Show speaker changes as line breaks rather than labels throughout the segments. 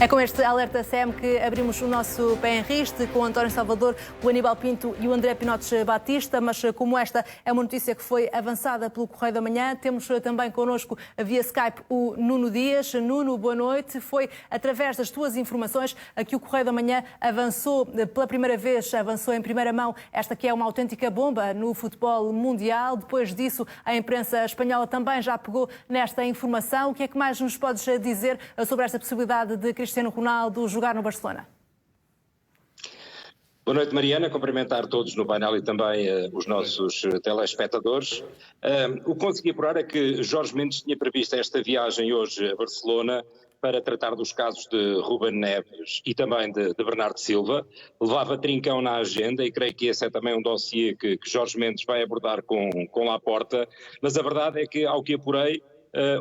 É com este alerta SEM que abrimos o nosso Pé em Riste, com o António Salvador, o Aníbal Pinto e o André Pinotes Batista, mas como esta é uma notícia que foi avançada pelo Correio da Manhã, temos também connosco via Skype o Nuno Dias. Nuno, boa noite. Foi através das tuas informações que o Correio da Manhã avançou pela primeira vez, avançou em primeira mão esta que é uma autêntica bomba no futebol mundial. Depois disso, a imprensa espanhola também já pegou nesta informação. O que é que mais nos podes dizer sobre esta possibilidade de Cristiano Ronaldo jogar no Barcelona?
Boa noite, Mariana. Cumprimentar todos no painel e também os nossos telespectadores. O que consegui apurar é que Jorge Mendes tinha previsto esta viagem hoje a Barcelona para tratar dos casos de Ruben Neves e também de Bernardo Silva. Levava trincão na agenda e creio que esse é também um dossiê que Jorge Mendes vai abordar com Laporta, mas a verdade é que, ao que apurei,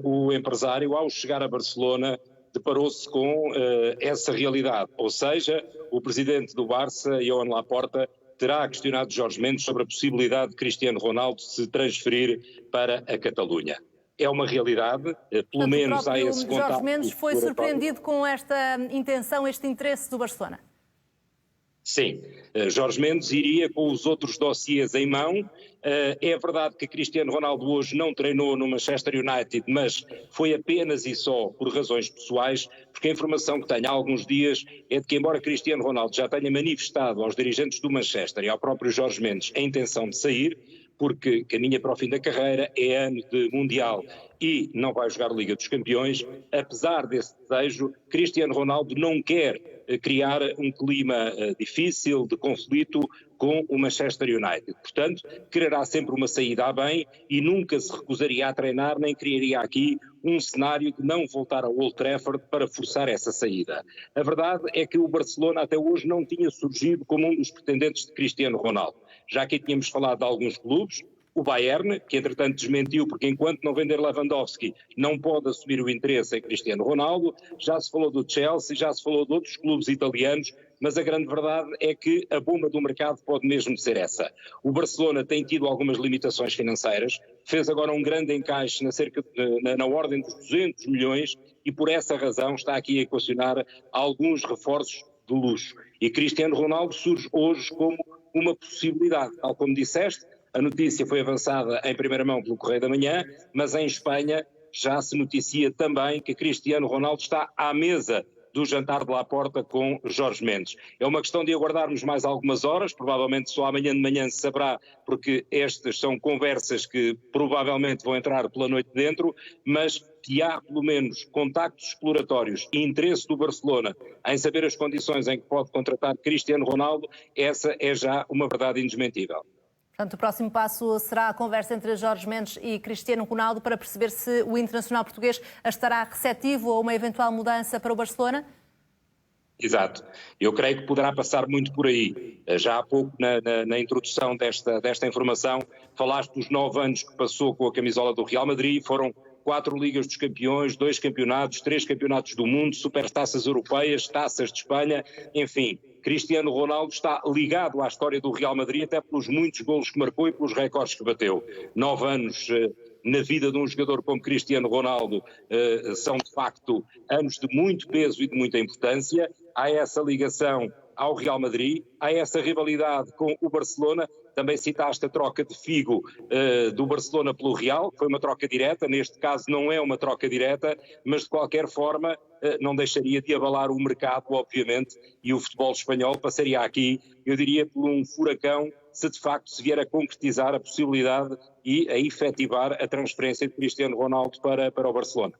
o empresário, ao chegar a Barcelona, deparou-se com essa realidade, ou seja, o presidente do Barça, Joan Laporta, terá questionado Jorge Mendes sobre a possibilidade de Cristiano Ronaldo se transferir para a Catalunha. É uma realidade, pelo menos há esse contato.
Jorge Mendes foi surpreendido com esta intenção, este interesse do Barcelona?
Sim, Jorge Mendes iria com os outros dossiês em mão. É verdade que Cristiano Ronaldo hoje não treinou no Manchester United, mas foi apenas e só por razões pessoais, porque a informação que tenho há alguns dias é de que, embora Cristiano Ronaldo já tenha manifestado aos dirigentes do Manchester e ao próprio Jorge Mendes a intenção de sair, porque caminha para o fim da carreira, é ano de Mundial e não vai jogar Liga dos Campeões, apesar desse desejo, Cristiano Ronaldo não quer criar um clima difícil, de conflito com o Manchester United. Portanto, quererá sempre uma saída a bem e nunca se recusaria a treinar, nem criaria aqui um cenário de não voltar ao Old Trafford para forçar essa saída. A verdade é que o Barcelona até hoje não tinha surgido como um dos pretendentes de Cristiano Ronaldo. Já aqui tínhamos falado de alguns clubes, o Bayern, que entretanto desmentiu, porque enquanto não vender Lewandowski não pode assumir o interesse em Cristiano Ronaldo, já se falou do Chelsea, já se falou de outros clubes italianos, mas a grande verdade é que a bomba do mercado pode mesmo ser essa. O Barcelona tem tido algumas limitações financeiras, fez agora um grande encaixe na ordem dos 200 milhões e por essa razão está aqui a equacionar alguns reforços de luxo. E Cristiano Ronaldo surge hoje como uma possibilidade, tal como disseste. A notícia foi avançada em primeira mão pelo Correio da Manhã, mas em Espanha já se noticia também que Cristiano Ronaldo está à mesa do jantar de Laporta com Jorge Mendes. É uma questão de aguardarmos mais algumas horas, provavelmente só amanhã de manhã se saberá, porque estas são conversas que provavelmente vão entrar pela noite dentro, mas que há pelo menos contactos exploratórios e interesse do Barcelona em saber as condições em que pode contratar Cristiano Ronaldo, essa é já uma verdade indesmentível.
Portanto, o próximo passo será a conversa entre Jorge Mendes e Cristiano Ronaldo para perceber se o internacional português estará receptivo a uma eventual mudança para o Barcelona?
Exato. Eu creio que poderá passar muito por aí. Já há pouco, na introdução desta informação, falaste dos 9 anos que passou com a camisola do Real Madrid, foram 4 Ligas dos Campeões, 2 campeonatos, 3 campeonatos do mundo, supertaças europeias, taças de Espanha, enfim. Cristiano Ronaldo está ligado à história do Real Madrid até pelos muitos golos que marcou e pelos recordes que bateu. 9 anos na vida de um jogador como Cristiano Ronaldo são de facto anos de muito peso e de muita importância. Há essa ligação ao Real Madrid, há essa rivalidade com o Barcelona. Também citaste a troca de Figo do Barcelona pelo Real, foi uma troca direta, neste caso não é uma troca direta, mas de qualquer forma não deixaria de abalar o mercado, obviamente, e o futebol espanhol passaria aqui, eu diria, por um furacão, se de facto se vier a concretizar a possibilidade e a efetivar a transferência de Cristiano Ronaldo para o Barcelona.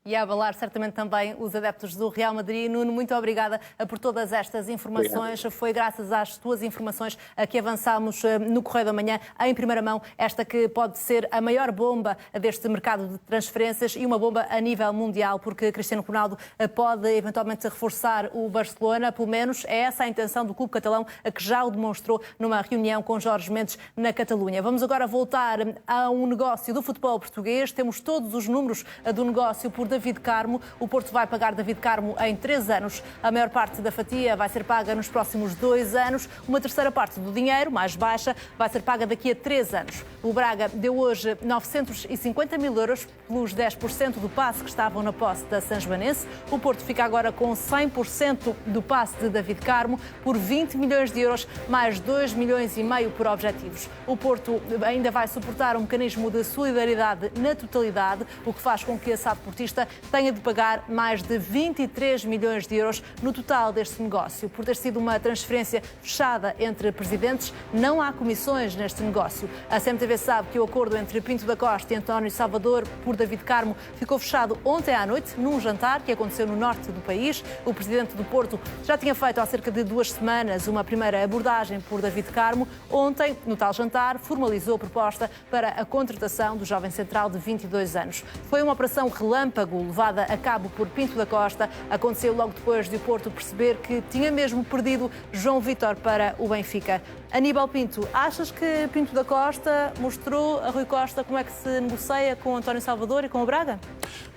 E a abalar certamente também os adeptos do Real Madrid. Nuno, muito obrigada por todas estas informações. Obrigado. Foi graças às tuas informações que avançámos no Correio da Manhã, em primeira mão, esta que pode ser a maior bomba deste mercado de transferências e uma bomba a nível mundial, porque Cristiano Ronaldo pode eventualmente reforçar o Barcelona, pelo menos é essa a intenção do clube catalão, que já o demonstrou numa reunião com Jorge Mendes na Catalunha. Vamos agora voltar a um negócio do futebol português. Temos todos os números do negócio por David Carmo. O Porto vai pagar David Carmo em 3 anos. A maior parte da fatia vai ser paga nos próximos 2 anos. Uma terceira parte do dinheiro, mais baixa, vai ser paga daqui a 3 anos. O Braga deu hoje 950 mil euros pelos 10% do passe que estavam na posse da Sanjoanense. O Porto fica agora com 100% do passe de David Carmo por 20 milhões de euros, mais 2,5 milhões por objetivos. O Porto ainda vai suportar um mecanismo de solidariedade na totalidade, o que faz com que a SAD Portista tenha de pagar mais de 23 milhões de euros no total deste negócio. Por ter sido uma transferência fechada entre presidentes, não há comissões neste negócio. A CMTV sabe que o acordo entre Pinto da Costa e António Salvador por David Carmo ficou fechado ontem à noite, num jantar que aconteceu no norte do país. O presidente do Porto já tinha feito há cerca de 2 semanas uma primeira abordagem por David Carmo. Ontem, no tal jantar, formalizou a proposta para a contratação do jovem central de 22 anos. Foi uma operação relâmpago levada a cabo por Pinto da Costa. Aconteceu logo depois de o Porto perceber que tinha mesmo perdido João Vítor para o Benfica. Aníbal Pinto, achas que Pinto da Costa mostrou a Rui Costa como é que se negocia com António Salvador e com o Braga?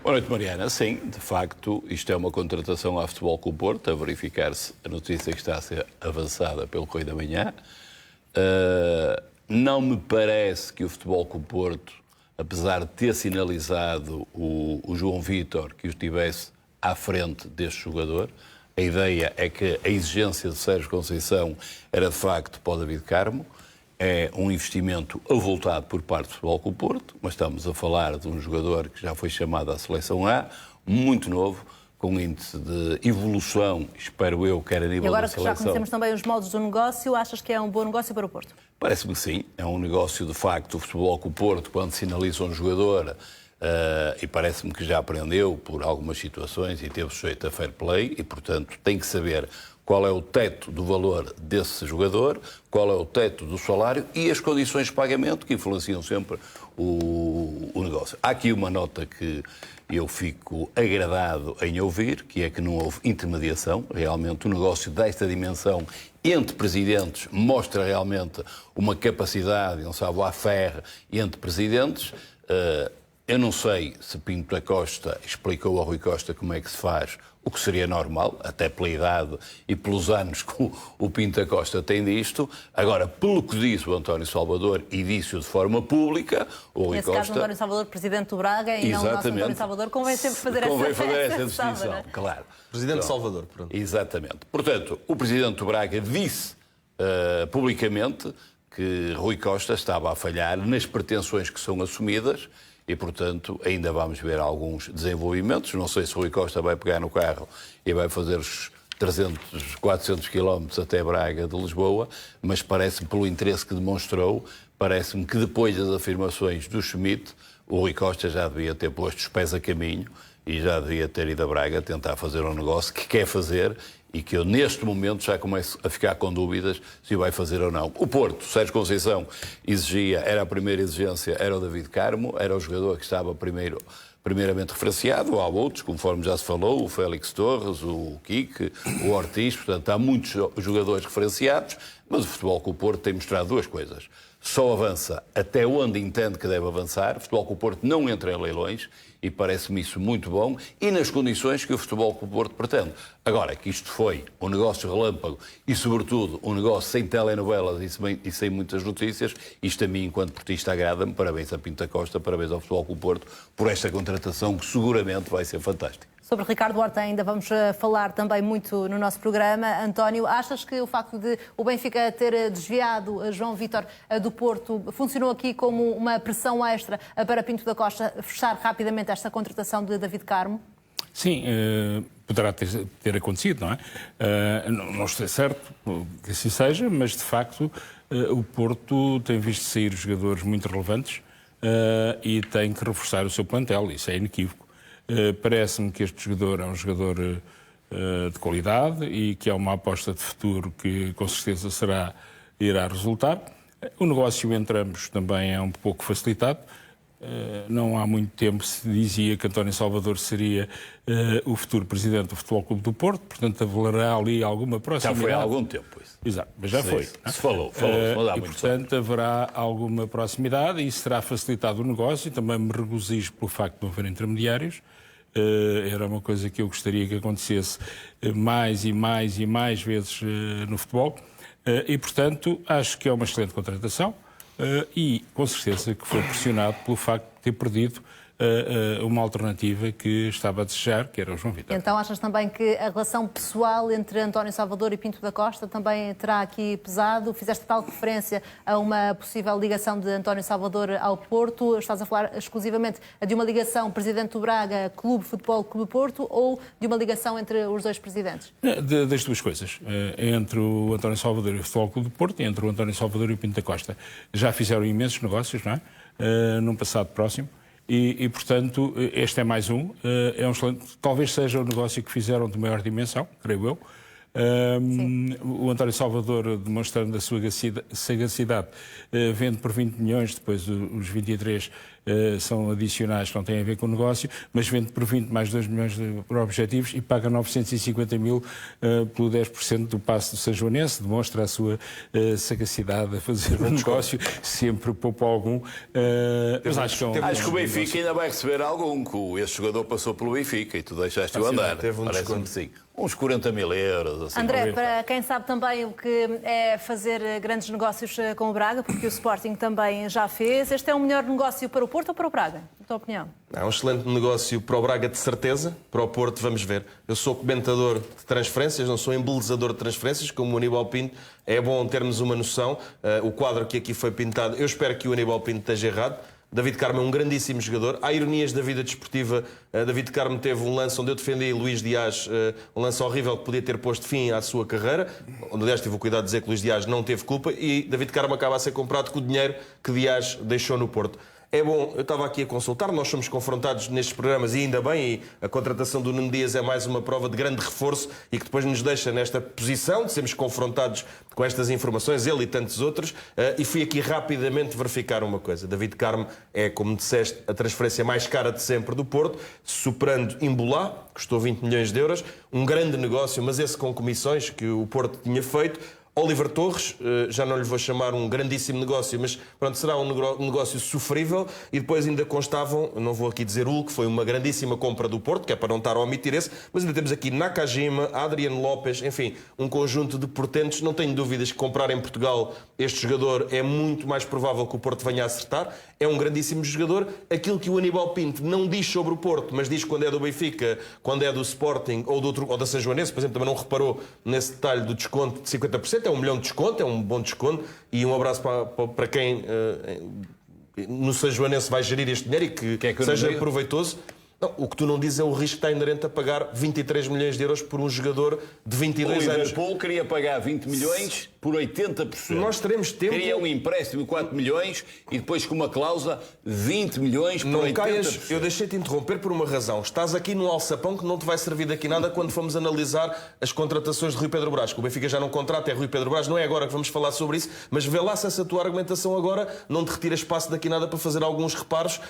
Boa noite, Mariana. Sim, de facto, isto é uma contratação ao Futebol Clube do Porto, a verificar-se a notícia que está a ser avançada pelo Correio da Manhã. Não me parece que o Futebol Clube do Porto, apesar de ter sinalizado o João Vítor que o estivesse à frente deste jogador, a ideia é que a exigência de Sérgio Conceição era, de facto, para o David Carmo. É um investimento avultado por parte do Futebol Clube do Porto, mas estamos a falar de um jogador que já foi chamado à Seleção A, muito novo, com índice de evolução, espero eu, quer a nível da seleção.
E agora que já conhecemos também os moldes do negócio, achas que é um bom negócio para o Porto?
Parece-me que sim. É um negócio, de facto, o Futebol Clube do Porto, quando sinaliza um jogador, e parece-me que já aprendeu por algumas situações e teve sujeito a fair play, e, portanto, tem que saber qual é o teto do valor desse jogador, qual é o teto do salário e as condições de pagamento que influenciam sempre o negócio. Há aqui uma nota que eu fico agradado em ouvir, que é que não houve intermediação. Realmente o negócio desta dimensão entre presidentes mostra realmente uma capacidade, um savoir-faire entre presidentes. Eu não sei se Pinto da Costa explicou ao Rui Costa como é que se faz, o que seria normal, até pela idade e pelos anos que o Pinto da Costa tem disto. Agora, pelo que disse o António Salvador, e disse-o de forma pública, o Rui
Nesse
Costa...
caso, o António Salvador, presidente do Braga, e não o nosso António Salvador, convém sempre fazer essa distinção,
não é? Claro.
Presidente de Salvador, pronto.
Exatamente. Portanto, o presidente do Braga disse publicamente que Rui Costa estava a falhar nas pretensões que são assumidas. E, portanto, ainda vamos ver alguns desenvolvimentos. Não sei se Rui Costa vai pegar no carro e vai fazer os 300, 400 quilómetros até Braga de Lisboa, mas parece-me, pelo interesse que demonstrou, parece-me que depois das afirmações do Schmidt, o Rui Costa já devia ter posto os pés a caminho e já devia ter ido a Braga tentar fazer um negócio que quer fazer e que eu, neste momento, já começo a ficar com dúvidas se o vai fazer ou não. O Porto, Sérgio Conceição, exigia, era a primeira exigência, era o David Carmo, era o jogador que estava primeiramente referenciado. Há outros, conforme já se falou, o Félix Torres, o Kike, o Ortiz, portanto, há muitos jogadores referenciados, mas o Futebol Clube do Porto tem mostrado duas coisas. Só avança até onde entende que deve avançar. O Futebol Clube do Porto não entra em leilões e parece-me isso muito bom e nas condições que o Futebol Clube do Porto pretende. Agora, que isto foi um negócio relâmpago e, sobretudo, um negócio sem telenovelas e sem muitas notícias, isto a mim, enquanto portista, agrada-me. Parabéns a Pinto da Costa, parabéns ao Futebol Clube do Porto por esta contratação que seguramente vai ser fantástica.
Sobre Ricardo Horta ainda vamos falar também muito no nosso programa. António, achas que o facto de o Benfica ter desviado João Vítor do Porto funcionou aqui como uma pressão extra para Pinto da Costa fechar rapidamente esta contratação de David Carmo?
Sim, poderá ter acontecido, não é? Não estou certo que assim seja, mas de facto o Porto tem visto sair jogadores muito relevantes e tem que reforçar o seu plantel, isso é inequívoco. Parece-me que este jogador é um jogador de qualidade e que é uma aposta de futuro que com certeza irá resultar. O negócio entre ambos também é um pouco facilitado. Não há muito tempo se dizia que António Salvador seria o futuro presidente do Futebol Clube do Porto, portanto haverá ali alguma proximidade.
Já foi há algum tempo isso.
Exato, mas já foi.
Se falou
e, portanto, haverá alguma proximidade e isso terá facilitado o negócio e também me regozijo pelo facto de não haver intermediários. Era uma coisa que eu gostaria que acontecesse mais e mais e mais vezes no futebol. E, portanto, acho que é uma excelente contratação e, com certeza, que foi pressionado pelo facto de ter perdido uma alternativa que estava a desejar, que era o João Vitor.
Então achas também que a relação pessoal entre António Salvador e Pinto da Costa também terá aqui pesado? Fizeste tal referência a uma possível ligação de António Salvador ao Porto. Estás a falar exclusivamente de uma ligação Presidente do Braga, Clube Futebol Clube Porto, ou de uma ligação entre os dois presidentes?
Das duas coisas. Entre o António Salvador e o Futebol Clube do Porto, e entre o António Salvador e o Pinto da Costa. Já fizeram imensos negócios, não é? Num passado próximo. E, portanto, este é mais um. É um excelente, talvez seja o negócio que fizeram de maior dimensão, creio eu. O António Salvador, demonstrando a sua sagacidade, vende por 20 milhões, depois os 23 são adicionais, não têm a ver com o negócio, mas vende por 20 mais 2 milhões por objetivos e paga 950 mil pelo 10% do passe do Sanjoanense, demonstra a sua sagacidade a fazer um negócio, sempre poupa algum. Mas acho
que o Benfica ainda vai receber algum, que esse jogador passou pelo Benfica e tu deixaste-o andar.
Teve um desconto.
Sim. Uns 40 mil euros. Assim.
André, para quem sabe também o que é fazer grandes negócios com o Braga, porque o Sporting também já fez, este é o melhor negócio para o Porto ou para o Braga, na tua opinião?
É um excelente negócio para o Braga, de certeza. Para o Porto, vamos ver. Eu sou comentador de transferências, não sou embelezador de transferências, como o Aníbal Pinto. É bom termos uma noção. O quadro que aqui foi pintado, eu espero que o Aníbal Pinto esteja errado. David Carmo é um grandíssimo jogador. Há ironias da vida desportiva. David Carmo teve um lance onde eu defendi Luís Dias, um lance horrível que podia ter posto fim à sua carreira, onde, aliás, tive o cuidado de dizer que Luís Dias não teve culpa, e David Carmo acaba a ser comprado com o dinheiro que Dias deixou no Porto. É bom, eu estava aqui a consultar, nós somos confrontados nestes programas e ainda bem, e a contratação do Nuno Dias é mais uma prova de grande reforço e que depois nos deixa nesta posição de sermos confrontados com estas informações, ele e tantos outros, e fui aqui rapidamente verificar uma coisa. David Carmo é, como disseste, a transferência mais cara de sempre do Porto, superando Imbolá, custou 20 milhões de euros, um grande negócio, mas esse com comissões que o Porto tinha feito. Oliver Torres, já não lhe vou chamar um grandíssimo negócio, mas pronto, será um negócio sofrível. E depois ainda constavam, não vou aqui dizer que foi uma grandíssima compra do Porto, que é para não estar a omitir esse, mas ainda temos aqui Nakajima, Adriano Lopes, enfim, um conjunto de portentos. Não tenho dúvidas que comprar em Portugal este jogador é muito mais provável que o Porto venha a acertar. É um grandíssimo jogador. Aquilo que o Aníbal Pinto não diz sobre o Porto, mas diz quando é do Benfica, quando é do Sporting ou da Sanjoanense, por exemplo, também não reparou nesse detalhe do desconto de 50%. É 1 milhão de desconto, é um bom desconto, e um abraço para quem no Sanjoanense vai gerir este dinheiro e que seja proveitoso. Não, o que tu não dizes é o risco que está inerente a pagar 23 milhões de euros por um jogador de 22 anos.
O Liverpool queria pagar 20 milhões por 80%.
Nós teremos tempo...
Queria um empréstimo de 4 milhões e depois com uma cláusula 20 milhões por 80%.
Não caias, eu deixei-te interromper por uma razão. Estás aqui num alçapão que não te vai servir daqui nada quando formos analisar as contratações de Rui Pedro Brás. O Benfica já não contrata, é Rui Pedro Brás, não é agora que vamos falar sobre isso, mas vê lá se essa tua argumentação agora não te retira espaço daqui nada para fazer alguns reparos,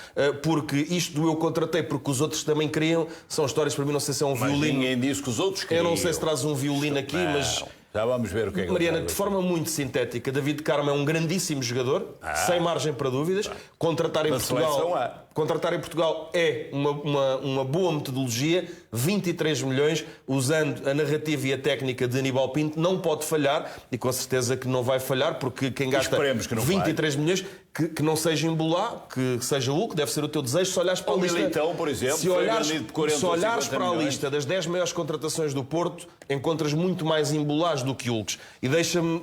porque isto do eu contratei porque os outros também queriam, são histórias para mim, não sei se é um violino.
Ninguém disse que os outros queriam.
Eu não sei se traz um violino aqui,
não,
mas...
Já vamos ver o que é que
Mariana, de forma muito sintética, David Carmo é um grandíssimo jogador, sem margem para dúvidas. Contratar em Portugal é uma boa metodologia. 23 milhões, usando a narrativa e a técnica de Aníbal Pinto, não pode falhar, e com certeza que não vai falhar, porque quem gasta 23 milhões, que não seja Imbolá, que seja o que deve ser o teu desejo, se olhares para a lista...
Militão, por exemplo,
se olhares para a lista das 10 maiores contratações do Porto, encontras muito mais Imbolás do que Ulks. E deixa-me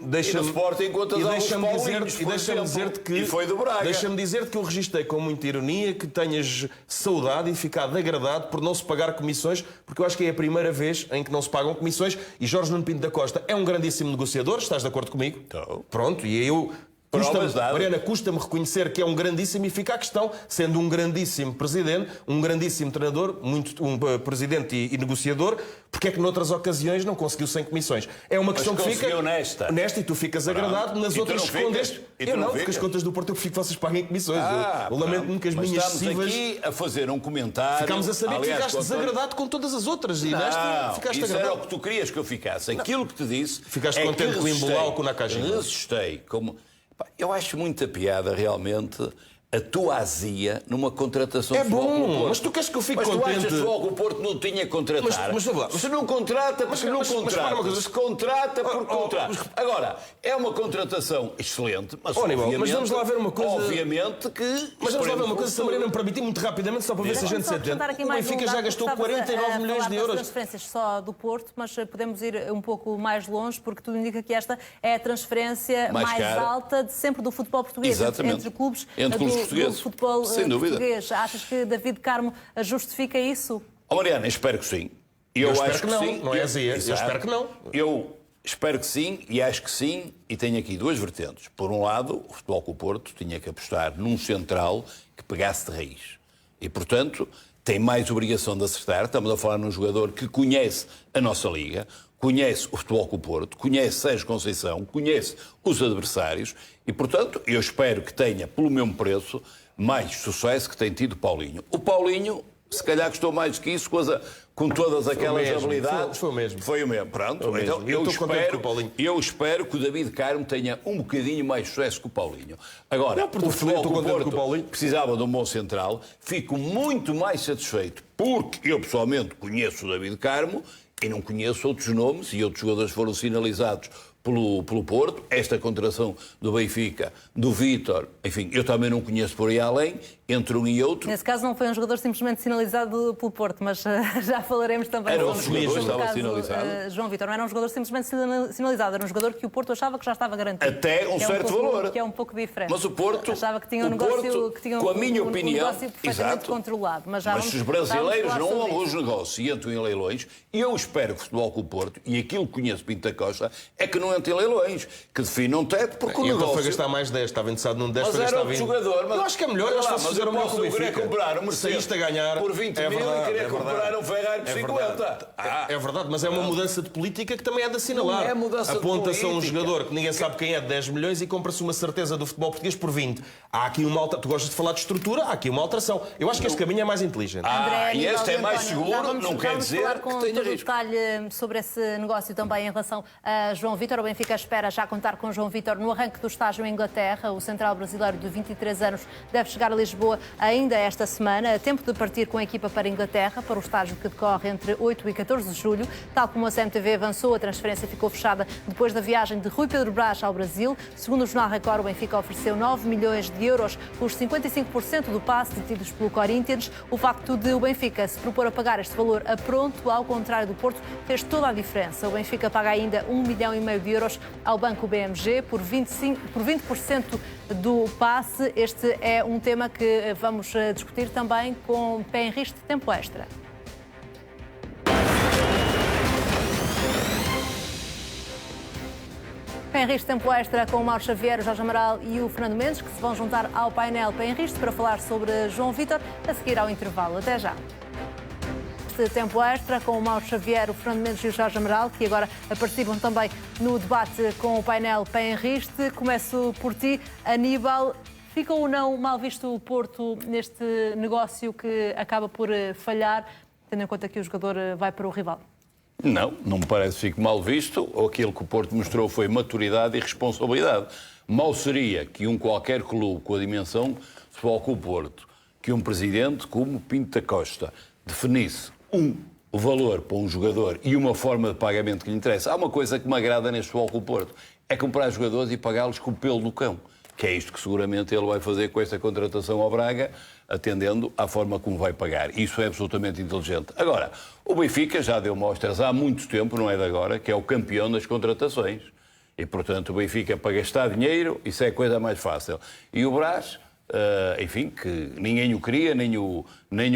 dizer-te que...
E foi do Braga.
Deixa-me dizer-te que eu registrei com muita ironia que tenhas saudade e ficado agradado por não se pagar comissões, porque eu acho que é a primeira vez em que não se pagam comissões, e Jorge Nuno Pinto da Costa é um grandíssimo negociador, estás de acordo comigo?
Estou.
Pronto, e eu... Mariana, custa-me reconhecer que é um grandíssimo, e fica a questão, sendo um grandíssimo presidente, um grandíssimo treinador, um presidente e negociador, porque é que noutras ocasiões não conseguiu sem comissões? É uma questão que fica honesta, e tu ficas agradado. Nas outras escondes. Eu não, porque as contas do Porto eu prefiro que vocês paguem comissões. Eu lamento nunca as minhas excessivas.
Aqui a fazer um comentário.
Ficámos a saber que ficaste desagradado com todas as outras, e nesta ficaste
isso
agradado.
Era o que tu querias que eu ficasse. Aquilo que te disse.
Ficaste contente com o Imbolá ou com o Nakajima?
Resistei como. Eu acho muita piada, realmente, a tua azia numa contratação
É
de Futebol Clube do
bom,
Porto.
mas tu queres que eu fique
Mas tu
contente?
achas que o Futebol Clube do Porto não tinha que contratar?
Mas vamos lá.
Se não contrata, porque não contrata. Se contrata, porque contrata. Agora, é uma contratação excelente, mas
Aníbal,
obviamente...
mas vamos lá ver uma coisa...
Obviamente que...
Mas vamos lá ver uma coisa, Samaria, não me permite muito rapidamente, só para ver se a gente se entende. O Benfica já gastou 49 milhões de euros.
Transferências só do Porto, mas podemos ir um pouco mais longe, porque tudo indica que esta é a transferência mais alta de sempre do futebol português.
Exatamente.
Entre clubes
portugueses.
do futebol
sem dúvida.
português. Achas que David Carmo justifica isso?
Mariana, espero que sim.
Eu
acho
espero que não,
sim.
não é azia. Eu espero que não.
Eu espero que sim e acho que sim, e tenho aqui duas vertentes. Por um lado, o Futebol Clube do Porto tinha que apostar num central que pegasse de raiz. E, portanto, tem mais obrigação de acertar. Estamos a falar num jogador que conhece a nossa liga, conhece o Futebol Clube do Porto, conhece Sérgio Conceição, conhece os adversários e, portanto, eu espero que tenha, pelo mesmo preço, mais sucesso que tem tido o Paulinho. O Paulinho, se calhar, gostou mais do que isso, com todas aquelas habilidades.
Foi o mesmo.
Foi o mesmo. Pronto.
Foi o
então,
mesmo.
eu espero que o David Carmo tenha um bocadinho mais sucesso que o Paulinho. Agora, o Futebol Clube do Porto precisava de um bom central. Fico muito mais satisfeito porque eu, pessoalmente, conheço o David Carmo e não conheço outros nomes e outros jogadores foram sinalizados pelo Porto. Esta contratação do Benfica, do Vítor, enfim, eu também não conheço por aí além, entre um e outro.
Nesse caso não foi um jogador simplesmente sinalizado pelo Porto, mas já falaremos também
sobre
o
jogador que estava
caso,
sinalizado.
João Vítor. Não era um jogador simplesmente sinalizado, era um jogador que o Porto achava que já estava garantido.
Até um certo valor.
Que é um pouco diferente.
Mas o Porto,
achava que tinha um negócio, que tinha
com a minha opinião,
negócio perfeitamente controlado. Mas
se os brasileiros não honram os negócios e entram em leilões, eu espero que o Futebol Clube do Porto, e aquilo que conheço Pinto da Costa, é que não entrem em leilões, que defina um teto, porque o negócio...
Então foi gastar mais 10, estava interessado num 10,
mas
foi gastar 20.
Jogador, mas...
Eu acho que é melhor, eu acho que fazer o melhor com o Benfica.
Comprar um
Mercedes a ganhar
por 20 mil e querer comprar um Ferrari por 50.
É verdade, mas é uma mudança de política que também é de assinalar.
Não é mudança de
Aponta-se a um
política.
jogador que ninguém sabe quem é de 10 milhões e compra-se uma certeza do futebol português por 20. Há aqui uma alteração. Tu gostas de falar de estrutura? Há aqui uma alteração. Eu acho que este caminho é mais inteligente.
André,
e este é mais
António,
seguro, não quer dizer
falar
que
com
tenha
todo o
risco.
detalhe sobre esse negócio também em relação a João Vítor. O Benfica espera já contar com João Vítor no arranque do estágio em Inglaterra. O central brasileiro de 23 anos deve chegar a Lisboa ainda esta semana, a tempo de partir com a equipa para a Inglaterra, para o estágio que decorre entre 8 e 14 de julho. Tal como a CMTV avançou, a transferência ficou fechada depois da viagem de Rui Pedro Brás ao Brasil. Segundo o Jornal Record, o Benfica ofereceu 9 milhões de euros, os 55% do passe detidos pelo Corinthians. O facto de o Benfica se propor a pagar este valor a pronto, ao contrário do Porto, fez toda a diferença. O Benfica paga ainda 1,5 milhão de euros ao Banco BMG por 20% do passe. Este é um tema que vamos discutir também com pé em risco de tempo extra. Pé em risco de tempo extra com o Mauro Xavier, o Jorge Amaral e o Fernando Mendes, que se vão juntar ao painel Pé em risco para falar sobre João Vítor a seguir ao intervalo. Até já. Este tempo extra com o Mauro Xavier, o Fernando Mendes e o Jorge Amaral, que agora participam também no debate com o painel Pé em risco. Começo por ti, Aníbal. Fica ou não mal visto o Porto neste negócio que acaba por falhar, tendo em conta que o jogador vai para o rival?
Não me parece que fique mal visto. Aquilo que o Porto mostrou foi maturidade e responsabilidade. Mal seria que qualquer clube com a dimensão do Futebol Clube do Porto, que um presidente como Pinto da Costa definisse o valor para um jogador e uma forma de pagamento que lhe interessa. Há uma coisa que me agrada neste Futebol Clube do Porto, é comprar jogadores e pagá-los com o pelo do cão. Que é isto que seguramente ele vai fazer com esta contratação ao Braga, atendendo à forma como vai pagar. Isso é absolutamente inteligente. Agora, o Benfica já deu mostras há muito tempo, não é de agora, que é o campeão das contratações. E, portanto, o Benfica, para gastar dinheiro, isso é a coisa mais fácil. E o Brás, enfim, que ninguém o queria, nem o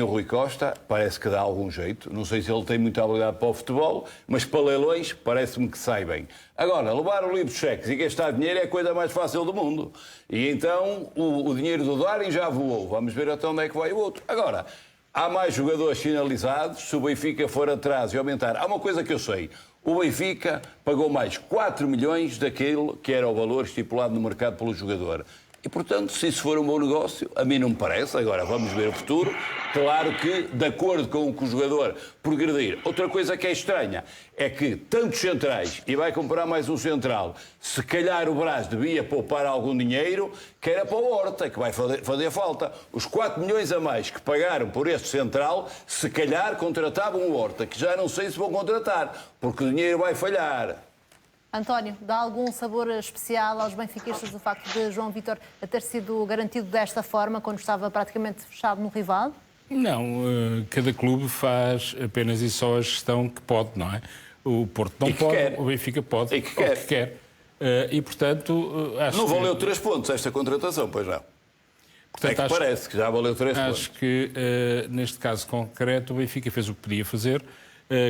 Rui Costa, parece que dá algum jeito. Não sei se ele tem muita habilidade para o futebol, mas para leilões parece-me que sai bem. Agora, levar o livro de cheques e gastar dinheiro é a coisa mais fácil do mundo. E então o dinheiro do Darwin já voou. Vamos ver até onde é que vai o outro. Agora, há mais jogadores sinalizados. Se o Benfica for atrás e aumentar... Há uma coisa que eu sei. O Benfica pagou mais 4 milhões daquele que era o valor estipulado no mercado pelo jogador. E, portanto, se isso for um bom negócio, a mim não me parece. Agora, vamos ver o futuro. Claro que, de acordo com o que o jogador progredir. Outra coisa que é estranha é que tantos centrais, e vai comprar mais um central, se calhar o Brás devia poupar algum dinheiro, que era para o Horta, que vai fazer falta. Os 4 milhões a mais que pagaram por este central, se calhar contratavam o Horta, que já não sei se vão contratar, porque o dinheiro vai falhar.
António, dá algum sabor especial aos benfiquistas o facto de João Vítor ter sido garantido desta forma, quando estava praticamente fechado no rival?
Não, cada clube faz apenas e só a gestão que pode, não é? O Porto não pode,
quer.
O Benfica pode,
E que quer.
E, portanto, acho
Não
que...
valeu 3 pontos esta contratação, pois não.
Portanto,
É que parece que já valeu 3 pontos.
Acho que, neste caso concreto, o Benfica fez o que podia fazer.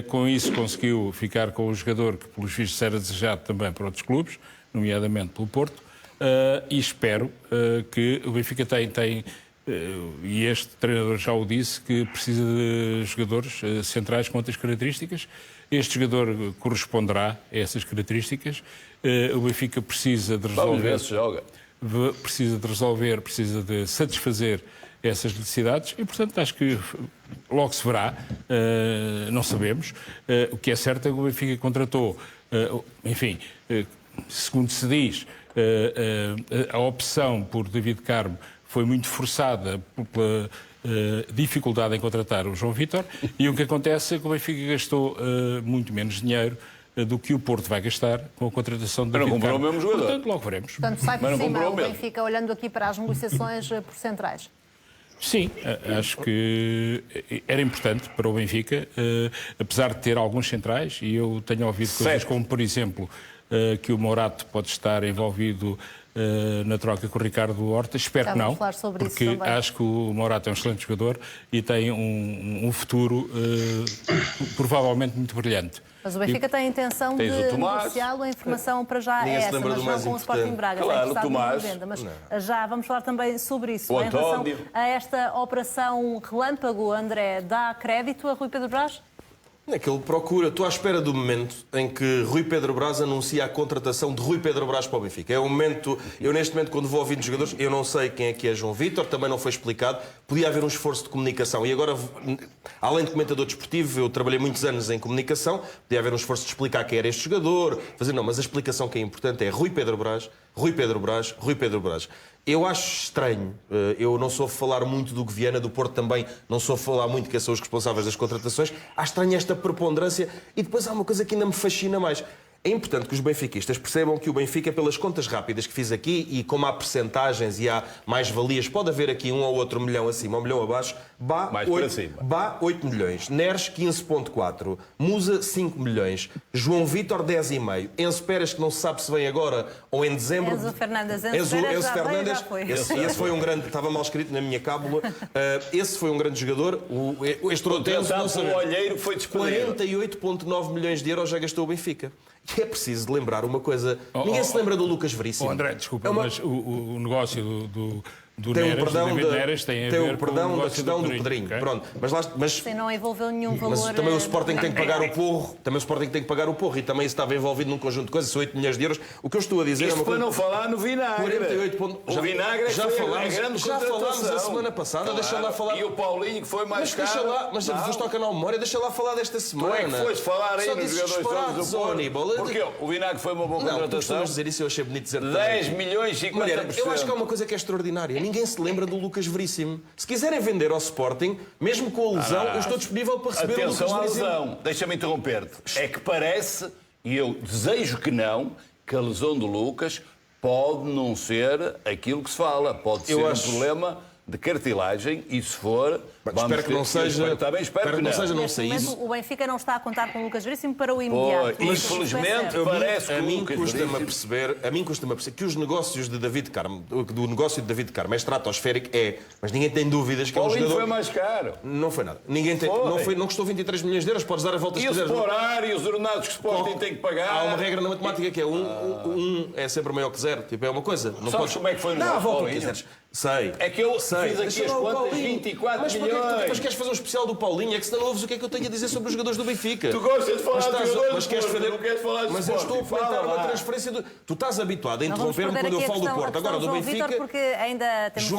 Com isso conseguiu ficar com o jogador que, pelos vistos, era desejado também para outros clubes, nomeadamente pelo Porto, e espero que o Benfica tem e este treinador já o disse, que precisa de jogadores centrais com outras características. Este jogador corresponderá a essas características. O Benfica precisa de resolver...
Vamos ver se joga.
Precisa de satisfazer essas necessidades e, portanto, acho que logo se verá, não sabemos. O que é certo é que o Benfica contratou, enfim, segundo se diz, a opção por David Carmo foi muito forçada pela dificuldade em contratar o João Vítor, e o que acontece é que o Benfica gastou muito menos dinheiro do que o Porto vai gastar com a contratação de David Carmo.
Mas não comprou o mesmo jogador.
Portanto, logo veremos.
Portanto, sai por cima o Benfica, olhando aqui para as negociações por centrais.
Sim, acho que era importante para o Benfica, apesar de ter alguns centrais, e eu tenho ouvido coisas como, por exemplo, que o Morato pode estar envolvido na troca com o Ricardo Horta. Espero que não, porque acho que o Morato é um excelente jogador e tem um futuro provavelmente muito brilhante.
Mas o Benfica tem a intenção de negociá-lo. A informação para já é essa, mas não com o Sporting Braga.
Claro, o Tomás.
Mas já vamos falar também sobre isso. Em relação a esta operação relâmpago, André, dá crédito a Rui Pedro Brás?
É que ele procura. Estou à espera do momento em que Rui Pedro Brás anuncia a contratação de Rui Pedro Brás para o Benfica. É o momento. Eu, neste momento, quando vou ouvindo jogadores, eu não sei quem é que é João Vítor, também não foi explicado. Podia haver um esforço de comunicação. E agora, além de comentador desportivo, eu trabalhei muitos anos em comunicação. Podia haver um esforço de explicar quem era este jogador. Não, mas a explicação que é importante é Rui Pedro Brás, Rui Pedro Brás, Rui Pedro Brás. Eu acho estranho, eu não sou a falar muito do Guiana, do Porto também, não sou a falar muito que são os responsáveis das contratações. Acho estranho esta preponderância e depois há uma coisa que ainda me fascina mais. É importante que os benfiquistas percebam que o Benfica, pelas contas rápidas que fiz aqui, e como há percentagens e há mais-valias, pode haver aqui 1 ou outro milhão acima, 1 milhão abaixo, Bá 8 milhões, Neres 15,4, Musa 5 milhões, João Vítor 10,5, Enzo Pérez, que não se sabe se vem agora ou em dezembro.
Enzo Fernandes,
já foi. Esse foi um grande, estava mal escrito na minha cábula, esse foi um grande jogador. Este Rotenso, não sabemos.
O Olheiro foi despedido.
48,9 milhões de euros já gastou o Benfica. E é preciso lembrar uma coisa. Ninguém se lembra do Lucas Veríssimo.
André, desculpa, mas o negócio do
tem
Neres,
o perdão
Neres tem a ver
o perdão
com o
da questão do Pedrinho.
Okay?
Pronto, mas
sim, não envolveu nenhum valor.
Mas também o Sporting tem que pagar o porro. Também o Sporting tem que pagar o porro. E também isso estava envolvido num conjunto de coisas. São 8 milhões de euros. O que eu estou a dizer
isto
é uma coisa.
Para não falar no Vinagre.
48
o Vinagre
já falámos,
já
falámos a semana passada.
Claro.
Deixa lá falar.
E o Paulinho, que foi mais caro.
Deixa lá, mas foste ao canal Memória, deixa lá falar desta semana.
Tu é que foste falar aí nos jogadores
do Porto.
Porque o Vinagre foi uma boa contratação.
Não, tu costumas dizer isso, eu achei bonito dizer
10 milhões e 50%.
Eu acho que há uma coisa que é extraordinária. Ninguém se lembra do Lucas Veríssimo. Se quiserem vender ao Sporting, mesmo com a lesão, eu estou disponível para receber o Lucas Veríssimo.
Atenção à lesão. Deixa-me interromper-te. É que parece, e eu desejo que não, que a lesão do Lucas pode não ser aquilo que se fala. Pode ser um problema de cartilagem e, se for...
Espero que não seja.
Espero que não seja,
não sei isso.
O Benfica não está a contar com o Lucas Veríssimo para o imediato.
Infelizmente, parece que
a mim custa-me a perceber que os negócios de David Carmo, do negócio de David Carmo é estratosférico, mas ninguém tem dúvidas que é um jogador.
foi mais caro.
Não foi nada. Ninguém tem, não custou 23 milhões de euros, podes dar a volta se quiseres.
E o horário, e os ordenados que o Sporting tem que pagar.
Há uma regra na matemática que é um é sempre maior que zero. Tipo, é uma coisa.
Sabes como é que foi no
Dá a volta
Paulinho?
que quiseres. Sei.
É que eu fiz
Sei.
aqui as contas, 24 milhões.
Mas queres fazer um especial do Paulinho? É que senão não ouves o que é que eu tenho a dizer sobre os jogadores do Benfica.
Tu gostas de falar de jogadores,
mas queres fazer...
não queres falar de
Mas eu
Sporting.
estou a comentar uma transferência do... Tu estás habituado a interromper-me quando eu falo do Porto. Agora, do Benfica...
Porque ainda temos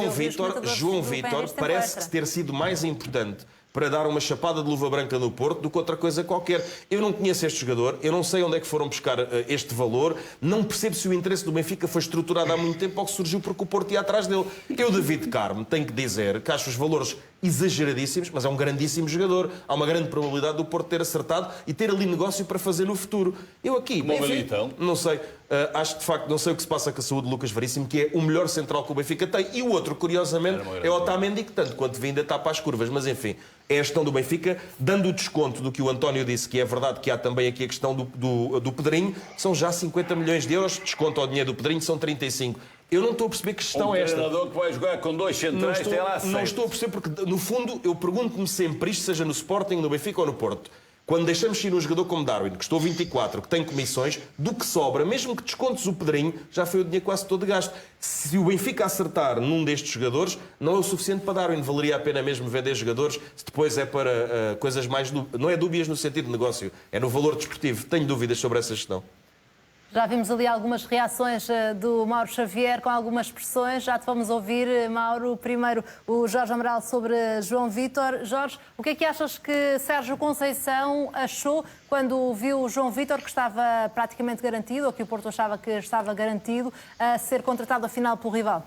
João Vítor parece ter sido mais importante para dar uma chapada de luva branca no Porto do que outra coisa qualquer. Eu não conheço este jogador, eu não sei onde é que foram buscar este valor, não percebo se o interesse do Benfica foi estruturado há muito tempo ou que surgiu porque o Porto ia atrás dele. Eu, David Carmo, tenho que dizer que acho os valores exageradíssimos, mas é um grandíssimo jogador. Há uma grande probabilidade do Porto ter acertado e ter ali negócio para fazer no futuro. Eu aqui,
então?
não sei. Acho que, de facto, não sei o que se passa com a saúde de Lucas Veríssimo, que é o melhor central que o Benfica tem. E o outro, curiosamente, é o Otamendi, que tanto quanto vinda está para as curvas. Mas, enfim, é a gestão do Benfica, dando o desconto do que o António disse, que é verdade que há também aqui a questão do Pedrinho, são já 50 milhões de euros, desconto ao dinheiro do Pedrinho, são 35. Eu não estou a perceber que gestão é esta.
Um treinador que vai jogar com 2 centrais tem lá 6.
Não estou a perceber, porque, no fundo, eu pergunto-me sempre isto, seja no Sporting, no Benfica ou no Porto. Quando deixamos ir um jogador como Darwin, que custou 24, que tem comissões, do que sobra, mesmo que descontes o Pedrinho, já foi o dinheiro quase todo gasto. Se o Benfica acertar num destes jogadores, não é o suficiente para Darwin. Valeria a pena mesmo vender jogadores, se depois é para coisas mais... Não é dúbias no sentido de negócio, é no valor desportivo. Tenho dúvidas sobre essa gestão.
Já vimos ali algumas reações do Mauro Xavier com algumas expressões. Já te vamos ouvir, Mauro. Primeiro, o Jorge Amaral sobre João Vítor. Jorge, o que é que achas que Sérgio Conceição achou quando viu o João Vítor, que estava praticamente garantido, ou que o Porto achava que estava garantido, a ser contratado afinal pelo rival?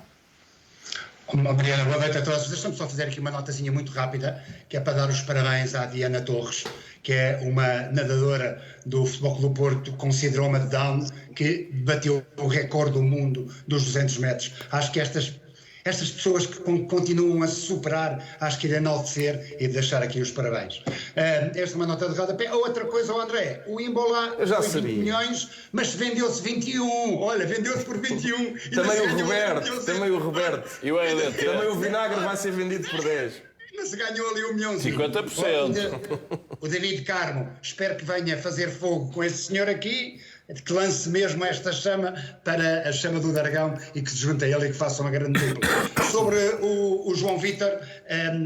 Mariana, boa noite a todos. Deixa-me só fazer aqui uma notazinha muito rápida, que é para dar os parabéns à Diana Torres, que é uma nadadora do Futebol Clube do Porto com síndrome de Down, que bateu o recorde do mundo dos 200 metros. Acho que estas pessoas que continuam a se superar, acho que irem enaltecer e deixar aqui os parabéns. Esta é uma nota de rodapé. Outra coisa, André, o Imbolá foi 20 milhões, mas vendeu-se 21. Olha, vendeu-se por 21.
Também o Roberto.
E o Elente.
Também o Vinagre vai ser vendido por 10.
Não se ganhou ali 1 milhãozinho.
50%.
O David Carmo, espero que venha fazer fogo com este senhor aqui, que lance mesmo esta chama para a chama do Dragão e que se junte a ele e que faça uma grande dupla. Sobre o João Vítor,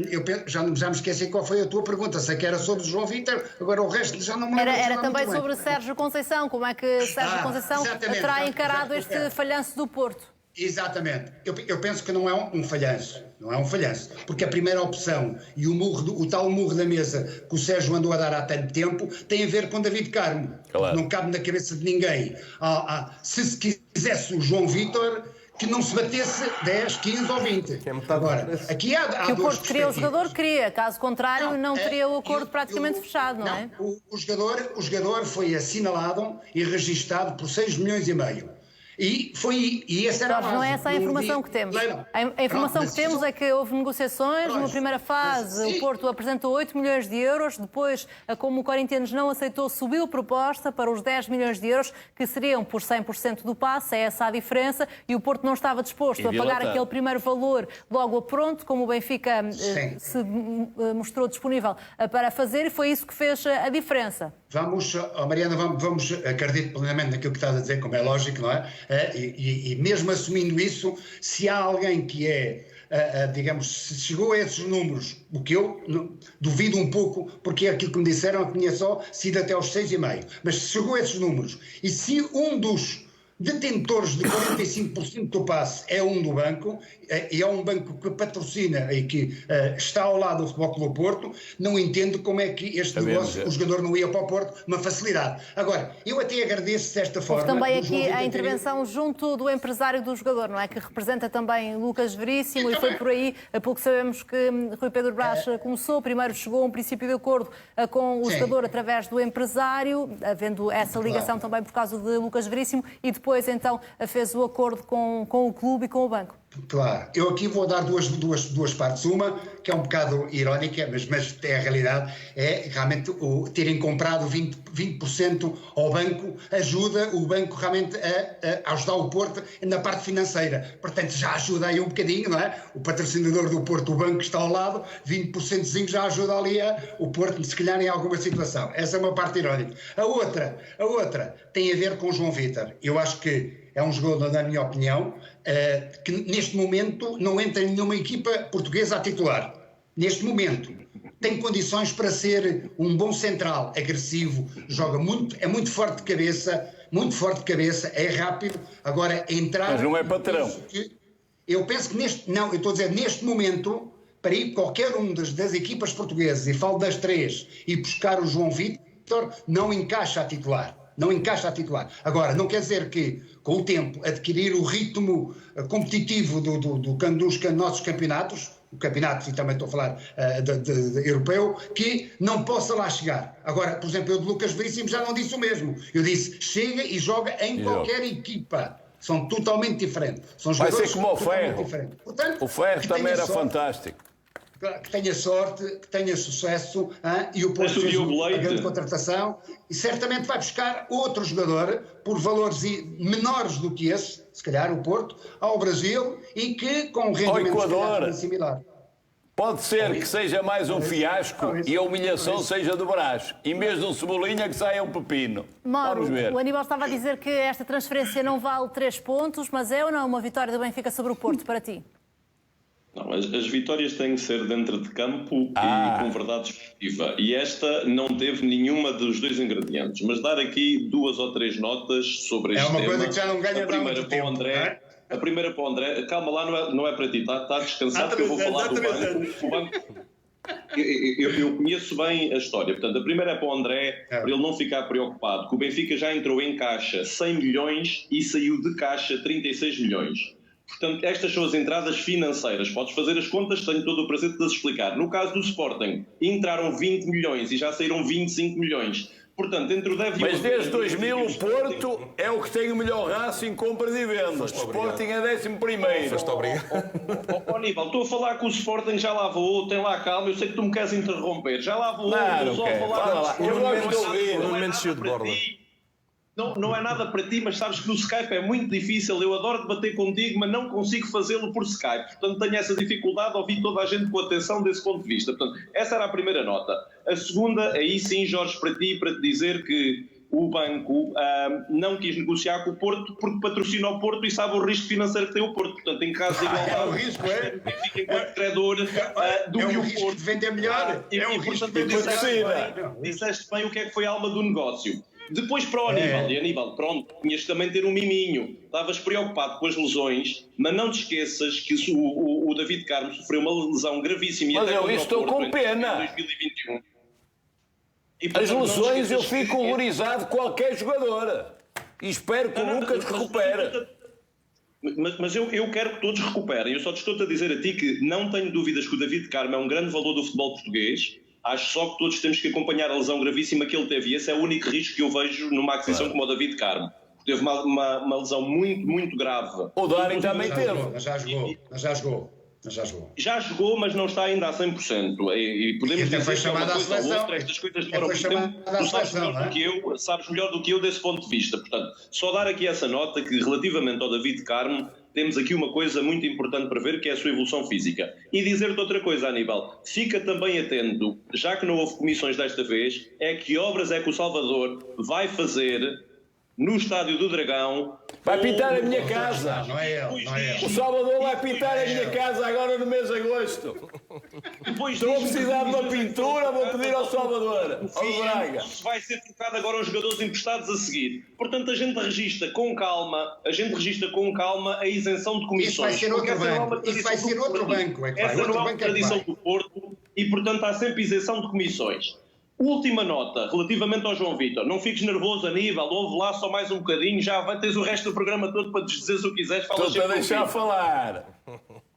eu já me esqueci qual foi a tua pergunta. Sei que era sobre o João Vítor, agora o resto já não me lembro.
Era também sobre Sérgio Conceição. Como é que Sérgio Conceição terá encarado este falhanço do Porto?
Exatamente. Eu penso que não é um falhanço. Não é um falhanço. Porque a primeira opção e o tal murro da mesa que o Sérgio andou a dar há tanto tempo tem a ver com David Carmo. Claro. Não cabe na cabeça de ninguém. Se quisesse o João Vítor, que não se batesse 10, 15 ou 20. Agora, aqui há
que o Porto queria o jogador, queria. Caso contrário, não teria o acordo praticamente fechado, não é?
O jogador foi assinalado e registado por 6 milhões e meio. E essa era a base.
Não é essa a informação que temos. A informação que temos é que houve negociações. Numa primeira fase, o Porto apresentou 8 milhões de euros. Depois, como o Corinthians não aceitou, subiu proposta para os 10 milhões de euros, que seriam por 100% do passe. É essa a diferença. E o Porto não estava disposto a pagar aquele primeiro valor logo a pronto, como o Benfica se mostrou disponível para fazer. E foi isso que fez a diferença.
Mariana, acredito plenamente naquilo que estás a dizer, como é lógico, não é? E mesmo assumindo isso, se há alguém que digamos, se chegou a esses números, o que eu duvido um pouco, porque é aquilo que me disseram, que tinha só sido até aos 6,5, mas se chegou a esses números, e se um dos detentores de 45% do passe é um do banco, e é um banco que patrocina e que está ao lado do Futebol Clube do Porto, não entendo como é que este negócio, o jogador não ia para o Porto, uma facilidade. Agora, eu até agradeço desta forma...
Houve também aqui a intervenção junto do empresário do jogador, não é? Que representa também Lucas Veríssimo, e foi por aí, pelo que sabemos que Rui Pedro Brás começou, primeiro chegou a um princípio de acordo com o jogador através do empresário, havendo essa ligação também por causa de Lucas Veríssimo, e depois então fez o acordo com o clube e com o banco.
Claro, eu aqui vou dar duas partes. Uma, que é um bocado irónica, mas é a realidade, é realmente terem comprado 20% ao banco, ajuda o banco realmente a ajudar o Porto na parte financeira. Portanto, já ajuda aí um bocadinho, não é? O patrocinador do Porto, o banco está ao lado, 20% já ajuda ali o Porto, se calhar em alguma situação. Essa é uma parte irónica. A outra tem a ver com o João Vítor. Eu acho que é um jogador, na minha opinião, que neste momento não entra em nenhuma equipa portuguesa a titular. Neste momento. Tem condições para ser um bom central, agressivo, joga muito, é muito forte de cabeça, é rápido. Agora, entrar...
Mas não é patrão.
Eu penso que neste momento, para ir qualquer um das equipas portuguesas, e falo das 3, e buscar o João Vítor, não encaixa a titular. Não encaixa a titular. Agora, não quer dizer que, com o tempo, adquirir o ritmo competitivo dos nossos campeonatos, o campeonato, e também estou a falar de europeu, que não possa lá chegar. Agora, por exemplo, eu de Lucas Veríssimo já não disse o mesmo. Eu disse, chega e joga em qualquer equipa. São totalmente diferentes. São
vai ser como o
Ferro.
Portanto, o Ferro também era fantástico.
Que tenha sorte, que tenha sucesso, e o Porto fez uma grande contratação e certamente vai buscar outro jogador por valores menores do que esse, se calhar o Porto, ao Brasil, e que com um rendimento similar.
Pode ser que seja mais um fiasco e a humilhação seja do Brás. Em vez de um Cebolinha, que saia um pepino.
Mauro,
vamos ver.
O Aníbal estava a dizer que esta transferência não vale 3 pontos, mas é ou não uma vitória do Benfica sobre o Porto para ti?
Não, as vitórias têm que ser dentro de campo e com verdade esportiva. E esta não teve nenhuma dos dois ingredientes. Mas dar aqui 2 ou 3 notas sobre este tema.
É uma coisa que já não ganha para muito tempo,
André. A primeira para o André. Calma lá, não é para ti. Está descansado que eu vou falar do banco. Eu conheço bem a história. Portanto, a primeira é para o André, para ele não ficar preocupado, que o Benfica já entrou em caixa 100 milhões e saiu de caixa 36 milhões. Portanto, estas são as entradas financeiras. Podes fazer as contas, tenho todo o prazer de te explicar. No caso do Sporting, entraram 20 milhões e já saíram 25 milhões. Portanto, entre o deve e o...
Mas desde 2000 o Porto é o que tem o melhor raço em compras e vendas. O Sporting é 11º.
Foste obrigado.
Aníbal, estou a falar que o Sporting já lá voou, tem lá calma, eu sei que tu me queres interromper. Já lá voou,
não só a falar...
Eu gosto de ouvir. O momento cheio de borla.
Não é nada para ti, mas sabes que no Skype é muito difícil. Eu adoro debater contigo, mas não consigo fazê-lo por Skype. Portanto, tenho essa dificuldade de ouvir toda a gente com atenção desse ponto de vista. Portanto, essa era a primeira nota. A segunda, aí sim, Jorge, para ti, para te dizer que o banco não quis negociar com o Porto porque patrocina o Porto e sabe o risco financeiro que tem o Porto. Portanto, em caso de igualdade,
é o risco,
fica enquanto credor do que o Porto.
De vender melhor.
É um risco de vender. Disseste bem o que é que foi a alma do negócio. Depois para o Aníbal, e Aníbal, pronto, tinhas também ter um miminho, estavas preocupado com as lesões, mas não te esqueças que o David Carmo sofreu uma lesão gravíssima.
Mas eu estou com pena.
2021. E,
portanto, as lesões eu fico horrorizado com qualquer jogador e espero que o Lucas recupere.
Mas eu quero que todos recuperem. Eu só te estou a dizer a ti que não tenho dúvidas que o David Carmo é um grande valor do futebol português. Acho só que todos temos que acompanhar a lesão gravíssima que ele teve. E esse é o único risco que eu vejo numa aquisição como o David Carmo. Teve uma lesão muito, muito grave.
O Darwin também teve.
Mas já jogou.
Já jogou, mas não está ainda a 100%. E podemos dizer que é uma coisa ou outra. Estas coisas demoram muito tempo. Tu sabes melhor do que eu desse ponto de vista. Portanto, só dar aqui essa nota que relativamente ao David Carmo, temos aqui uma coisa muito importante para ver, que é a sua evolução física. E dizer-te outra coisa, Aníbal, fica também atento, já que não houve comissões desta vez, é que obras é que o Salvador vai fazer no Estádio do Dragão.
Vai pintar a minha casa.
Não é ele.
O Salvador vai pintar a minha casa agora no mês de agosto. Estou a precisar de uma pintura, vou pedir ao Salvador, ao Braga.
Vai ser trocado agora aos jogadores emprestados a seguir. Portanto, a gente registra com calma a isenção de comissões.
Isso vai ser outro banco. Isso vai ser outro banco.
Essa não é uma tradição do Porto e, portanto, há sempre isenção de comissões. Última nota, relativamente ao João Vítor. Não fiques nervoso, Aníbal, ouve lá só mais um bocadinho, já vai ter o resto do programa todo para te dizer se o quiseres.
Estou-te a deixar falar.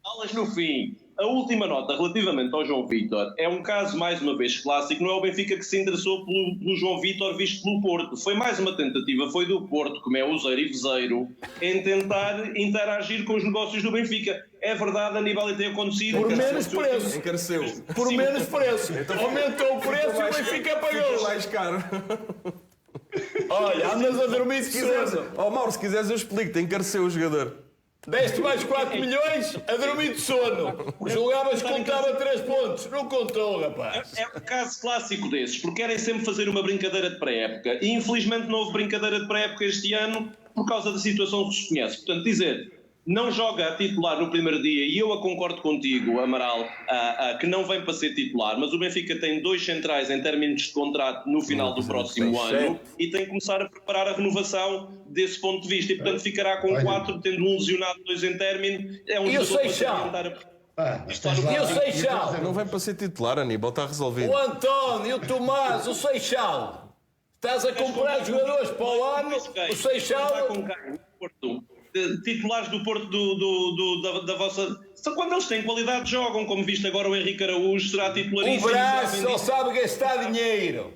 Falas no fim. A última nota, relativamente ao João Vítor, é um caso, mais uma vez, clássico. Não é o Benfica que se interessou pelo João Vítor visto pelo Porto. Foi mais uma tentativa, foi do Porto, como é useiro e veseiro, em tentar interagir com os negócios do Benfica. É verdade, Aníbal, e tem acontecido.
Por menos preço.
Encareceu.
Por menos preço. Aumentou o preço e o Benfica pagou.
Mais caro.
Olha, andas a dormir se quiseres.
Mauro, se quiseres eu explico-te, encareceu o jogador.
Deste mais 4 milhões a dormir de sono. Julgavas que contava 3 pontos. Não contou, rapaz.
É um caso clássico desses, porque querem sempre fazer uma brincadeira de pré-época. E infelizmente não houve brincadeira de pré-época este ano, por causa da situação que se conhece. Portanto, dizer, não joga a titular no primeiro dia, e eu concordo contigo, Amaral, que não vem para ser titular, mas o Benfica tem 2 centrais em termos de contrato no final do próximo ano e tem que começar a preparar a renovação desse ponto de vista. E, portanto, ficará com 4, tendo um lesionado, 2 em término. É um jogador para se orientar a...
E o Seixal?
Não vem para ser titular, Aníbal, está resolvido.
O António, o Tomás, o Seixal. Estás a comprar jogadores para o ano, o Seixal...
Com quem? O Porto. Titulares do Porto da vossa... Só quando eles têm qualidade jogam, como viste agora o Henrique Araújo, será titularíssimo.
O Brás só sabe gastar dinheiro.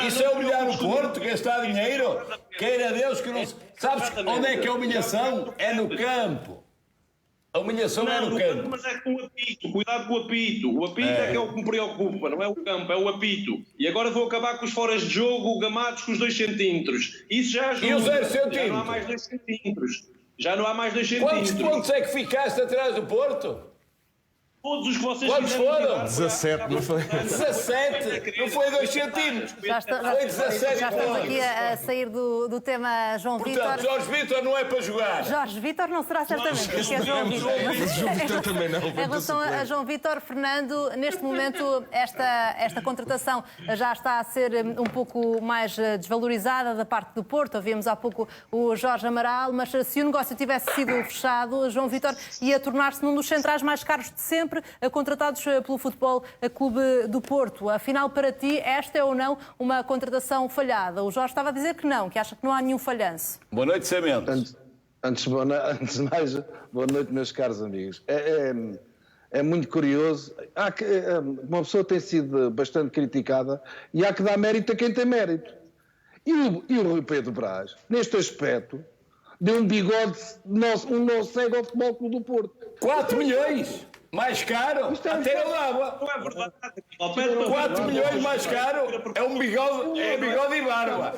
Isso é humilhar o Porto, gastar dinheiro? Queira Deus que não... Sabes onde é que é a humilhação? É no campo. A humilhação é no campo.
Mas é com o apito, cuidado com o apito. O apito é que é o que me preocupa, não é o campo, é o apito. E agora vou acabar com os foras de jogo gamados com os 2 centímetros. Isso já ajuda.
E os 0 centímetros?
Já não há mais 2 centímetros. Já não há mais 2 centímetros.
Quantos pontos é que ficaste atrás do Porto?
Todos os que vocês
Quantos foram?
17, não foi?
17? Não foi 2 centímetros.
Já
Foi 17
estamos
pontos.
aqui a sair do tema João Vítor.
Portanto, Jorge Vítor não é para jogar.
Jorge Vítor não será certamente, porque é João Vítor.
João Vítor também não.
Em relação a João Vítor, Fernando, neste momento esta contratação já está a ser um pouco mais desvalorizada da parte do Porto. Ouvíamos há pouco o Jorge Amaral, mas se o negócio tivesse sido fechado, João Vítor ia tornar-se num dos centrais mais caros de sempre, contratados pelo Futebol Clube do Porto. Afinal, para ti, esta é ou não uma contratação falhada? O Jorge estava a dizer que não, que acha que não há nenhum falhanço.
Boa noite, Sementes.
Antes de mais, boa noite, meus caros amigos. É muito curioso. Uma pessoa tem sido bastante criticada e há que dar mérito a quem tem mérito. E o Rui Pedro Brás, neste aspecto, deu um bigode, um não cego ao Futebol Clube do Porto.
4 milhões? Mais caro? Até eu dava.
Não é verdade.
4 milhões mais caro? É um bigode, é bigode e barba.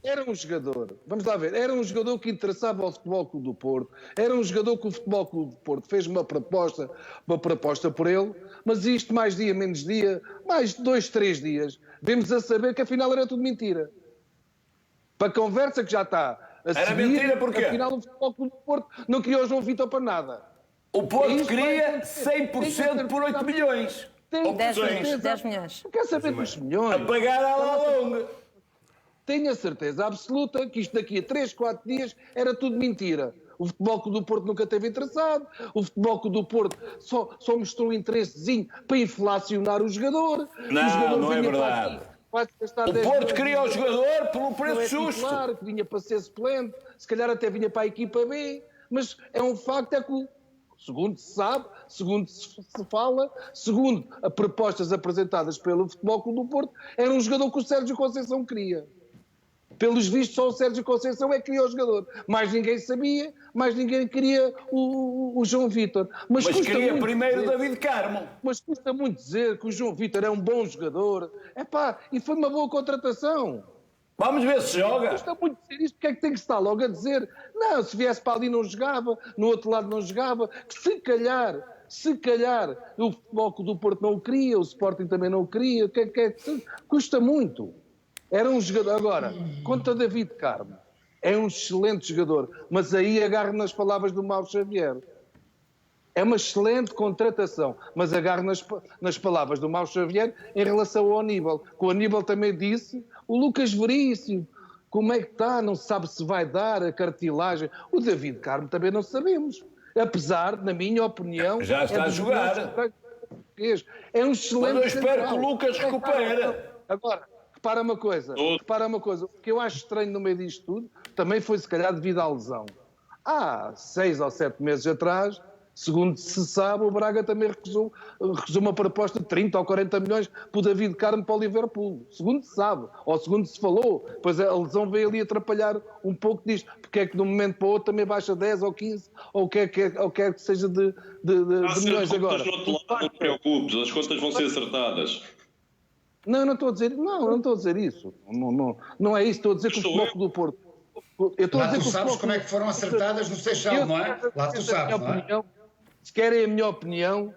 Era um jogador, vamos lá ver, era um jogador que interessava ao Futebol Clube do Porto, era um jogador que o Futebol Clube do Porto fez uma proposta por ele, mas isto mais dia, menos dia, mais 2, 3 dias, vemos a saber que afinal era tudo mentira. Para a conversa que já está a
era
seguir,
mentira porquê?
Afinal o Futebol Clube do Porto não queria o João Vítor para nada.
O Porto queria 100% por 8 milhões.
10 milhões.
Não quer saber dos milhões.
A pagar à la longa.
Tenho a certeza absoluta que isto daqui a 3, 4 dias era tudo mentira. O Futebol Clube do Porto nunca esteve interessado. O Futebol Clube do Porto só mostrou um interessezinho para inflacionar o jogador.
Não é verdade. O Porto queria o jogador pelo preço justo.
Claro que vinha para ser suplente, se calhar até vinha para a equipa B. Mas é um facto, é que segundo se sabe, segundo se fala, segundo as propostas apresentadas pelo Futebol Clube do Porto, era um jogador que o Sérgio Conceição queria. Pelos vistos, só o Sérgio Conceição é que queria o jogador. Mais ninguém sabia, mais ninguém queria o João Vítor.
Mas queria primeiro David Carmo.
Mas custa muito dizer que o João Vítor é um bom jogador. E foi uma boa contratação.
Vamos ver se joga.
Custa muito dizer isto, porque é que tem que estar logo a dizer? Não, se viesse para ali não jogava, no outro lado não jogava. Se calhar, o Futebol Clube do Porto não o queria, o Sporting também não o queria. Custa muito. Era um jogador. Agora, quanto a David Carmo, é um excelente jogador, mas aí agarro nas palavras do Mauro Xavier. É uma excelente contratação, mas agarro nas palavras do Mauro Xavier em relação ao Aníbal. Que o Aníbal também disse, o Lucas Veríssimo, como é que está? Não se sabe se vai dar a cartilagem. O David Carmo também não sabemos. Apesar, na minha opinião...
Já está a jogar.
É um excelente...
Mas eu espero que o Lucas recupere.
Agora... Repara uma coisa, o que eu acho estranho no meio disto tudo, também foi se calhar devido à lesão. Há 6 ou 7 meses atrás, segundo se sabe, o Braga também recusou uma proposta de 30 ou 40 milhões para o David Carmo para o Liverpool. Segundo se sabe, ou segundo se falou, pois a lesão veio ali atrapalhar um pouco disto, porque é que de um momento para o outro também baixa 10 ou 15, ou quer que seja de milhões agora.
Não te preocupes, as contas vão ser acertadas.
Não estou a dizer isso. Não é isso. Estou a dizer que o Futebol Clube do Porto...
Lá tu sabes como é que foram acertadas no Seixal, não é? Lá tu sabes, não é?
Se querem a minha opinião,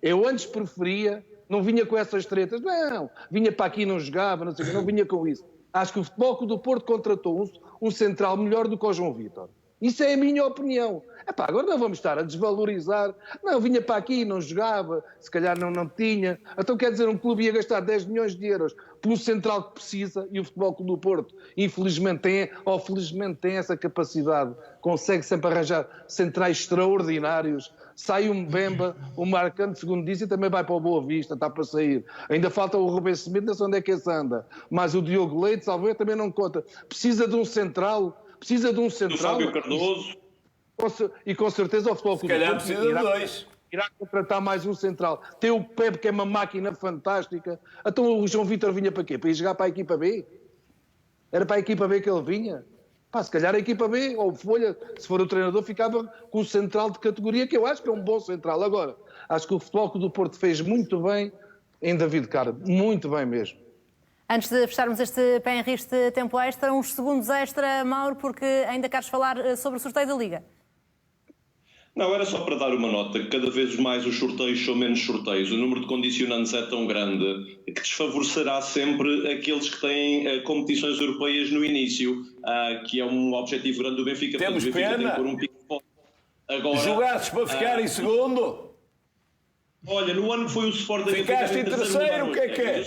eu antes preferia, não vinha com essas tretas, não, vinha para aqui e não jogava, não sei o quê, não vinha com isso. Acho que o Futebol Clube do Porto contratou um central melhor do que o João Vítor. Isso é a minha opinião. Agora não vamos estar a desvalorizar. Não, vinha para aqui, não jogava, se calhar não tinha. Então quer dizer, um clube ia gastar 10 milhões de euros por um central que precisa, e o Futebol Clube do Porto, infelizmente felizmente tem essa capacidade, consegue sempre arranjar centrais extraordinários. Sai um Bemba, o Marcante, segundo disse, e também vai para o Boa Vista, está para sair. Ainda falta o Rubem Smith, não sei onde é que esse anda. Mas o Diogo Leite, salvo também não conta. Precisa de um central. Do
Fábio Cardoso.
E com certeza o Futebol Clube do Porto irá contratar mais um central. Tem o Pepe, que é uma máquina fantástica. Então o João Vítor vinha para quê? Para ir jogar para a equipa B? Era para a equipa B que ele vinha? Se calhar a equipa B, ou Folha, se for o treinador, ficava com o central de categoria, que eu acho que é um bom central. Agora, acho que o Futebol Clube do Porto fez muito bem em David Carmo. Muito bem mesmo.
Antes de fecharmos este Pé em Risco de tempo extra, uns segundos extra, Mauro, porque ainda queres falar sobre o sorteio da Liga.
Não, era só para dar uma nota que cada vez mais os sorteios são menos sorteios. O número de condicionantes é tão grande que desfavorecerá sempre aqueles que têm competições europeias no início, que é um objetivo grande do Benfica.
Temos
o Benfica
pena.
tem que pôr um pico de agora.
Jogasses para ficar em segundo?
Olha, no ano que foi o Sporting...
Ficaste em terceiro, o que é que é?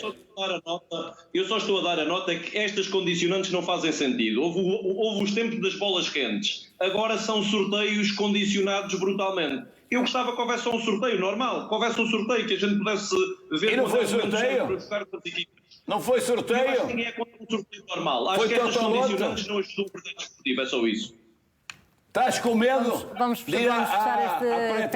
Eu só estou a dar a nota que estas condicionantes não fazem sentido. Houve os tempos das bolas quentes. Agora são sorteios condicionados brutalmente. Eu gostava que houvesse só um sorteio normal, que houvesse um sorteio que a gente pudesse ver...
E não foi sorteio? Não foi sorteio?
Eu acho que ninguém é contra um sorteio normal. Acho que estas condicionantes não ajudam o projeto desportivo, é só isso.
Estás com medo?
Vamos fechar este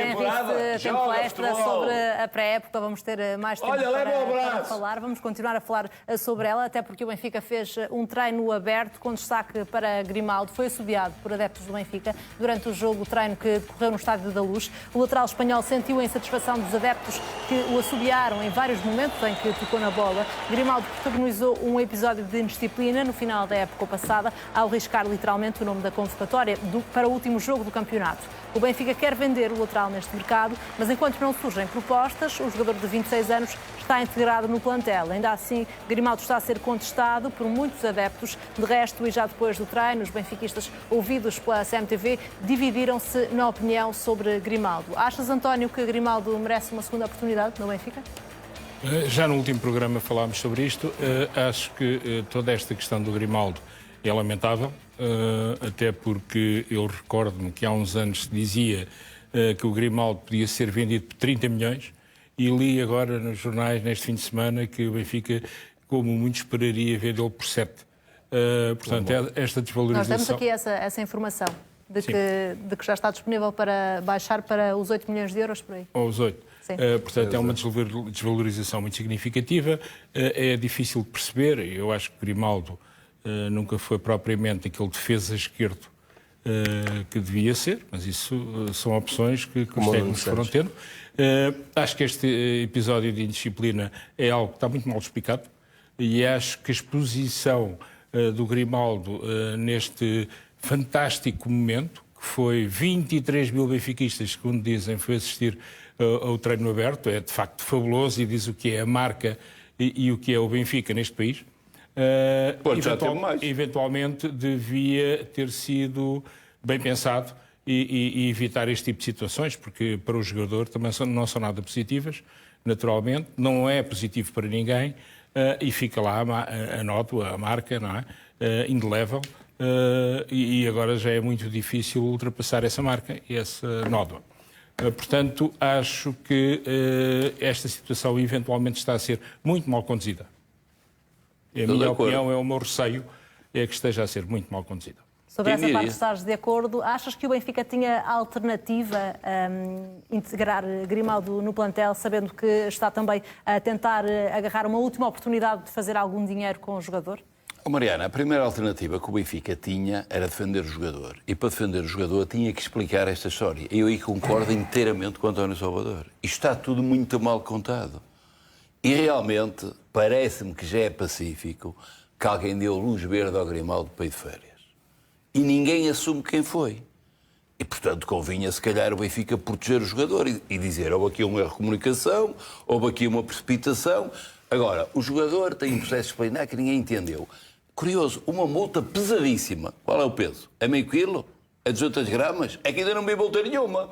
tempo extra sobre a pré-época. Vamos ter mais tempo para falar. Vamos continuar a falar sobre ela, até porque o Benfica fez um treino aberto com destaque para Grimaldo. Foi assobiado por adeptos do Benfica durante o jogo, o treino que decorreu no Estádio da Luz. O lateral espanhol sentiu a insatisfação dos adeptos que o assobiaram em vários momentos em que tocou na bola. Grimaldo protagonizou um episódio de indisciplina no final da época passada, ao riscar literalmente o nome da convocatória para o último jogo do campeonato. O Benfica quer vender o lateral neste mercado, mas enquanto não surgem propostas, o jogador de 26 anos está integrado no plantel. Ainda assim, Grimaldo está a ser contestado por muitos adeptos. De resto, e já depois do treino, os benfiquistas ouvidos pela CMTV dividiram-se na opinião sobre Grimaldo. Achas, António, que Grimaldo merece uma segunda oportunidade no Benfica?
Já no último programa falámos sobre isto. Acho que toda esta questão do Grimaldo é lamentável, até porque eu recordo-me que há uns anos se dizia que o Grimaldo podia ser vendido por 30 milhões e li agora nos jornais, neste fim de semana, que o Benfica, como muito esperaria, vendê-lo por 7. Portanto, esta desvalorização...
Nós temos aqui essa informação de que já está disponível para baixar para os 8 milhões de euros por aí.
Ou os 8. Portanto, é uma desvalorização muito significativa. É difícil de perceber. Eu acho que Grimaldo nunca foi propriamente aquele defesa esquerdo que devia ser, mas isso são opções que os técnicos foram tendo. Acho que este episódio de indisciplina é algo que está muito mal explicado e acho que a exposição do Grimaldo neste fantástico momento, que foi 23 mil benfiquistas, segundo dizem, foi assistir ao treino aberto, é de facto fabuloso e diz o que é a marca e o que é o Benfica neste país. Eventualmente devia ter sido bem pensado e evitar este tipo de situações, porque para o jogador também não são nada positivas, naturalmente, não é positivo para ninguém e fica lá a nota, a marca, não é? Indelével, e agora já é muito difícil ultrapassar essa marca e essa nódoa. Portanto, acho que esta situação eventualmente está a ser muito mal conduzida. A minha opinião, é o meu receio, é que esteja a ser muito mal conduzida.
Sobre essa parte estás de acordo? Achas que o Benfica tinha alternativa a integrar Grimaldo no plantel, sabendo que está também a tentar agarrar uma última oportunidade de fazer algum dinheiro com o jogador?
Mariana, a primeira alternativa que o Benfica tinha era defender o jogador. E para defender o jogador tinha que explicar esta história. Eu aí concordo inteiramente com o António Salvador. Isto está tudo muito mal contado. E realmente parece-me que já é pacífico que alguém deu luz verde ao Grimaldo para ir de férias. E ninguém assume quem foi. E, portanto, convinha, se calhar, o Benfica proteger o jogador e dizer houve aqui um erro de comunicação, houve aqui uma precipitação. Agora, o jogador tem um processo disciplinar que ninguém entendeu. Curioso, uma multa pesadíssima. Qual é o peso? É meio quilo? É 200 gramas? É que ainda não vi multa nenhuma.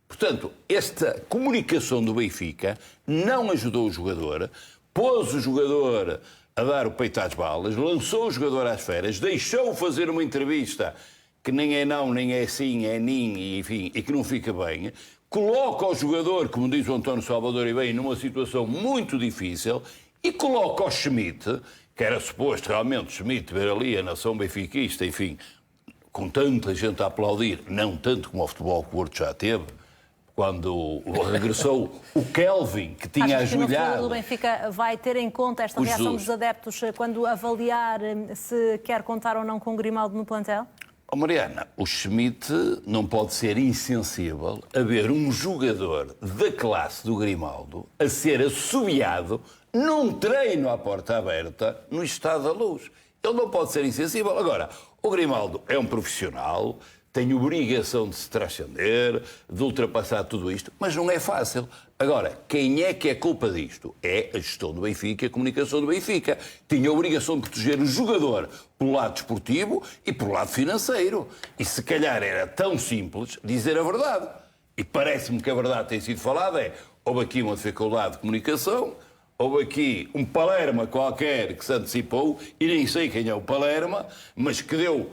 Portanto, esta comunicação do Benfica não ajudou o jogador, pôs o jogador a dar o peito às balas, lançou o jogador às férias, deixou fazer uma entrevista que nem é não, nem é sim, é nin, enfim, e que não fica bem, coloca o jogador, como diz o António Salvador e bem, numa situação muito difícil e coloca o Schmidt, que era suposto realmente Schmidt ver ali a nação benfiquista, enfim, com tanta gente a aplaudir, não tanto como o Futebol Clube do Porto já teve, quando regressou o Kelvin, que tinha ajoelhado.
O Benfica vai ter em conta esta reação dos adeptos quando avaliar se quer contar ou não com o Grimaldo no plantel?
Oh, Mariana, o Schmidt não pode ser insensível a ver um jogador da classe do Grimaldo a ser assobiado num treino à porta aberta no Estádio da Luz. Ele não pode ser insensível. Agora, o Grimaldo é um profissional, tem obrigação de se transcender, de ultrapassar tudo isto, mas não é fácil. Agora, quem é que é culpa disto? É a gestão do Benfica, a comunicação do Benfica. Tinha a obrigação de proteger o jogador pelo lado desportivo e pelo lado financeiro. E se calhar era tão simples dizer a verdade. E parece-me que a verdade tem sido falada houve aqui uma dificuldade de comunicação, houve aqui um Palerma qualquer que se antecipou, e nem sei quem é o Palerma, mas que deu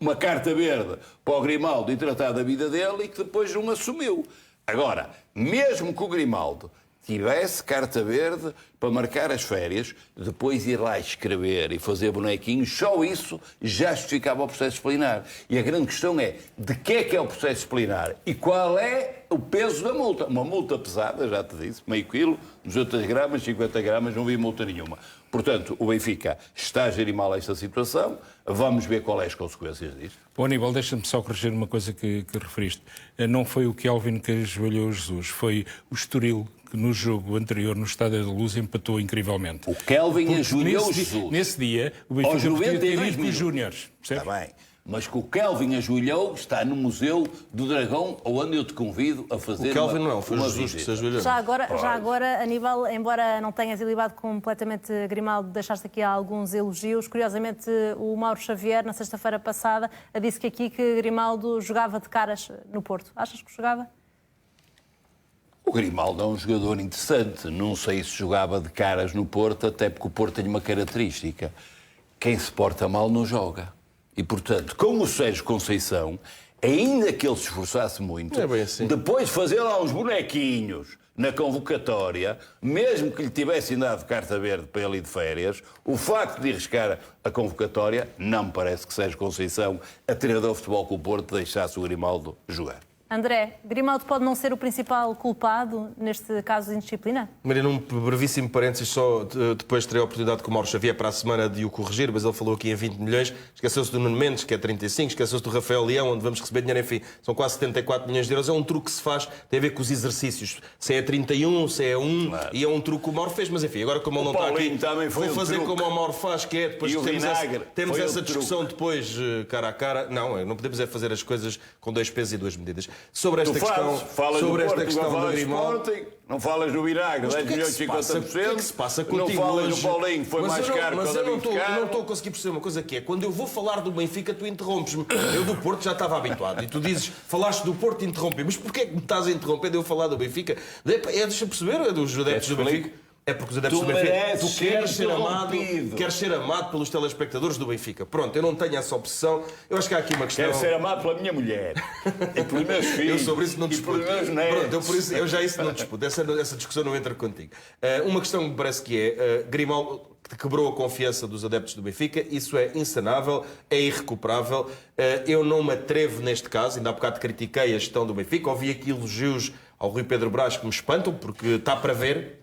uma carta verde para o Grimaldo e tratar da vida dele e que depois não assumiu. Agora, mesmo que o Grimaldo tivesse carta verde para marcar as férias, depois ir lá escrever e fazer bonequinhos, só isso já justificava o processo disciplinar. E a grande questão é, de que é o processo disciplinar e qual é o peso da multa? Uma multa pesada, já te disse, meio quilo, 200 gramas, 50 gramas, não vi multa nenhuma. Portanto, o Benfica está a gerir mal esta situação, vamos ver quais são as consequências disto.
Bom, Aníbal, deixa-me só corrigir uma coisa que referiste. Não foi o Kelvin que ajoelhou Jesus, foi o Estoril, que no jogo anterior, no Estádio da Luz, empatou incrivelmente.
O Kelvin ajoelhou Jesus.
Nesse dia, o Benfica podia ter ido com os Júniores.
Está bem. Mas que o Kelvin ajoelhou está no Museu do Dragão, onde eu te convido a fazer.
O Kelvin não, foi Jesus que se ajoelhou.
Já agora, Aníbal, embora não tenhas ilibado completamente Grimaldo, deixaste aqui alguns elogios. Curiosamente, o Mauro Xavier, na sexta-feira passada, disse que Grimaldo jogava de caras no Porto. Achas que jogava?
O Grimaldo é um jogador interessante. Não sei se jogava de caras no Porto, até porque o Porto tem uma característica. Quem se porta mal não joga. E, portanto, com o Sérgio Conceição, ainda que ele se esforçasse muito, depois de fazer lá uns bonequinhos na convocatória, mesmo que lhe tivessem dado carta verde para ele ir de férias, o facto de arriscar a convocatória, não me parece que Sérgio Conceição, a treinador de Futebol Clube do Porto, deixasse o Grimaldo jogar.
André, Grimaldo pode não ser o principal culpado neste caso de indisciplina?
Maria, num brevíssimo parênteses, só depois terei a oportunidade com o Mauro Xavier para a semana de o corrigir, mas ele falou aqui em 20 milhões, esqueceu-se do Nuno Mendes, que é 35, esqueceu-se do Rafael Leão, onde vamos receber dinheiro, enfim, são quase 74 milhões de euros. É um truque que se faz, tem a ver com os exercícios, se é 31, se é 1, claro. E é um truque que o Mauro fez, mas enfim, agora como ele não está aqui, vou fazer como o Mauro faz, que é, depois temos essa discussão depois, cara a cara. Não podemos fazer as coisas com dois pesos e duas medidas. Sobre esta questão...
Sobre esta questão do Grimaldo, não falas do vinagre, 10 milhões e 50%.
O que é que se passa contigo?
Não falas do Paulinho, que foi mais caro.
Mas eu não estou a conseguir perceber uma coisa que é, quando eu vou falar do Benfica, tu interrompes-me. Eu do Porto já estava habituado. E tu dizes, falaste do Porto e interrompi. Mas porquê é que me estás a interromper de eu falar do Benfica? Deixa perceber, é dos adeptos do Benfica. É porque os adeptos do Benfica... Tu queres ser amado pelos telespectadores do Benfica. Pronto, eu não tenho essa opção. Eu acho que há aqui uma questão...
Quero ser amado pela minha mulher. E pelos meus filhos.
Eu sobre isso não disputo.
E pelos meus netos.
Pronto, eu já isso não disputo. Essa discussão não entra contigo. Uma questão que me parece que é... Grimaldo quebrou a confiança dos adeptos do Benfica. Isso é insanável, é irrecuperável. Eu não me atrevo neste caso. Ainda há bocado critiquei a gestão do Benfica. Ouvi aqui elogios ao Rui Pedro Brás que me espantam, porque está para ver.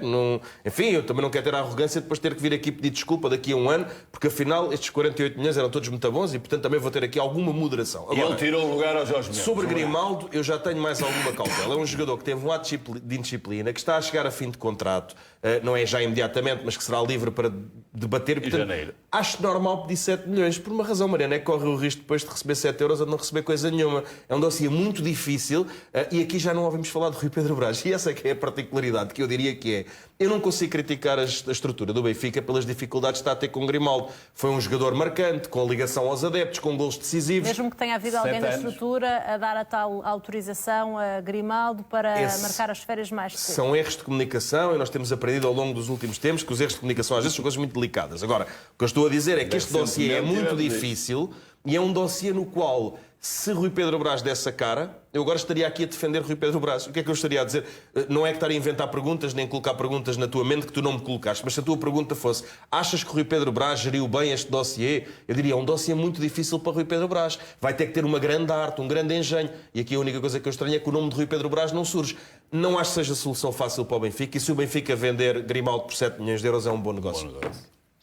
Não... Enfim, eu também não quero ter a arrogância de depois ter que vir aqui pedir desculpa daqui a um ano, porque afinal estes 48 milhões eram todos muito bons e, portanto, também vou ter aqui alguma moderação. Agora,
ele tirou o lugar aos Jorge Mendes.
Sobre Grimaldo, eu já tenho mais alguma cautela. É um jogador que teve um ato de indisciplina, que está a chegar a fim de contrato, não é já imediatamente, mas que será livre para debater.
Em janeiro.
Acho normal pedir 7 milhões, por uma razão, Mariana, é que corre o risco depois de receber 7 euros ou de não receber coisa nenhuma. É um dossiê muito difícil e aqui já não ouvimos falar de Rui Pedro Brás. E essa é que é a particularidade, que eu diria que é Eu não consigo criticar a estrutura do Benfica pelas dificuldades que está a ter com Grimaldo. Foi um jogador marcante, com ligação aos adeptos, com golos decisivos.
Mesmo que tenha havido alguém na estrutura a dar a tal autorização a Grimaldo para marcar as férias mais cedo.
São erros de comunicação e nós temos aprendido ao longo dos últimos tempos que os erros de comunicação às vezes são coisas muito delicadas. Agora, o que eu estou a dizer é que este dossiê é muito difícil e é um dossiê no qual, se Rui Pedro Brás desse a cara, eu agora estaria aqui a defender Rui Pedro Brás. O que é que eu estaria a dizer? Não é que estar a inventar perguntas, nem colocar perguntas na tua mente que tu não me colocaste, mas se a tua pergunta fosse: achas que Rui Pedro Brás geriu bem este dossiê? Eu diria, é um dossiê muito difícil para Rui Pedro Brás. Vai ter que ter uma grande arte, um grande engenho. E aqui a única coisa que eu estranho é que o nome de Rui Pedro Brás não surge. Não acho que seja a solução fácil para o Benfica, e se o Benfica vender Grimaldo por 7 milhões de euros é um bom negócio.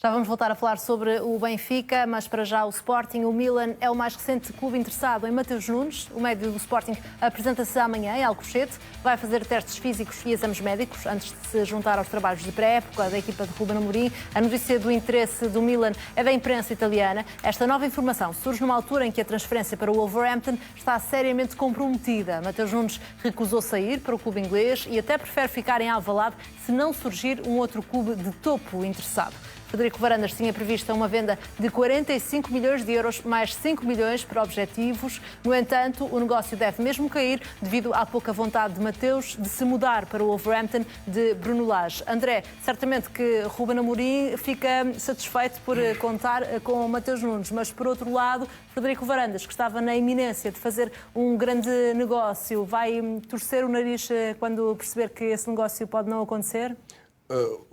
Já vamos voltar a falar sobre o Benfica, mas para já o Sporting. O Milan é o mais recente clube interessado em Mateus Nunes. O médio do Sporting apresenta-se amanhã em Alcochete. Vai fazer testes físicos e exames médicos antes de se juntar aos trabalhos de pré-época da equipa de Ruben Amorim. A notícia do interesse do Milan é da imprensa italiana. Esta nova informação surge numa altura em que a transferência para o Wolverhampton está seriamente comprometida. Mateus Nunes recusou sair para o clube inglês e até prefere ficar em Alvalade se não surgir um outro clube de topo interessado. Frederico Varandas tinha prevista uma venda de 45 milhões de euros, mais 5 milhões para objetivos. No entanto, o negócio deve mesmo cair devido à pouca vontade de Mateus de se mudar para o Wolverhampton de Bruno Lage. André, certamente que Ruben Amorim fica satisfeito por contar com Mateus Nunes, mas por outro lado, Frederico Varandas, que estava na iminência de fazer um grande negócio, vai torcer o nariz quando perceber que esse negócio pode não acontecer?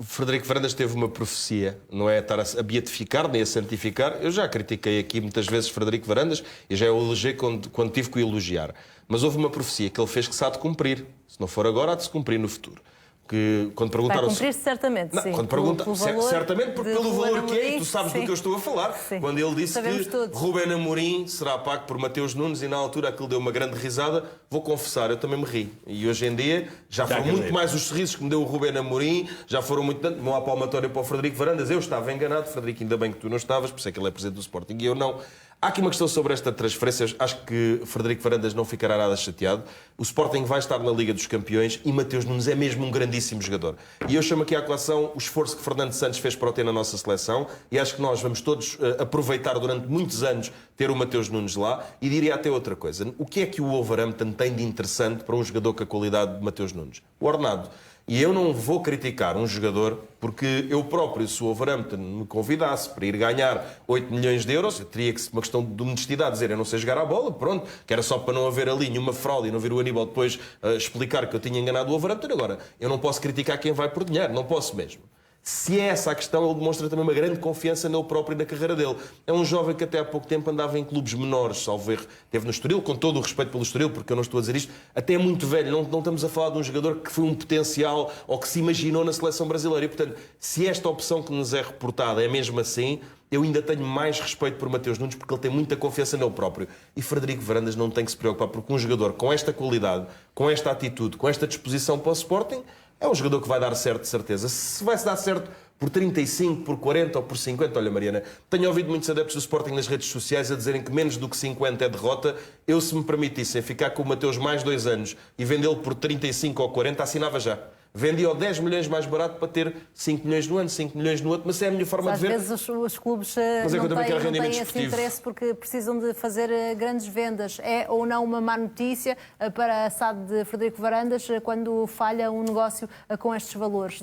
Frederico Varandas teve uma profecia, não é estar a beatificar nem a santificar. Eu já critiquei aqui muitas vezes Frederico Varandas e já o elogiei quando tive que o elogiar. Mas houve uma profecia que ele fez que se há de cumprir. Se não for agora, há de se cumprir no futuro. Que quando perguntaram...
Vai cumprir-se certamente,
não,
sim.
Quando perguntam, certamente, porque pelo valor que é, e tu sabes do que eu estou a falar.
Sim.
Quando ele disse
Sabemos
que
todos.
Ruben Amorim será pago por Mateus Nunes e na altura aquilo deu uma grande risada, vou confessar, eu também me ri. E hoje em dia já foram muito mais os sorrisos que me deu o Ruben Amorim, já foram muito tanto, uma palmatória para o Frederico Varandas. Eu estava enganado, Frederico, ainda bem que tu não estavas, por isso é que ele é presidente do Sporting e eu não. Há aqui uma questão sobre esta transferência. Acho que Frederico Varandas não ficará nada chateado. O Sporting vai estar na Liga dos Campeões e Mateus Nunes é mesmo um grandíssimo jogador. E eu chamo aqui à colação o esforço que Fernando Santos fez para o ter na nossa seleção e acho que nós vamos todos aproveitar durante muitos anos ter o Mateus Nunes lá. E diria até outra coisa. O que é que o Wolverhampton tem de interessante para um jogador com a qualidade de Mateus Nunes? O ordenado. E eu não vou criticar um jogador porque eu próprio, se o Wolverhampton me convidasse para ir ganhar 8 milhões de euros, eu teria que, uma questão de honestidade, dizer eu não sei jogar a bola, pronto, que era só para não haver ali nenhuma fraude e não vir o Aníbal depois explicar que eu tinha enganado o Wolverhampton. Agora, eu não posso criticar quem vai por dinheiro, não posso mesmo. Se é essa a questão, ele demonstra também uma grande confiança nele próprio e na carreira dele. É um jovem que até há pouco tempo andava em clubes menores, salvo erro. Esteve no Estoril, com todo o respeito pelo Estoril, porque eu não estou a dizer isto, até é muito velho. Não estamos a falar de um jogador que foi um potencial ou que se imaginou na seleção brasileira. E, portanto, se esta opção que nos é reportada é mesmo assim, eu ainda tenho mais respeito por Mateus Nunes, porque ele tem muita confiança nele próprio. E Frederico Varandas não tem que se preocupar, porque um jogador com esta qualidade, com esta atitude, com esta disposição para o Sporting, é um jogador que vai dar certo, de certeza. Se vai-se dar certo por 35, por 40 ou por 50, olha, Mariana, tenho ouvido muitos adeptos do Sporting nas redes sociais a dizerem que menos do que 50 é derrota. Eu, se me permitissem ficar com o Mateus mais 2 anos e vendê-lo por 35 ou 40, assinava já. Vendia-o 10 milhões mais barato para ter 5 milhões no ano, 5 milhões no outro, mas é a minha forma de ver.
Às vezes os clubes não têm esse interesse porque precisam de fazer grandes vendas. É ou não uma má notícia para a SAD de Frederico Varandas quando falha um negócio com estes valores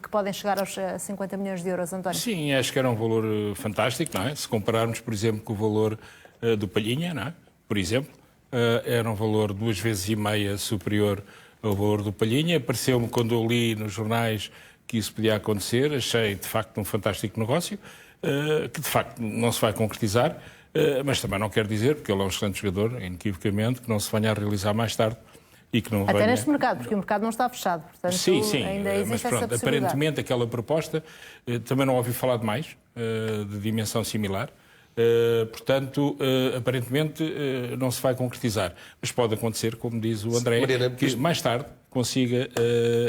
que podem chegar aos 50 milhões de euros, António?
Sim, acho que era um valor fantástico, não é? Se compararmos, por exemplo, com o valor do Palhinha, não é? Por exemplo, era um valor 2,5 vezes superior ao valor do Palhinha. Pareceu-me, quando eu li nos jornais que isso podia acontecer, achei de facto um fantástico negócio, que de facto não se vai concretizar, mas também não quer dizer, porque ele é um excelente jogador, inequivocamente, que não se venha a realizar mais tarde e que não
até
venha...
neste mercado, porque o mercado não está fechado. Portanto,
sim,
ainda existe
mas pronto,
essa possibilidade.
aparentemente aquela proposta, também não ouvi falar de mais, de dimensão similar. Portanto, aparentemente não se vai concretizar. Mas pode acontecer, como diz o André, que mais tarde, consiga,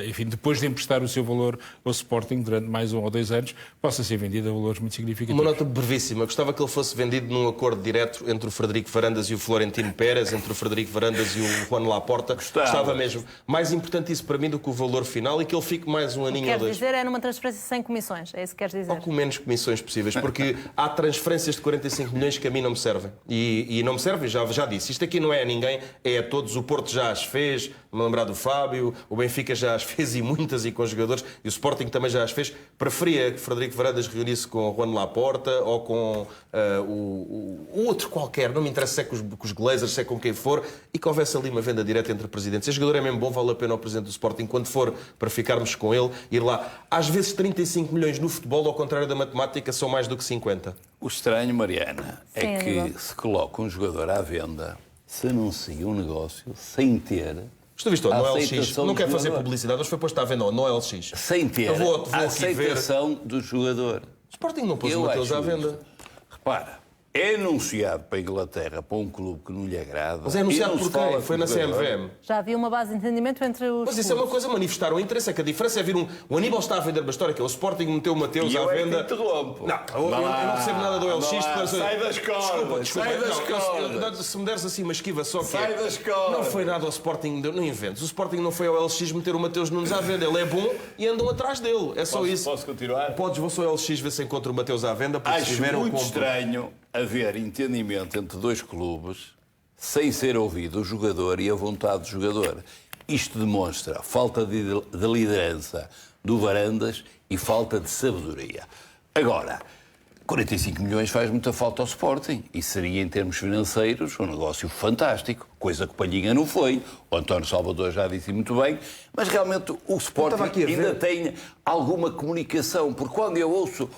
enfim, depois de emprestar o seu valor ao Sporting durante mais 1 ou 2 anos, possa ser vendido a valores muito significativos.
Uma nota brevíssima. Gostava que ele fosse vendido num acordo direto entre o Frederico Varandas e o Florentino Pérez, entre o Frederico Varandas e o Juan Laporta. Gostava mesmo. Mais importante isso para mim do que o valor final e que ele fique mais um aninho ou 2.
Queres dizer é numa transferência sem comissões, é isso que queres dizer?
Ou com menos comissões possíveis, porque há transferências de 45 milhões que a mim não me servem. E não me servem, já disse. Isto aqui não é a ninguém, é a todos. O Porto já as fez, me lembrar do Fábio, o Benfica já as fez e muitas e com jogadores, e o Sporting também já as fez. Preferia que Frederico Varandas reunisse com o Juan Laporta ou com o outro qualquer, não me interessa se é com os Glazers, se é com quem for, e que houvesse ali uma venda direta entre presidentes. Esse jogador é mesmo bom, vale a pena ao presidente do Sporting, quando for para ficarmos com ele, ir lá. Às vezes 35 milhões no futebol, ao contrário da matemática, são mais do que 50.
O estranho, Mariana, é
Sim,
que se coloca um jogador à venda, se anuncia um negócio sem ter...
Tu viste, no LX, não quer fazer
jogador.
publicidade, mas foi posto à venda no LX.
Sem ter
Eu vou
a
aqui ver.
aceitação do jogador.
O Sporting não pôs o
Eu
Mateus
acho
à venda.
isto. Repara, é anunciado para a Inglaterra, para um clube que não lhe agrada.
Mas é anunciado
e não
por
se fala
quem?
de
Foi na
jogador.
CMVM.
Já havia uma base de entendimento entre os
Mas isso é uma
clubes.
coisa, manifestaram o interesse. É que a diferença é vir o Aníbal está a vender uma história, que é o Sporting meteu o Mateus
E
à
eu é que
venda.
te interrompo.
Não, eu não recebo nada do LX.
Sai das cordas.
Desculpa.
Sai das
Não,
cordas.
se me deres assim uma esquiva só que
Sai das cordas.
não foi nada ao Sporting, não inventes. O Sporting não foi ao LX meter o Mateus Nunes à venda. Ele é bom e andam atrás dele. É só isso.
Posso continuar?
Podes, vou só ao LX ver se encontro o Mateus à venda. Porque se
Acho
tiver, eu
muito
compro.
estranho haver entendimento entre dois clubes sem ser ouvido o jogador e a vontade do jogador. Isto demonstra falta de liderança do Varandas e falta de sabedoria. Agora, 45 milhões faz muita falta ao Sporting e seria, em termos financeiros, um negócio fantástico, coisa que o Palhinha não foi. O António Salvador já disse muito bem, mas realmente o Sporting ainda tem alguma comunicação, porque quando eu ouço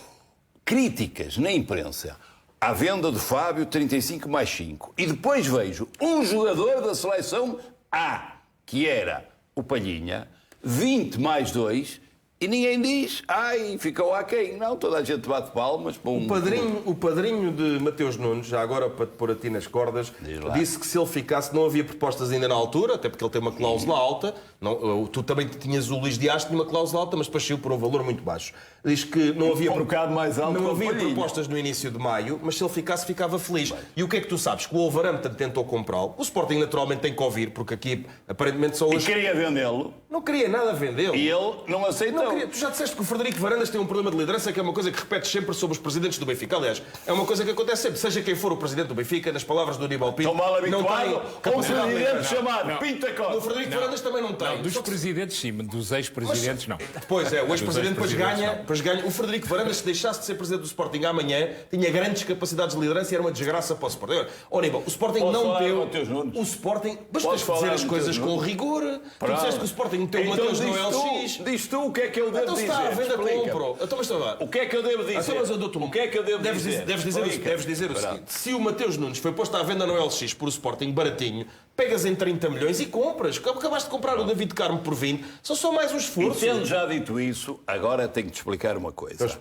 críticas na imprensa à venda do Fábio, 35 mais 5, e depois vejo um jogador da seleção A, que era o Palhinha, 20 mais 2, e ninguém diz, ai, ficou aquém. Não, toda a gente bate palmas. Bom,
O padrinho de Mateus Nunes, já agora para te pôr a ti nas cordas, disse que se ele ficasse, não havia propostas ainda na altura, até porque ele tem uma cláusula alta. Não, tu também tinhas o Luís Dias, tinha uma cláusula alta, mas depois saiu por um valor muito baixo. Diz que não havia,
bocado mais alto
não
que o
havia
Palhinha.
propostas no início de maio, mas se ele ficasse, ficava feliz. E o que é que tu sabes? Que o Wolverhampton tentou comprá-lo. O Sporting naturalmente tem que ouvir, porque aqui aparentemente só
e
hoje...
queria vendê-lo,
Não queria nada vendê-lo.
e ele não aceitou.
Não queria. Tu já disseste que o Frederico Varandas tem um problema de liderança, que é uma coisa que repetes sempre sobre os presidentes do Benfica. Aliás, é uma coisa que acontece sempre. Seja quem for o presidente do Benfica, nas palavras do Aníbal Pinto,
Estou mal
não
habituado.
tem
Um
capacidade de
presidente
liderança.
chamado Pinto da Costa.
O Frederico Varandas também não tem.
Não, dos
Só que-
presidentes sim, dos ex-presidentes não.
Pois é, o ex-presidente depois
ex-presidentes,
ganha. O Frederico Varandas, se deixasse de ser presidente do Sporting amanhã, tinha grandes capacidades de liderança e era uma desgraça para o Sporting. Agora, Aníbal, o Sporting
Posso
não
falar
deu.
do Mateus Nunes?
O Sporting. Mas
Posso
tens de dizer
falar
as
do
coisas
Mateus
com
Nunes?
rigor. Tu disseste que o Sporting meteu o
Então
Mateus no
diz
LX.
diz tu o que é que eu devo
Então se
dizer.
está à venda,
Explica-me.
compro. Então, mas está lá.
O que é que eu devo dizer?
Então, mas eu dou-te
O que é que eu devo
deves
dizer?
Deves dizer o
Explica.
seguinte: se o Mateus Nunes foi posto à venda no LX por o Sporting baratinho, pegas em 30 milhões e compras. Acabaste de comprar o David Carmo por 20, são só mais um esforço.
Tendo já dito isso, agora tenho de te explicar uma coisa.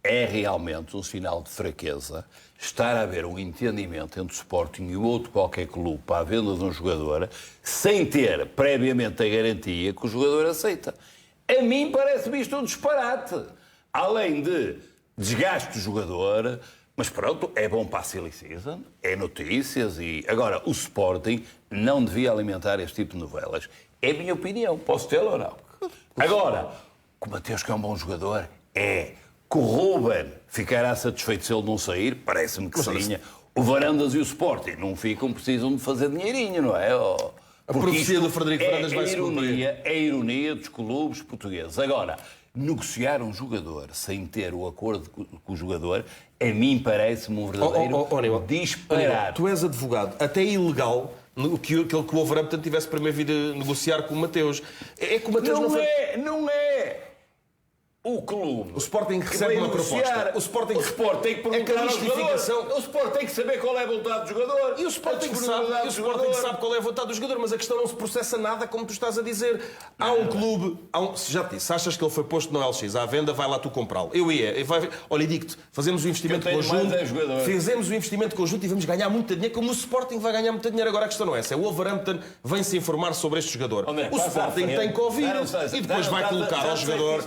É realmente um sinal de fraqueza estar a haver um entendimento entre o Sporting e o outro qualquer clube para a venda de um jogador sem ter previamente a garantia que o jogador aceita. A mim parece-me isto um disparate. Além de desgaste do jogador, mas pronto, é bom para a silly season, é notícias e... Agora, o Sporting não devia alimentar este tipo de novelas. É a minha opinião, posso tê-la ou não? Agora, o Mateus que é um bom jogador, é... Que o Ruben ficará satisfeito se ele não sair, parece-me que sim. O Varandas e o Sporting não ficam, precisam de fazer dinheirinho, não é?
A profecia do Frederico Varandas vai se cumprir.
É a ironia dos clubes portugueses. Agora, negociar um jogador sem ter o acordo com o jogador, a mim parece-me um verdadeiro disparate.
Tu és advogado, até é ilegal que o Wolverhampton tivesse primeiro vindo negociar com o Mateus. É que o Mateus não foi...
Não é! o clube...
O Sporting recebe uma proposta.
O Sporting tem que perguntar ao jogador. O Sporting tem que saber qual é a vontade do jogador.
E o Sporting sabe qual é a vontade do jogador, mas a questão não se processa nada, como tu estás a dizer. Há um clube... já te disse, se achas que ele foi posto no LX à venda, vai lá tu comprá-lo. Eu ia. Olha, digo-te, fazemos o investimento conjunto. Fizemos o investimento conjunto e vamos ganhar muito dinheiro, como o Sporting vai ganhar muito dinheiro. Agora a questão não é essa. O Wolverhampton vem-se informar sobre este jogador. O Sporting tem que ouvir e depois vai colocar ao jogador...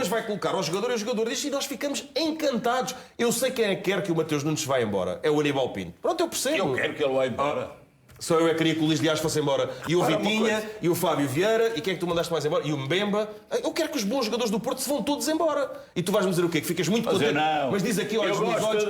vai colocar ao jogador e o jogador diz e nós ficamos encantados. Eu sei quem é que quer que o Mateus Nunes vá embora. É o Aníbal Pinto. Pronto, eu percebo.
Eu quero que ele vá embora.
Só eu é que queria que o Luís Dias fosse embora. E o Vitinha, e o Fábio Vieira, e quem é que tu mandaste mais embora? E o Mbemba. Eu quero que os bons jogadores do Porto se vão todos embora. E tu vais-me dizer o quê? Que ficas muito contente. Mas diz aqui olhos nos olhos.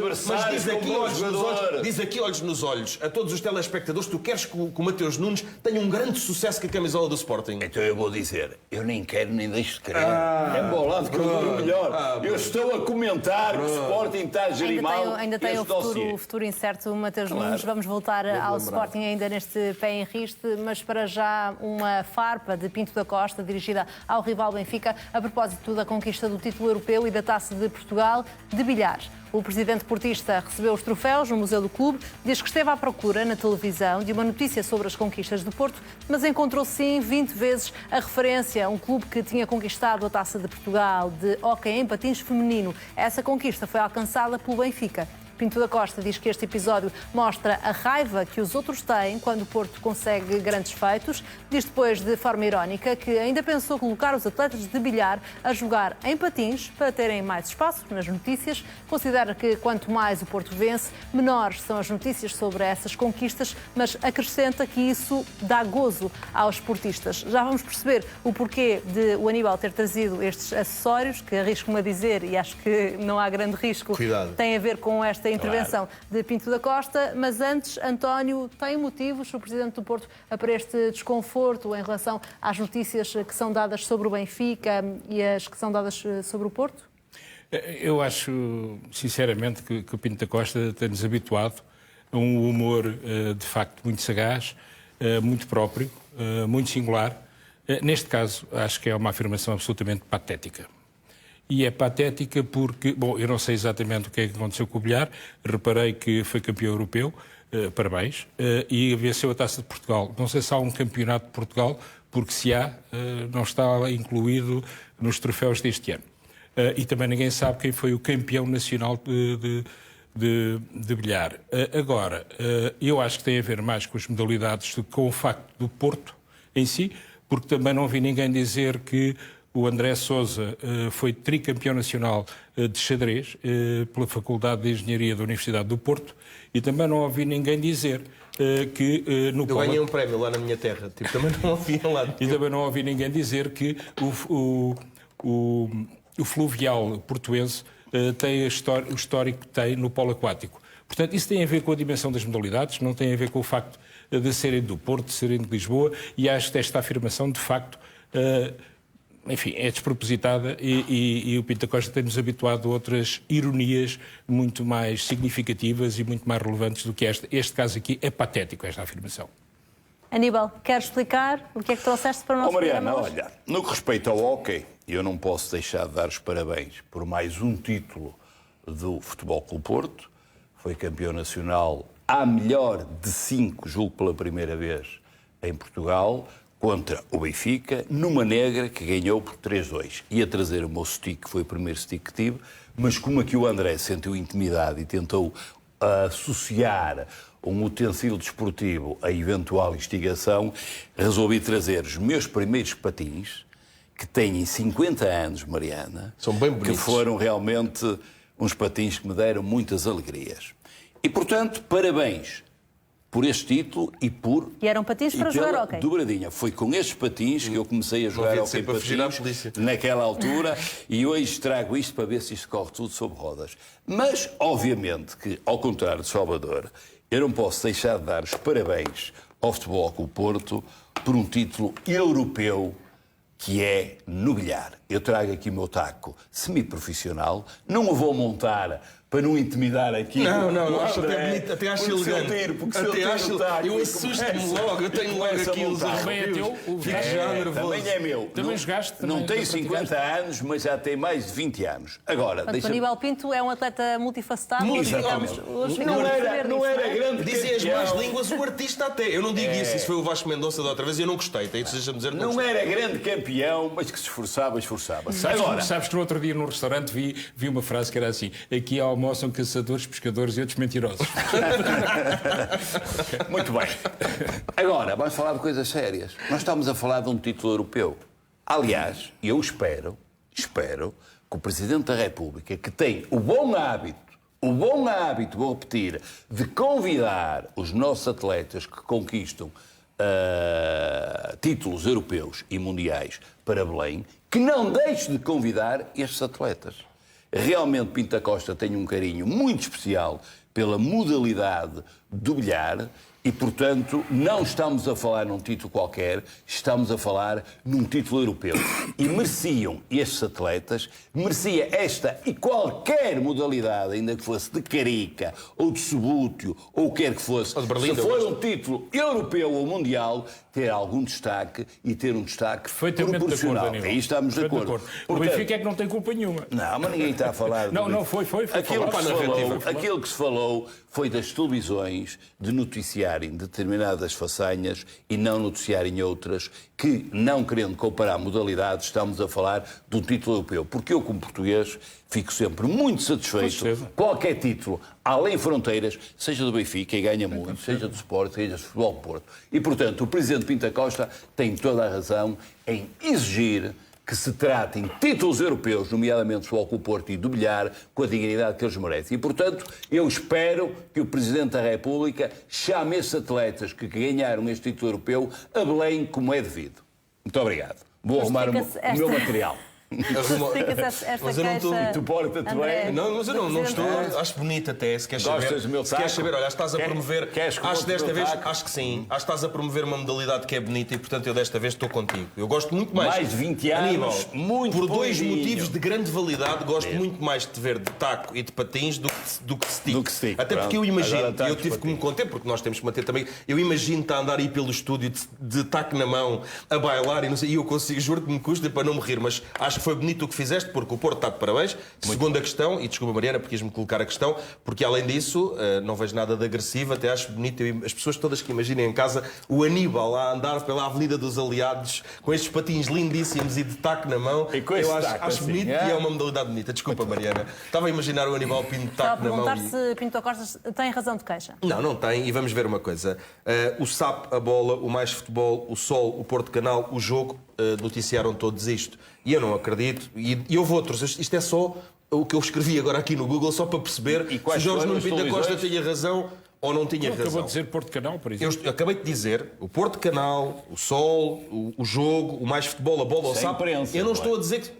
Diz aqui olhos nos olhos a todos os telespectadores que tu queres que o Mateus Nunes tenha um grande sucesso com a camisola do Sporting.
Então eu vou dizer, eu nem quero nem deixo de querer. É para o lado que eu vou melhor. Eu estou a comentar que o Sporting está a gerir mal.
Ainda tem o futuro incerto, o Mateus Nunes. Vamos voltar ao Sporting ainda neste pé em riste, mas para já uma farpa de Pinto da Costa dirigida ao rival Benfica a propósito da conquista do título europeu e da Taça de Portugal de bilhar. O presidente portista recebeu os troféus no Museu do Clube, diz que esteve à procura na televisão de uma notícia sobre as conquistas do Porto, mas encontrou sim 20 vezes a referência a um clube que tinha conquistado a Taça de Portugal de hóquei em patins feminino. Essa conquista foi alcançada pelo Benfica. Pinto da Costa diz que este episódio mostra a raiva que os outros têm quando o Porto consegue grandes feitos. Diz depois, de forma irónica, que ainda pensou colocar os atletas de bilhar a jogar em patins para terem mais espaço nas notícias. Considera que quanto mais o Porto vence, menores são as notícias sobre essas conquistas, mas acrescenta que isso dá gozo aos esportistas. Já vamos perceber o porquê de o Aníbal ter trazido estes acessórios, que arrisco-me a dizer, e acho que não há grande risco, tem a ver com esta intervenção de Pinto da Costa, mas antes, António, tem motivos o Presidente do Porto para este desconforto em relação às notícias que são dadas sobre o Benfica e as que são dadas sobre o Porto?
Eu acho, sinceramente, que o Pinto da Costa tem-nos habituado a um humor, de facto, muito sagaz, muito próprio, muito singular. Neste caso, acho que é uma afirmação absolutamente patética. E é patética porque, bom, eu não sei exatamente o que é que aconteceu com o bilhar, reparei que foi campeão europeu, parabéns, e venceu a Taça de Portugal. Não sei se há um campeonato de Portugal, porque se há, não está incluído nos troféus deste ano. E também ninguém sabe quem foi o campeão nacional de bilhar. Agora, eu acho que tem a ver mais com as modalidades do que com o facto do Porto em si, porque também não vi ninguém dizer que o André Sousa foi tricampeão nacional de xadrez pela Faculdade de Engenharia da Universidade do Porto e também não ouvi ninguém dizer que no
Eu ganhei um prémio lá na minha terra, também não ouvi lá.
E também não ouvi ninguém dizer que o fluvial portuense tem o histórico que tem no polo aquático. Portanto, isso tem a ver com a dimensão das modalidades, não tem a ver com o facto de serem do Porto, de serem de Lisboa, e acho que esta afirmação, de facto, enfim, é despropositada e o Pinto da Costa tem-nos habituado a outras ironias muito mais significativas e muito mais relevantes do que esta. Este caso aqui é patético, esta afirmação.
Aníbal, queres explicar o que é que trouxeste para o nosso
Mariana,
programa hoje?
olha, no que respeita ao hóquei, eu não posso deixar de dar os parabéns por mais um título do Futebol Clube Porto. Foi campeão nacional à melhor de 5, julgo pela primeira vez em Portugal, contra o Benfica, numa negra que ganhou por 3-2. Ia trazer o meu stick, que foi o primeiro stick que tive, mas como aqui o André sentiu intimidade e tentou associar um utensílio desportivo a eventual instigação, resolvi trazer os meus primeiros patins, que têm 50 anos, Mariana.
São bem bonitos.
Que foram realmente uns patins que me deram muitas alegrias. E, portanto, parabéns por este título
E eram patins para jogar hóquei.
Dobradinha. Foi com estes patins que eu comecei a jogar hóquei patins naquela altura e hoje trago isto para ver se isto corre tudo sob rodas. Mas, obviamente, que, ao contrário de Salvador, eu não posso deixar de dar os parabéns ao Futebol Clube Porto por um título europeu que é no bilhar. Eu trago aqui o meu taco semi-profissional, não o vou montar para não intimidar aqui.
Não, acho até bonito, até acho elegante. Até acho, eu assusto-me logo, eu tenho logo aqui os arrepios. Fico já nervoso.
Também é meu.
Também jogaste?
Não tem 50 anos, mas já tem mais de 20 anos. Agora,
o Aníbal Pinto é um atleta multifacetado.
Não era grande.
Dizem as más línguas, o artista até. Eu não digo isso foi o Vasco Mendonça da outra vez e eu não gostei. Deixa-me dizer,
não era grande campeão, mas que se esforçava.
Sabes que no outro dia no restaurante vi uma frase que era assim: aqui almoçam caçadores, pescadores e outros mentirosos.
Muito bem. Agora, vamos falar de coisas sérias. Nós estamos a falar de um título europeu. Aliás, eu espero que o Presidente da República, que tem o bom hábito, vou repetir, de convidar os nossos atletas que conquistam títulos europeus e mundiais para Belém, que não deixe de convidar estes atletas. Realmente Pinto da Costa tem um carinho muito especial pela modalidade do bilhar e, portanto, não estamos a falar num título qualquer, estamos a falar num título europeu. E mereciam estes atletas, merecia esta e qualquer modalidade, ainda que fosse de carica, ou de subútil, ou o que quer que fosse, se for um título europeu ou mundial, ter algum destaque e ter um destaque proporcional. Aí estamos de acordo.
O Benfica é que não tem culpa nenhuma.
Não, mas ninguém está a falar...
Não, foi.
Aquilo que se falou foi das televisões de noticiarem determinadas façanhas e não noticiarem outras que, não querendo comparar modalidades, estamos a falar de um título europeu. Porque eu, como português, fico sempre muito satisfeito. Qualquer título, além fronteiras, seja do Benfica, e ganha muito, seja do Sport, seja do Futebol Porto. E, portanto, o Presidente Pinto da Costa tem toda a razão em exigir que se tratem títulos europeus, nomeadamente do Futebol Porto e do bilhar, com a dignidade que eles merecem. E, portanto, eu espero que o Presidente da República chame esses atletas que ganharam este título europeu a Belém como é devido. Muito obrigado. Vou arrumar o meu material.
Justifica-se esta queixa,
tu porta-te bem.
Não, mas eu não estou. Acho bonito até, se queres saber.
Gostas do meu
se queres saber, olha, estás a promover. Acho desta vez, acho que sim. Acho que estás a promover uma modalidade que é bonita e, portanto, eu desta vez estou contigo. Eu gosto muito mais.
Mais de 20 anos,
Aníbal,
muito
por dois
poesinho.
motivos de grande validade, gosto muito mais de te ver de taco e de patins do que stick. Até porque eu imagino, e eu tive que me conter, porque nós temos que manter também. Eu imagino-te a andar aí pelo estúdio de taco na mão, a bailar e não sei. E eu consigo, juro que me custa para não me rir, mas acho que foi bonito o que fizeste, porque o Porto está de parabéns. Segunda questão, e desculpa Mariana, porque quis-me colocar a questão, porque além disso, não vejo nada de agressivo, até acho bonito, as pessoas todas que imaginem em casa, o Aníbal a andar pela Avenida dos Aliados, com estes patins lindíssimos e de taco na mão, eu acho bonito e é uma modalidade bonita. Desculpa Mariana, estava a imaginar o Aníbal Pinto de taco na mão.
Estava a perguntar se Pinto da Costa tem razão de queixa.
Não tem, e vamos ver uma coisa. O SAP, a Bola, o Mais Futebol, o Sol, o Porto Canal, o Jogo, noticiaram todos isto. E eu não acredito. E houve outros. Isto é só o que eu escrevi agora aqui no Google, só para perceber se Jorge Nuno Pinto da Costa tinha razão ou não tinha razão.
Acabou de dizer Porto Canal, por exemplo.
Eu acabei de dizer o Porto Canal, o Sol, o Jogo, o Mais Futebol, a Bola, o SAP. Eu não estou a dizer que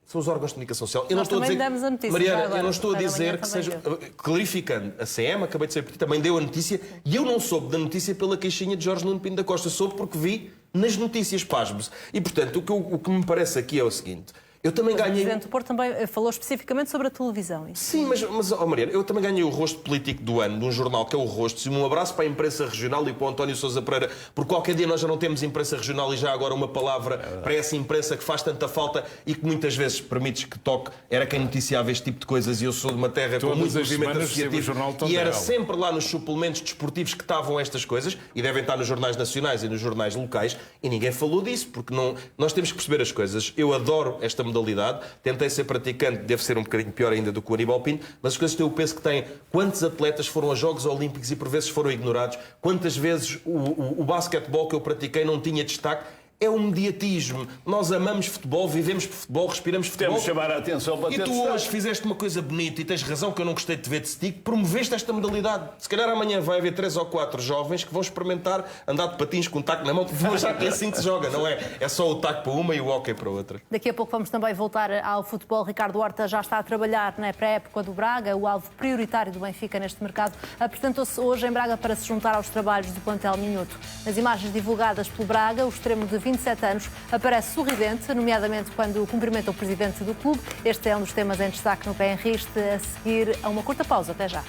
são os órgãos de comunicação social. Eu não estou a dizer,
demos a notícia,
Mariana,
agora,
eu não estou a dizer que seja... Clarificando, a CM, acabei de ser porque também deu a notícia e eu não soube da notícia pela queixinha de Jorge Nuno Pinto da Costa. Soube porque vi nas notícias, pasmos. E, portanto, o que me parece aqui é o seguinte... Eu também ganhei...
O Presidente do Porto também falou especificamente sobre a televisão.
Sim, mas Mariana, eu também ganhei o rosto político do ano, de um jornal que é o Rosto. Um abraço para a imprensa regional e para o António Sousa Pereira, porque qualquer dia nós já não temos imprensa regional e já agora uma palavra para essa imprensa que faz tanta falta e que muitas vezes permites que toque. Era quem noticiava este tipo de coisas e eu sou de uma terra com muito movimento associativo e era sempre lá nos suplementos desportivos que estavam estas coisas e devem estar nos jornais nacionais e nos jornais locais e ninguém falou disso, porque não, nós temos que perceber as coisas. Eu adoro esta modalidade, tentei ser praticante, deve ser um bocadinho pior ainda do que o Aníbal Pinto, mas as coisas têm o peso que têm. Quantos atletas foram aos Jogos Olímpicos e por vezes foram ignorados? Quantas vezes o basquetebol que eu pratiquei não tinha destaque? É um mediatismo. Nós amamos futebol, vivemos por futebol, respiramos futebol.
Temos de chamar a atenção para ter
destaque. E tu hoje fizeste uma coisa bonita e tens razão que eu não gostei de te ver de stick, promoveste esta modalidade. Se calhar amanhã vai haver 3 ou 4 jovens que vão experimentar andar de patins com um taco na mão, porque vão achar que é assim que se joga, não é? É só o taco para uma e o hóquei para outra.
Daqui a pouco vamos também voltar ao futebol. Ricardo Horta já está a trabalhar na pré-época do Braga, o alvo prioritário do Benfica neste mercado. Apresentou-se hoje em Braga para se juntar aos trabalhos do plantel minhoto. Nas imagens divulgadas pelo Braga, o extremo de 27 anos, aparece sorridente, nomeadamente quando cumprimenta o presidente do clube. Este é um dos temas em destaque no Pé em Riste, a seguir a uma curta pausa. Até já.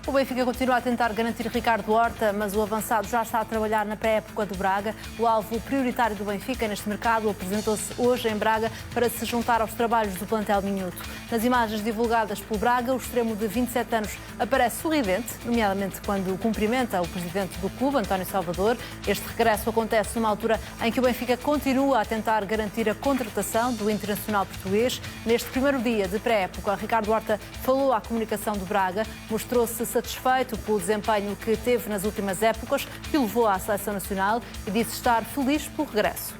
O Benfica continua a tentar garantir Ricardo Horta, mas o avançado já está a trabalhar na pré-época do Braga. O alvo prioritário do Benfica neste mercado apresentou-se hoje em Braga para se juntar aos trabalhos do plantel minuto. Nas imagens divulgadas pelo Braga, o extremo de 27 anos aparece sorridente, nomeadamente quando cumprimenta o presidente do clube, António Salvador. Este regresso acontece numa altura em que o Benfica continua a tentar garantir a contratação do internacional português. Neste primeiro dia de pré-época, Ricardo Horta falou à comunicação do Braga, mostrou-se satisfeito pelo desempenho que teve nas últimas épocas, que o levou à seleção nacional, e disse estar feliz pelo regresso.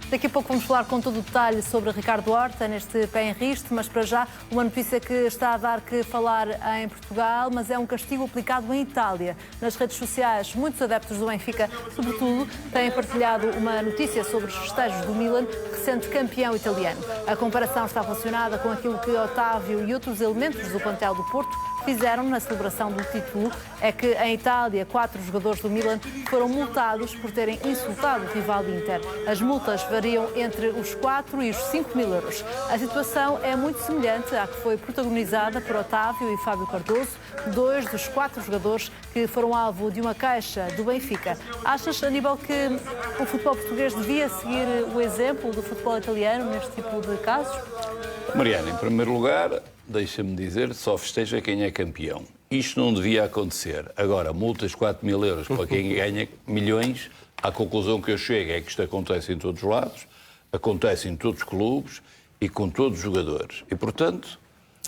Daqui a pouco vamos falar com todo o detalhe sobre Ricardo Horta neste Pé em Riste, mas para já uma notícia que está a dar que falar em Portugal, mas é um castigo aplicado em Itália. Nas redes sociais, muitos adeptos do Benfica, sobretudo, têm partilhado uma notícia sobre os festejos do Milan, recente campeão italiano. A comparação está relacionada com aquilo que Otávio e outros elementos do plantel do Porto fizeram na celebração do título. É que em Itália 4 jogadores do Milan foram multados por terem insultado o rival de Inter. As multas variam entre os 4 e os 5 mil euros. A situação é muito semelhante à que foi protagonizada por Otávio e Fábio Cardoso, 2 dos 4 jogadores que foram alvo de uma queixa do Benfica. Achas, Aníbal, que o futebol português devia seguir o exemplo do futebol italiano neste tipo de casos?
Mariana, em primeiro lugar, deixa-me dizer, só festeja quem é campeão. Isto não devia acontecer. Agora, multas de 4 mil euros para quem ganha milhões, a conclusão que eu chego é que isto acontece em todos os lados, acontece em todos os clubes e com todos os jogadores. E, portanto,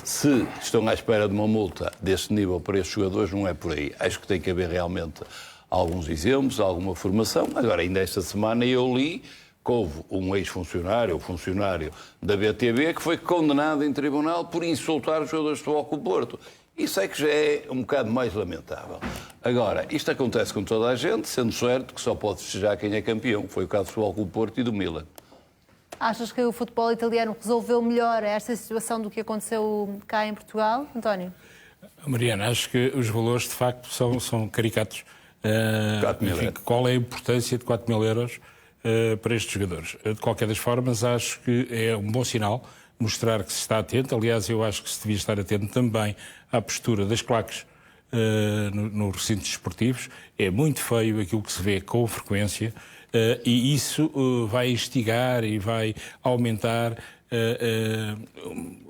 se estão à espera de uma multa desse nível para estes jogadores, não é por aí. Acho que tem que haver realmente alguns exemplos, alguma formação. Agora, ainda esta semana eu li que houve um ex-funcionário, ou funcionário da BTV, que foi condenado em tribunal por insultar os jogadores de Futebol Clube do Porto. Isso é que já é um bocado mais lamentável. Agora, isto acontece com toda a gente, sendo certo que só pode festejar quem é campeão. Foi o caso do Futebol Clube do Porto e do Milan.
Achas que o futebol italiano resolveu melhor esta situação do que aconteceu cá em Portugal, António?
Mariana, acho que os valores de facto são caricatos.
4 mil euros.
Qual é a importância de 4 mil euros para estes jogadores? De qualquer das formas, acho que é um bom sinal mostrar que se está atento. Aliás, eu acho que se devia estar atento também à postura das claques nos recintos desportivos. É muito feio aquilo que se vê com frequência e isso vai instigar e vai aumentar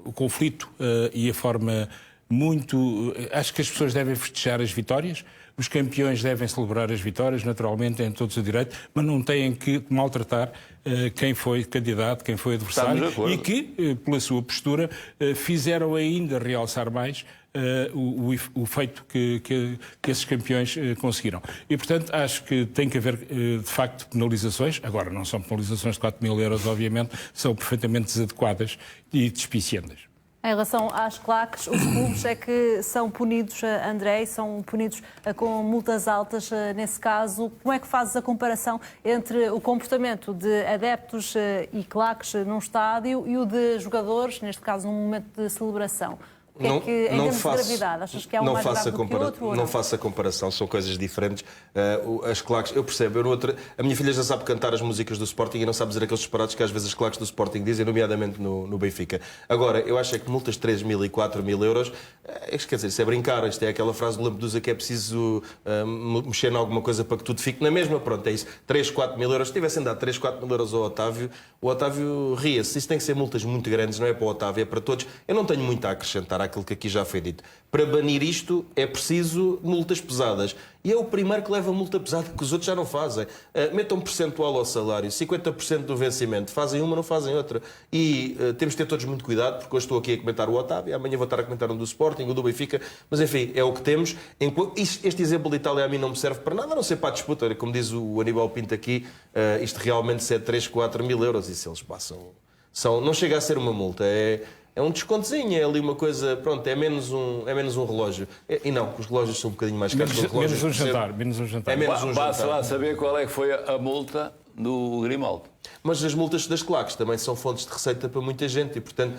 o conflito e a forma muito... Acho que as pessoas devem festejar as vitórias. Os campeões devem celebrar as vitórias, naturalmente, têm todos o direito, mas não têm que maltratar quem foi candidato, quem foi adversário e que, pela sua postura, fizeram ainda realçar mais o feito que esses campeões conseguiram. E, portanto, acho que tem que haver, de facto, penalizações. Agora, não são penalizações de 4 mil euros, obviamente, são perfeitamente desadequadas e despiciendas.
Em relação às claques, os clubes é que são punidos, André, são punidos com multas altas nesse caso. Como é que fazes a comparação entre o comportamento de adeptos e claques num estádio e o de jogadores, neste caso num momento de celebração? O que é que, em termos de gravidade, achas que é um mais grave do que o outro?
Não faço a comparação, são coisas diferentes. As claques, eu percebo, a minha filha já sabe cantar as músicas do Sporting e não sabe dizer aqueles disparates que às vezes as claques do Sporting dizem, nomeadamente no Benfica. Agora, eu acho que multas de 3 mil e 4 mil euros, quer dizer, isso é brincar, isto é aquela frase do Lampedusa que é preciso mexer em alguma coisa para que tudo fique na mesma, pronto, é isso. 3, 4 mil euros, se tivessem dado 3, 4 mil euros ao Otávio, o Otávio ria-se. Isso tem que ser multas muito grandes, não é para o Otávio, é para todos. Eu não tenho muito a acrescentar àquilo que aqui já foi dito. Para banir isto é preciso multas pesadas. E é o primeiro que leva multa pesada que os outros já não fazem. Metam um percentual ao salário, 50% do vencimento. Fazem uma, não fazem outra. E temos de ter todos muito cuidado, porque hoje estou aqui a comentar o Otávio, amanhã vou estar a comentar um do Sporting, um do Benfica, mas enfim, é o que temos. Este exemplo de Itália a mim não me serve para nada, a não ser para a disputa. Como diz o Aníbal Pinto aqui, isto realmente se é 3, 4 mil euros, e se eles passam... não chega a ser uma multa, é um descontozinho, é ali uma coisa, pronto, é menos um relógio. E não, os relógios são um bocadinho mais caros.
Menos um jantar.
É menos um jantar. Basta lá saber qual é que foi a multa do Grimaldo.
Mas as multas das claques também são fontes de receita para muita gente e, portanto,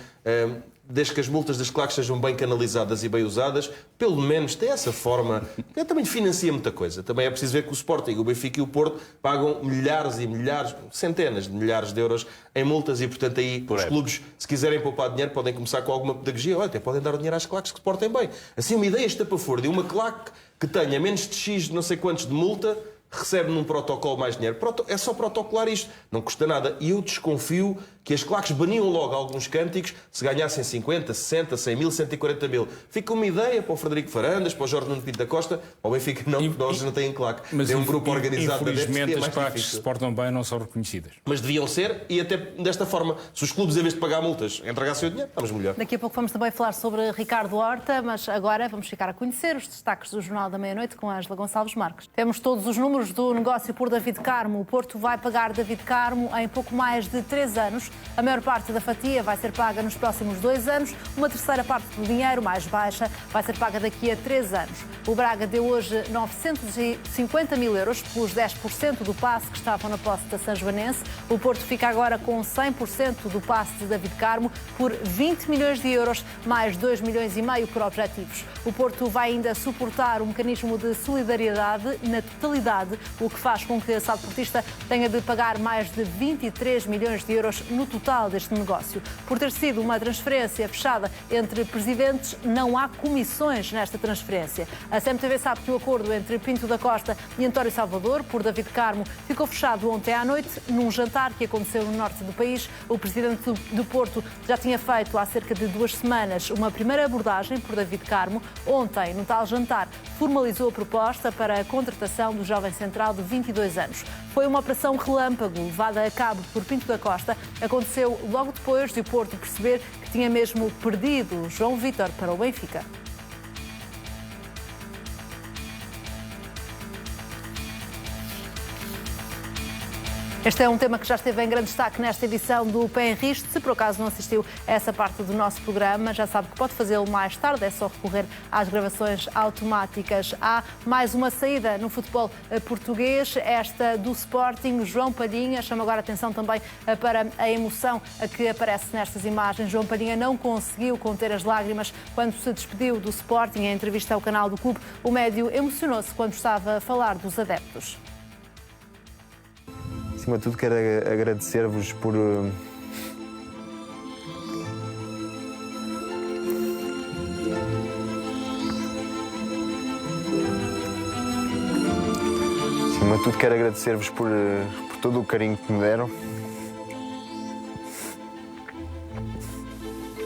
desde que as multas das claques sejam bem canalizadas e bem usadas, pelo menos tem essa forma, que também financia muita coisa. Também é preciso ver que o Sporting, o Benfica e o Porto pagam milhares e milhares, centenas de milhares de euros em multas e, portanto, aí os clubes, se quiserem poupar dinheiro, podem começar com alguma pedagogia. Olha, até podem dar o dinheiro às claques que se portem bem. Assim, uma ideia estapafúrdia, uma claque que tenha menos de X, não sei quantos de multa, recebe num protocolo mais dinheiro. É só protocolar isto. Não custa nada. E eu desconfio que as claques baniam logo alguns cânticos se ganhassem 50, 60, 100 mil, 140 mil. Fica uma ideia para o Frederico Farandas, para o Jorge Nuno Pinto da Costa, ao Benfica não, porque nós não têm claque.
Mas
é um grupo organizado da adeptos,
infelizmente,
é mais
as claques
difícil.
que se portam bem não são reconhecidas.
Mas deviam ser, e até desta forma, se os clubes, em vez de pagar multas, entregassem o dinheiro, estamos melhor.
Daqui a pouco vamos também falar sobre Ricardo Horta, mas agora vamos ficar a conhecer os destaques do Jornal da Meia-Noite com a Ângela Gonçalves Marques. Temos todos os números do negócio por David Carmo. O Porto vai pagar David Carmo em pouco mais de 3 anos. A maior parte da fatia vai ser paga nos próximos 2 anos. Uma terceira parte do dinheiro, mais baixa, vai ser paga daqui a 3 anos. O Braga deu hoje 950 mil euros pelos 10% do passe que estavam na posse da Sanjoanense. O Porto fica agora com 100% do passe de David Carmo por 20 milhões de euros, mais 2 milhões e meio por objetivos. O Porto vai ainda suportar um mecanismo de solidariedade na totalidade, o que faz com que a SAD Portista tenha de pagar mais de 23 milhões de euros no total deste negócio. Por ter sido uma transferência fechada entre presidentes, não há comissões nesta transferência. A CMTV sabe que o acordo entre Pinto da Costa e António Salvador, por David Carmo, ficou fechado ontem à noite, num jantar que aconteceu no norte do país. O presidente do Porto já tinha feito há cerca de 2 semanas uma primeira abordagem por David Carmo. Ontem, no tal jantar, formalizou a proposta para a contratação do jovem central de 22 anos. Foi uma operação relâmpago levada a cabo por Pinto da Costa. Aconteceu logo depois de o Porto perceber que tinha mesmo perdido João Vítor para o Benfica. Este é um tema que já esteve em grande destaque nesta edição do Pé em Risco. Se por acaso não assistiu a essa parte do nosso programa, já sabe que pode fazê-lo mais tarde, é só recorrer às gravações automáticas. Há mais uma saída no futebol português, esta do Sporting. João Palhinha chama agora a atenção também para a emoção que aparece nestas imagens. João Palhinha não conseguiu conter as lágrimas quando se despediu do Sporting. Em entrevista ao canal do clube, o médio emocionou-se quando estava a falar dos adeptos.
Acima de tudo, quero agradecer-vos por por todo o carinho que me deram.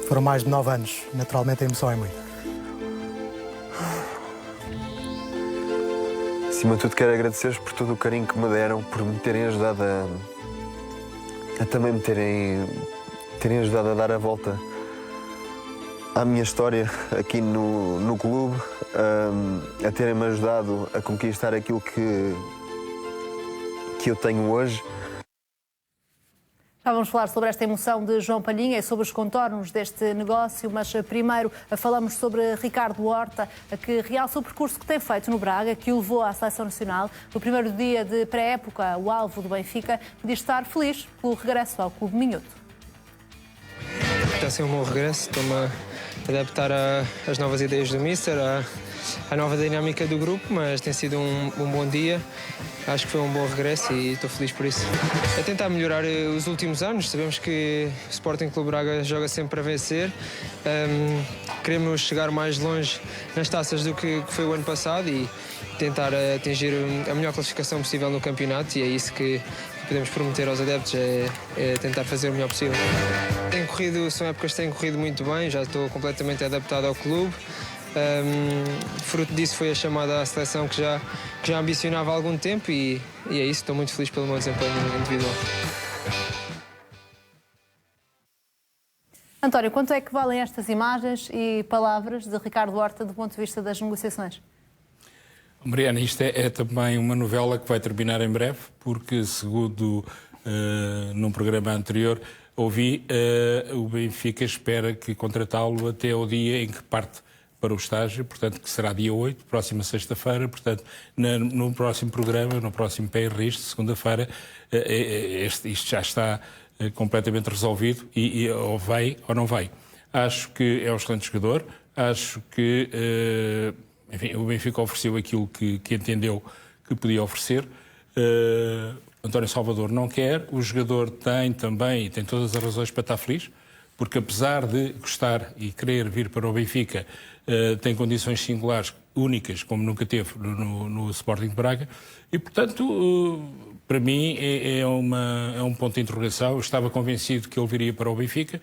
Foram mais de 9 anos, naturalmente a emoção é muito.
Acima de tudo, quero agradecer-vos por todo o carinho que me deram, por me terem ajudado a também me terem ajudado a dar a volta à minha história aqui no clube, a terem-me ajudado a conquistar aquilo que eu tenho hoje.
Já vamos falar sobre esta emoção de João Palhinha e sobre os contornos deste negócio, mas primeiro falamos sobre Ricardo Horta, que realça o percurso que tem feito no Braga, que o levou à Seleção Nacional. No primeiro dia de pré-época, o alvo do Benfica diz estar feliz pelo regresso ao Clube Minhoto.
Está a ser um bom regresso, estou-me a adaptar às novas ideias do Mister, à nova dinâmica do grupo, mas tem sido um bom dia. Acho que foi um bom regresso e estou feliz por isso. É tentar melhorar os últimos anos. Sabemos que o Sporting Clube Braga joga sempre para vencer. Queremos chegar mais longe nas taças do que foi o ano passado e tentar atingir a melhor classificação possível no campeonato, e é isso que podemos prometer aos adeptos, é tentar fazer o melhor possível. São épocas que têm corrido muito bem, já estou completamente adaptado ao clube. Fruto disso foi a chamada à seleção que já ambicionava há algum tempo e é isso, estou muito feliz pelo meu desempenho individual.
António, quanto é que valem estas imagens e palavras de Ricardo Horta do ponto de vista das negociações?
Mariana, isto é também uma novela que vai terminar em breve, porque segundo num programa anterior ouvi, o Benfica espera que contratá-lo até ao dia em que parte para o estágio, portanto, que será dia 8, próxima sexta-feira, portanto, no próximo programa, no próximo PRIS, segunda-feira, isto já está completamente resolvido e ou vai ou não vai. Acho que é um excelente jogador, acho que enfim, o Benfica ofereceu aquilo que entendeu que podia oferecer. António Salvador não quer, o jogador tem também, e tem todas as razões para estar feliz, porque apesar de gostar e querer vir para o Benfica, tem condições singulares, únicas, como nunca teve no Sporting de Braga, e portanto, para mim, é um ponto de interrogação. Eu estava convencido que ele viria para o Benfica,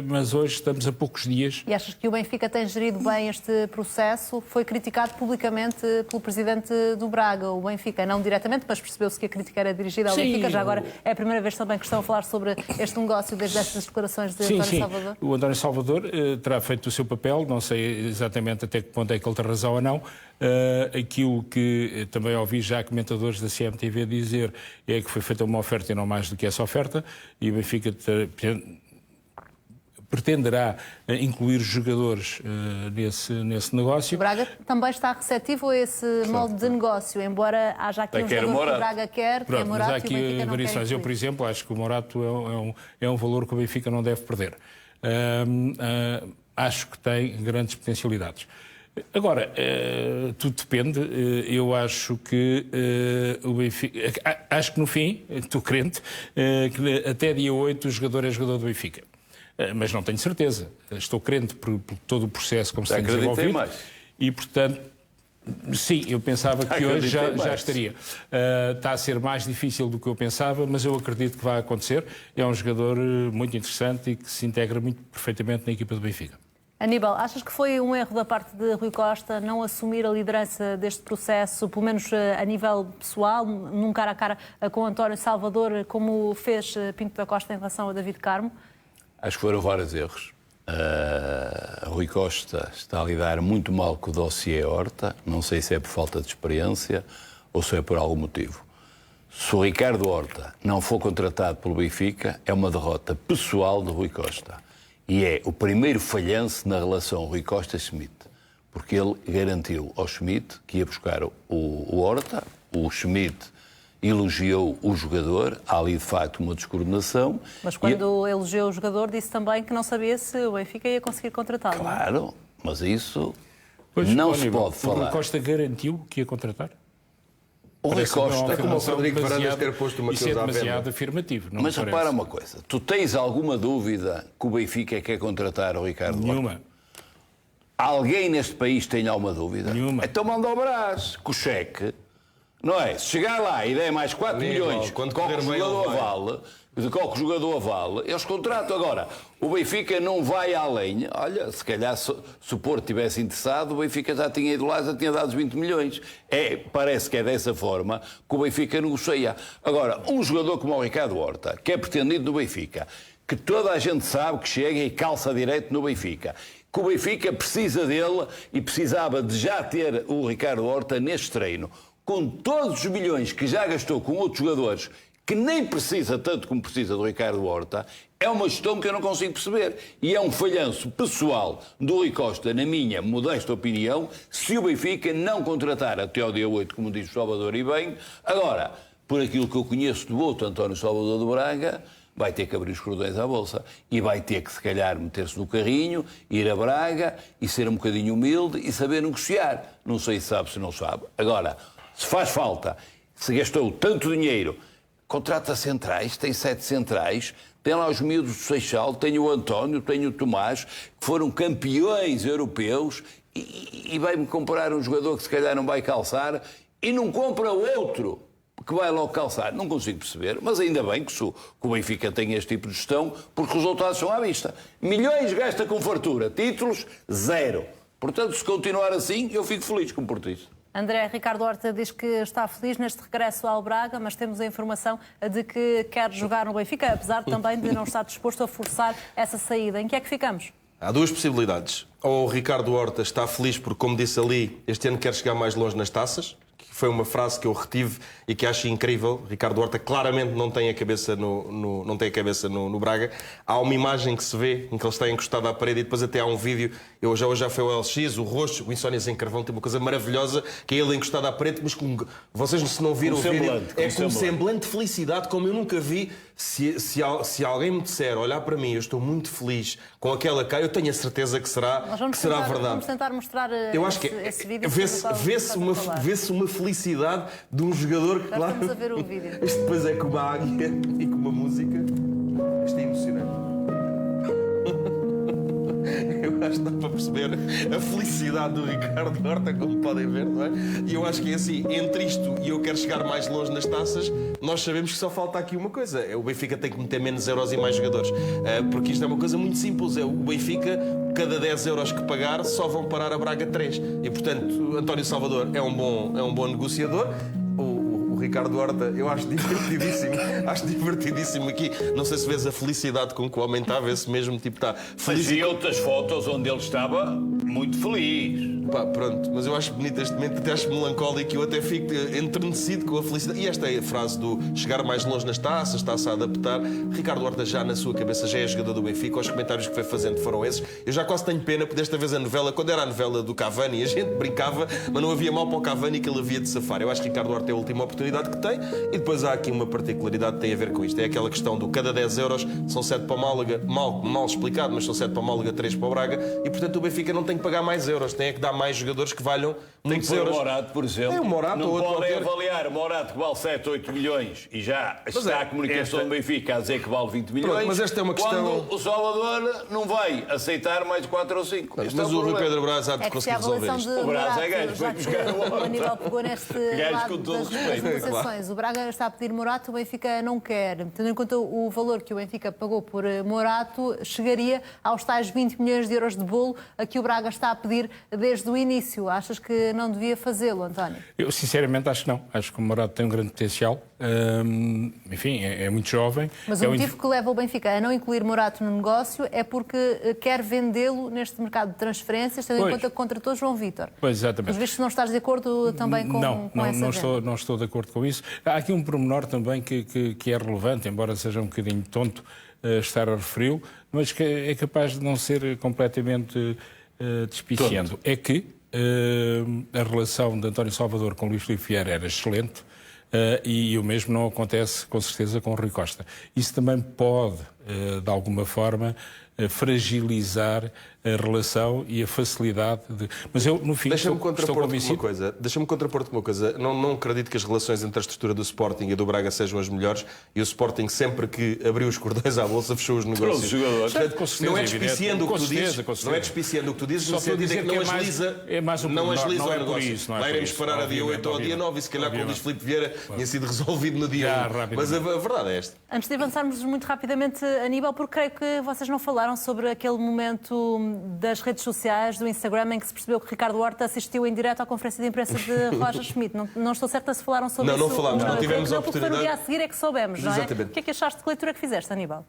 mas hoje estamos a poucos dias.
E achas que o Benfica tem gerido bem este processo? Foi criticado publicamente pelo presidente do Braga, o Benfica, não diretamente, mas percebeu-se que a crítica era dirigida ao Benfica. Já agora é a primeira vez também que estão a falar sobre este negócio desde estas declarações de António Salvador?
O António Salvador terá feito o seu papel, não sei exatamente até que ponto é que ele tem razão ou não. Aquilo que também ouvi já comentadores da CMTV dizer é que foi feita uma oferta e não mais do que essa oferta, e o Benfica pretenderá incluir jogadores nesse negócio.
O Braga também está receptivo a esse molde de negócio, embora haja aqui um jogador que o Braga quer, que é Morato,
mas há aqui variações. Eu, por exemplo, acho que o Morato é um valor que o Benfica não deve perder. Acho que tem grandes potencialidades. Agora, tudo depende. Eu acho que o Benfica... Acho que no fim, estou crente, que até dia 8 o jogador é jogador do Benfica. Mas não tenho certeza. Estou crente por todo o processo como se tem desenvolvido. Mais. E, portanto, sim, eu pensava que hoje já estaria. Está a ser mais difícil do que eu pensava, mas eu acredito que vai acontecer. É um jogador muito interessante e que se integra muito perfeitamente na equipa do Benfica.
Aníbal, achas que foi um erro da parte de Rui Costa não assumir a liderança deste processo, pelo menos a nível pessoal, num cara a cara com António Salvador, como fez Pinto da Costa em relação a David Carmo?
Acho que foram vários erros. Rui Costa está a lidar muito mal com o dossiê Horta. Não sei se é por falta de experiência ou se é por algum motivo. Se o Ricardo Horta não for contratado pelo Benfica, é uma derrota pessoal de Rui Costa. E é o primeiro falhanço na relação Rui Costa-Schmidt. Porque ele garantiu ao Schmidt que ia buscar o Horta, o Schmidt elogiou o jogador, há ali de facto uma descoordenação.
Mas quando elogiou o jogador disse também que não sabia se o Benfica ia conseguir contratá-lo.
Claro, mas isso não se pode falar.
O Rui Costa garantiu que ia contratar?
O Rui Costa,
é como o Frederico Varandas ter posto uma coisa à venda.
Isso é demasiado afirmativo.
Mas repara uma coisa, tu tens alguma dúvida que o Benfica quer contratar o Ricardo Horta?
Nenhuma.
Alguém neste país tem alguma dúvida?
Nenhuma.
Então manda ao Brás, com o cheque. Não é? Se chegar lá e der mais 4 milhões quando o jogador vale, eles contratam. Agora, o Benfica não vai além. Olha, se calhar se o Porto tivesse interessado, o Benfica já tinha ido lá, já tinha dado os 20 milhões. Parece que é dessa forma que o Benfica negocia. Agora, um jogador como o Ricardo Horta, que é pretendido no Benfica, que toda a gente sabe que chega e calça direito no Benfica, que o Benfica precisa dele e precisava de já ter o Ricardo Horta neste treino, com todos os milhões que já gastou com outros jogadores, que nem precisa tanto como precisa do Ricardo Horta, é uma gestão que eu não consigo perceber. E é um falhanço pessoal do Rui Costa, na minha modesta opinião, se o Benfica não contratar até ao dia 8, como diz o Salvador e bem. Agora, por aquilo que eu conheço do outro António Salvador do Braga, vai ter que abrir os cordões à bolsa e vai ter que, se calhar, meter-se no carrinho, ir a Braga e ser um bocadinho humilde e saber negociar. Não sei se sabe, se não sabe. Agora, se faz falta, se gastou tanto dinheiro, contrata centrais, tem 7 centrais, tem lá os miúdos do Seixal, tem o António, tem o Tomás, que foram campeões europeus, e vai-me comprar um jogador que se calhar não vai calçar e não compra outro que vai logo calçar. Não consigo perceber, mas ainda bem que o Benfica tem este tipo de gestão, porque os resultados são à vista. Milhões gasta com fartura, títulos, 0. Portanto, se continuar assim, eu fico feliz como portista.
André, Ricardo Horta diz que está feliz neste regresso ao Braga, mas temos a informação de que quer jogar no Benfica, apesar também de não estar disposto a forçar essa saída. Em que é que ficamos?
Há duas possibilidades. Ou o Ricardo Horta está feliz porque, como disse ali, este ano quer chegar mais longe nas taças, que foi uma frase que eu retive e que acho incrível. Ricardo Horta claramente não tem a cabeça no Braga. Há uma imagem que se vê em que ele está encostado à parede e depois até há um vídeo. Hoje já foi o LX, o rosto, o Insónias em Carvão tem uma coisa maravilhosa, que é ele encostado à parede, mas com... Vocês se não viram o vídeo, é com um semblante de felicidade como eu nunca vi. Se alguém me disser, olhar para mim, eu estou muito feliz com aquela cara, eu tenho a certeza que será verdade.
Vamos tentar mostrar
eu acho que
esse vídeo.
Vê-se uma felicidade de um jogador que, claro...
Estamos a ver o vídeo.
Isto depois é com uma águia e com uma música. Isto é emocionante. Eu acho que dá para perceber a felicidade do Ricardo Horta, como podem ver, não é? E eu acho que é assim, entre isto e eu quero chegar mais longe nas taças, nós sabemos que só falta aqui uma coisa. O Benfica tem que meter menos euros e mais jogadores. Porque isto é uma coisa muito simples. O Benfica, cada 10 euros que pagar, só vão parar a Braga 3. E, portanto, António Salvador é um bom negociador. O Ricardo Horta, eu acho divertidíssimo aqui. Não sei se vês a felicidade com que o homem está, vê-se mesmo, tipo, está feliz.
Fazia outras fotos onde ele estava muito feliz.
Pá, pronto, mas eu acho bonito este momento, até acho melancólico e eu até fico enternecido com a felicidade. E esta é a frase do chegar mais longe nas taças, está-se a adaptar. Ricardo Horta já na sua cabeça já é jogador do Benfica, os comentários que foi fazendo foram esses. Eu já quase tenho pena, porque desta vez a novela, quando era a novela do Cavani, a gente brincava, mas não havia mal para o Cavani que ele havia de safar. Eu acho que Ricardo Horta é a última oportunidade que tem e depois há aqui uma particularidade que tem a ver com isto. É aquela questão do cada 10 euros são 7 para o Málaga, mal explicado, mas são 7 para o Málaga, 3 para o Braga e portanto o Benfica não tem que pagar mais euros, tem que dar mais jogadores que valham muitos euros.
O Morato, por exemplo,
o Morato,
não podem avaliar o Morato que vale 7, 8 milhões e já está a comunicação do Benfica a dizer que vale 20 milhões.
Pronto, mas esta é uma questão...
Quando o Salvador não vai aceitar mais 4 ou 5.
Mas o Rui Pedro Braz há de conseguir resolver isto.
O
Braz é gajo, foi buscar
o Aníbal pegou neste lado das negociações. O Braga está a pedir Morato, o Benfica não quer. Tendo em conta o valor que o Benfica pagou por Morato, chegaria aos tais 20 milhões de euros de bolo a que o Braga está a pedir desde o início. Achas que não devia fazê-lo, António?
Eu, sinceramente, acho que não. Acho que o Morato tem um grande potencial. Enfim, é muito jovem.
Mas o motivo que leva o Benfica a não incluir Morato no negócio é porque quer vendê-lo neste mercado de transferências, tendo em conta que contratou João Vítor.
Pois, exatamente.
Mas vês que não estás de acordo também com essa
não estou de acordo com isso. Há aqui um pormenor também que é relevante, embora seja um bocadinho tonto estar a referi-lo, mas que é capaz de não ser completamente despiciando. Tonto. É que a relação de António Salvador com Luís Filipe Vieira era excelente e o mesmo não acontece com certeza com o Rui Costa. Isso também pode, de alguma forma, fragilizar a relação e a facilidade de... Mas eu, no fim, estou convencido...
Deixa-me contrapor-te uma coisa. Não acredito que as relações entre a estrutura do Sporting e do Braga sejam as melhores e o Sporting, sempre que abriu os cordões à bolsa, fechou os negócios. Não é despiciando o que tu dizes. Não é despiciando o que tu dizes, no sentido que não agiliza o negócio. Lá iremos parar a dia 8 ou a dia 9 e se calhar com o Luís Filipe Vieira tinha sido resolvido no dia 1. Mas a verdade é esta.
Antes de avançarmos muito rapidamente, Aníbal, porque creio que vocês não falaram sobre aquele momento das redes sociais, do Instagram, em que se percebeu que Ricardo Horta assistiu em direto à conferência de imprensa de Roger Schmidt. Não estou certa se falaram sobre isso.
Não falámos, não tivemos a oportunidade.
Foi no dia a seguir é que soubemos, não é?
Exatamente.
O que é que achaste de leitura que fizeste, Aníbal?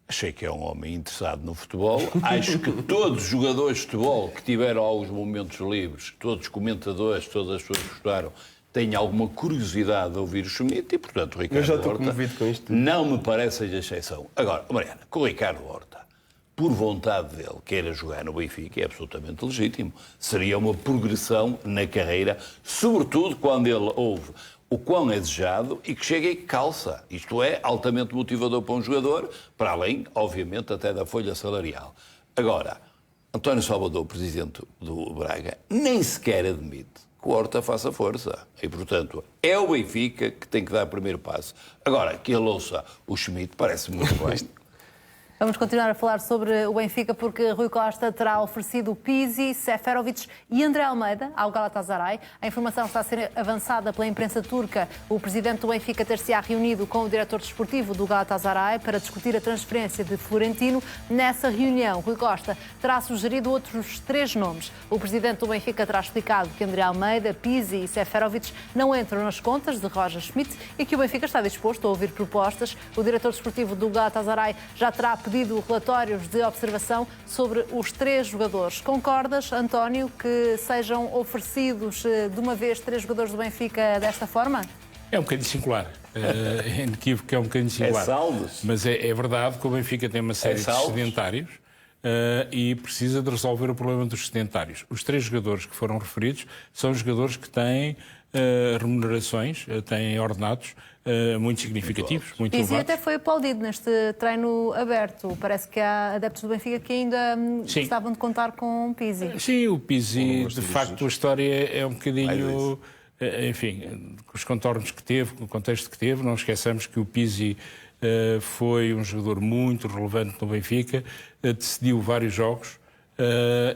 Achei que é um homem interessado no futebol. Acho que todos os jogadores de futebol que tiveram alguns momentos livres, todos os comentadores, todas as pessoas que gostaram, têm alguma curiosidade de ouvir o Schmidt e, portanto, o Ricardo Horta
com isto.
Não me parece a exceção. Agora, Mariana, com o Ricardo Horta, por vontade dele, queira jogar no Benfica, é absolutamente legítimo. Seria uma progressão na carreira, sobretudo quando ele ouve o quão é desejado e que chega e calça. Isto é altamente motivador para um jogador, para além, obviamente, até da folha salarial. Agora, António Salvador, presidente do Braga, nem sequer admite que o Horta faça força. E, portanto, é o Benfica que tem que dar o primeiro passo. Agora, que ele ouça o Schmidt, parece muito bem.
Vamos continuar a falar sobre o Benfica porque Rui Costa terá oferecido Pizzi, Seferovic e André Almeida ao Galatasaray. A informação está a ser avançada pela imprensa turca. O presidente do Benfica ter-se-á reunido com o diretor desportivo do Galatasaray para discutir a transferência de Florentino. Nessa reunião, Rui Costa terá sugerido outros 3 nomes. O presidente do Benfica terá explicado que André Almeida, Pizzi e Seferovic não entram nas contas de Roger Schmidt e que o Benfica está disposto a ouvir propostas. O diretor desportivo do Galatasaray já terá pedido relatórios de observação sobre os 3 jogadores. Concordas, António, que sejam oferecidos de uma vez 3 jogadores do Benfica desta forma?
É um bocadinho singular. É inequívoco que é um bocadinho singular.
É saldos.
Mas é verdade que o Benfica tem uma série de sedentários e precisa de resolver o problema dos sedentários. Os 3 jogadores que foram referidos são jogadores que têm remunerações, têm ordenados muito significativos, muito elevados.
Pizzi até foi aplaudido neste treino aberto. Parece que há adeptos do Benfica que ainda gostavam de contar com o Pizzi.
Sim, o Pizzi, de facto, a história é um bocadinho... Enfim, com os contornos que teve, com o contexto que teve, não esqueçamos que o Pizzi foi um jogador muito relevante no Benfica, decidiu vários jogos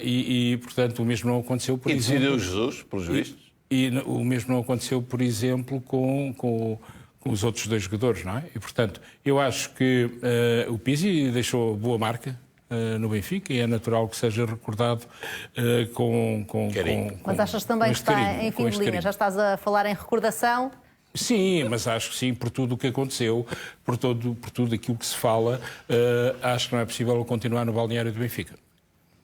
e, portanto, o mesmo não aconteceu, por exemplo...
decidiu Jesus, pelos vistos.
E o mesmo não aconteceu, por exemplo, com os outros 2 jogadores, não é? E, portanto, eu acho que o Pizzi deixou boa marca no Benfica e é natural que seja recordado com
Mas achas também que está em fim de linha? Já estás a falar em recordação?
Sim, mas acho que sim, por tudo o que aconteceu, por tudo aquilo que se fala, acho que não é possível continuar no balneário do Benfica.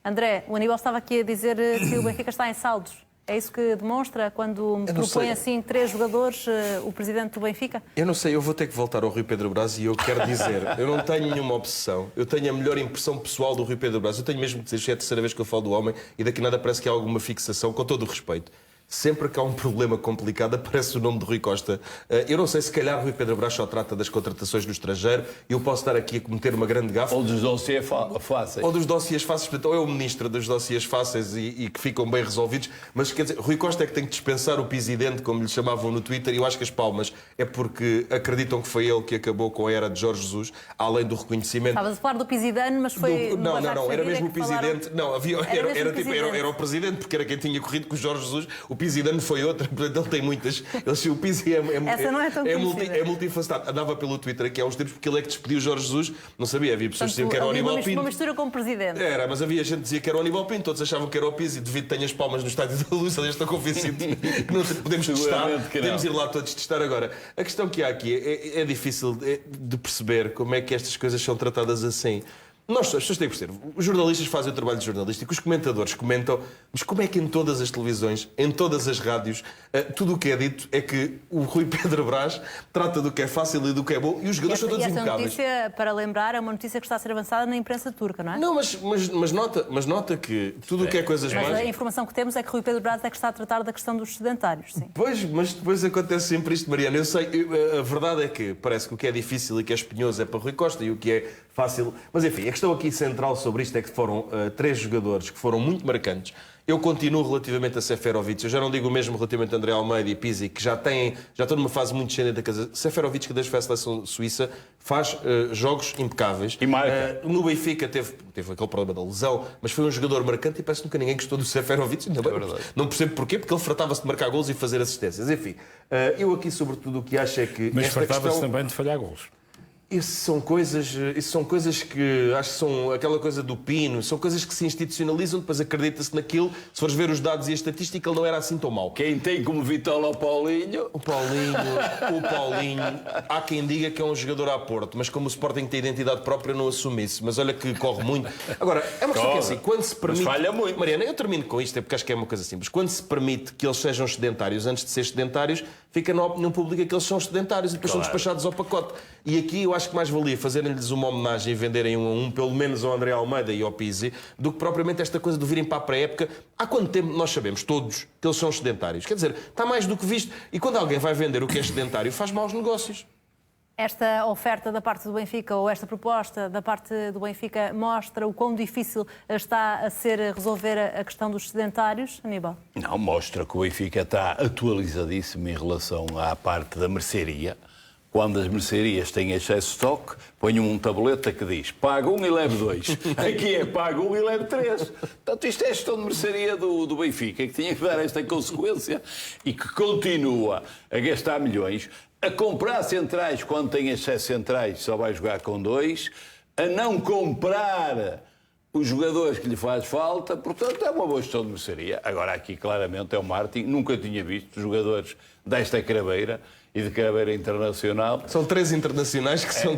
André, o Aníbal estava aqui a dizer que o Benfica está em saldos. É isso que demonstra quando propõe assim 3 jogadores o presidente do Benfica?
Eu não sei, eu vou ter que voltar ao Rui Pedro Brás e eu quero dizer, eu não tenho nenhuma obsessão, eu tenho a melhor impressão pessoal do Rui Pedro Brás. Eu tenho mesmo que dizer, isto é a terceira vez que eu falo do homem e daqui nada parece que há alguma fixação, com todo o respeito. Sempre que há um problema complicado aparece o nome de Rui Costa. Eu não sei, se calhar Rui Pedro Brás só trata das contratações no estrangeiro e eu posso estar aqui a cometer uma grande gafe.
Ou dos dossiês fáceis.
Ou dos dossiês fáceis, portanto, ou é o ministro dos dossiês fáceis e que ficam bem resolvidos. Mas quer dizer, Rui Costa é que tem que dispensar o presidente, como lhe chamavam no Twitter, e eu acho que as palmas é porque acreditam que foi ele que acabou com a era de Jorge Jesus, além do reconhecimento...
Estavas a falar do Pisidano, mas foi...
Não, era mesmo o presidente. Não, era o presidente, porque era quem tinha corrido com o Jorge Jesus. O Pisidano foi outro. Portanto, ele tem muitas. O Pizzi
essa não é tão
é multifacetado. Andava pelo Twitter aqui há uns tempos porque ele é que despediu o Jorge Jesus. Não sabia, havia pessoas que diziam que era o Aníbal Pinto.
Uma mistura com o presidente.
Era, mas havia gente que dizia que era o Aníbal Pinto, todos achavam que era o Pizzi. Devido que tenho as palmas no Estádio da Luz, aliás, estou convencido que não podemos testar. Podemos ir lá todos testar agora. A questão que há aqui é difícil de perceber como é que estas coisas são tratadas assim. As pessoas têm que perceber. Os jornalistas fazem o trabalho jornalístico, os comentadores comentam, mas como é que em todas as televisões, em todas as rádios, tudo o que é dito é que o Rui Pedro Brás trata do que é fácil e do que é bom e os jogadores são todos impecáveis.
Esta notícia, para lembrar, é uma notícia que está a ser avançada na imprensa turca, não é?
Não, mas nota que tudo o que é coisas
mas
mais...
a informação que temos é que Rui Pedro Brás é que está a tratar da questão dos sedentários, sim.
Pois, mas depois acontece sempre isto, Mariana. Eu sei, a verdade é que parece que o que é difícil e que é espinhoso é para Rui Costa e o que é fácil... Mas enfim, a questão aqui central sobre isto é que foram 3 jogadores que foram muito marcantes. Eu continuo relativamente a Seferovic. Eu já não digo o mesmo relativamente a André Almeida e Pizzi, que já estão numa fase muito descendente da casa. Seferovic, que desde foi à seleção suíça, faz jogos impecáveis.
E marca.
No Benfica teve aquele problema da lesão, mas foi um jogador marcante e parece que nunca ninguém gostou do Seferovic. Não percebo porquê, porque ele fartava-se de marcar golos e fazer assistências. Enfim, eu aqui, sobretudo, o que acho é que...
Mas fartava-se também de falhar golos.
Isso são coisas que acho que são aquela coisa do pino, são coisas que se institucionalizam, depois acredita-se naquilo. Se fores ver os dados e a estatística, ele não era assim tão mau.
Quem tem como Vitola o Paulinho,
há quem diga que é um jogador a Porto, mas como o Sporting tem identidade própria, não assume isso. Mas olha que corre muito. Agora, é uma questão que é assim, quando se permite...
Mas falha muito.
Mariana, eu termino com isto, porque acho que é uma coisa simples. Quando se permite que eles sejam sedentários antes de ser sedentários, fica na opinião pública que eles são sedentários e depois são despachados ao pacote. E aqui eu acho que mais valia fazerem-lhes uma homenagem e venderem 1 a 1, pelo menos ao André Almeida e ao Pizzi, do que propriamente esta coisa de virem para a pré-época. Há quanto tempo nós sabemos, todos, que eles são sedentários? Quer dizer, está mais do que visto. E quando alguém vai vender o que é sedentário, faz maus negócios.
Esta oferta da parte do Benfica, ou esta proposta da parte do Benfica, mostra o quão difícil está a ser resolver a questão dos sedentários, Aníbal?
Não, mostra que o Benfica está atualizadíssimo em relação à parte da mercearia. Quando as mercearias têm excesso de estoque, põe um tabuleta que diz paga 1 e leve 2. Aqui é paga 1 e leve 3. Portanto, isto é a gestão de mercearia do Benfica, que tinha que dar esta consequência e que continua a gastar milhões, a comprar centrais quando tem excesso de centrais, só vai jogar com 2, a não comprar os jogadores que lhe faz falta. Portanto, é uma boa gestão de mercearia. Agora, aqui, claramente, é o Martin. Nunca tinha visto jogadores desta craveira e de craveira internacional.
São 3 internacionais que estão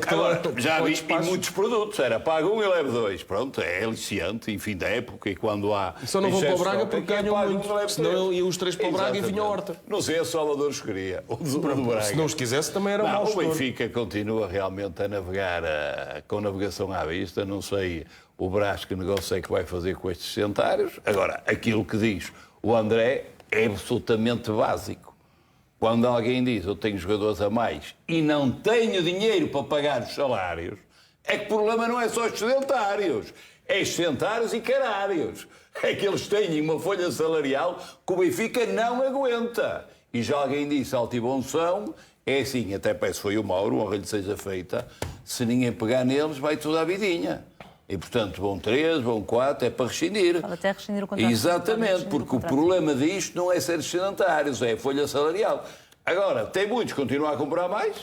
já vi em muitos produtos, era paga 1 e leva 2. Pronto, é aliciante, em fim da época, e quando há...
Só não vão para o Braga porque ganham muito, senão iam os 3 para o Braga e vinham a Horta.
Não sei, a Salvador escolheria o do Braga.
Se não os quisesse, também era mau
escolha. O Benfica continua realmente a navegar com navegação à vista, não sei o Brás que negócio é que vai fazer com estes centários. Agora, aquilo que diz o André é absolutamente básico. Quando alguém diz eu tenho jogadores a mais e não tenho dinheiro para pagar os salários, é que o problema não é só os sedentários, é os sedentários e carários. É que eles têm uma folha salarial que o Benfica não aguenta. E já alguém disse, alto e bom som, é assim, até parece que foi o Mauro, honra lhe seja feita, se ninguém pegar neles vai tudo à vidinha. E, portanto, vão 3, vão 4, é para rescindir.
Pode até rescindir o contrato.
Exatamente, porque o problema disto não é ser sedentários, é a folha salarial. Agora, tem muitos que continuam a comprar mais,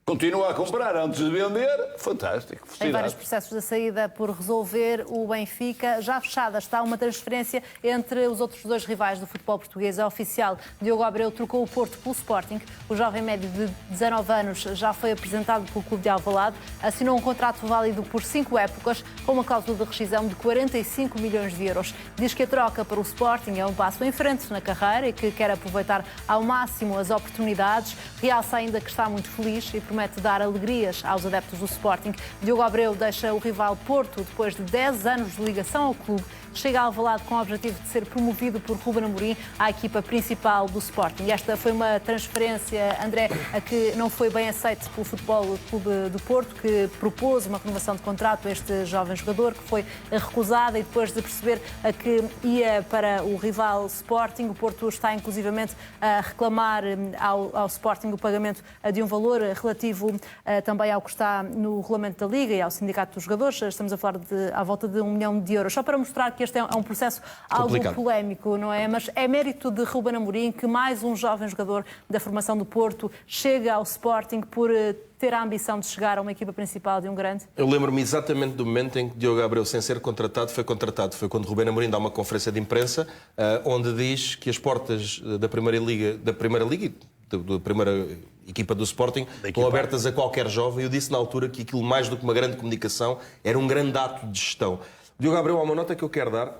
continua a comprar antes de vender, fantástico.
Tem vários processos de saída por resolver. O Benfica, já fechada, está uma transferência entre os outros 2 rivais do futebol português. É oficial, Diogo Abreu trocou o Porto pelo Sporting. O jovem médio de 19 anos já foi apresentado pelo clube de Alvalade. Assinou um contrato válido por 5 épocas, com uma cláusula de rescisão de 45 milhões de euros. Diz que a troca para o Sporting é um passo em frente na carreira e que quer aproveitar ao máximo as oportunidades. Realça ainda que está muito feliz e promete dar alegrias aos adeptos do Sporting. Diogo Abreu deixa o rival Porto depois de 10 anos de ligação ao clube. Chega a Alvalade com o objetivo de ser promovido por Ruben Amorim à equipa principal do Sporting. Esta foi uma transferência, André, a que não foi bem aceita pelo Futebol Clube do Porto, que propôs uma renovação de contrato a este jovem jogador, que foi recusada, e depois de perceber que ia para o rival Sporting, o Porto está inclusivamente a reclamar ao Sporting o pagamento de um valor relativo também ao que está no regulamento da Liga e ao sindicato dos jogadores. Estamos a falar à volta de 1 milhão de euros. Só para mostrar que este é um processo algo polémico, não é? Mas é mérito de Ruben Amorim que mais um jovem jogador da formação do Porto chega ao Sporting por ter a ambição de chegar a uma equipa principal de um grande?
Eu lembro-me exatamente do momento em que Diogo Abreu, sem ser contratado, foi contratado. Foi quando Ruben Amorim dá uma conferência de imprensa onde diz que as portas da Primeira Liga da primeira equipa do Sporting estão abertas a qualquer jovem. Eu disse na altura que aquilo, mais do que uma grande comunicação, era um grande ato de gestão. Diogo Abreu, há uma nota que eu quero dar,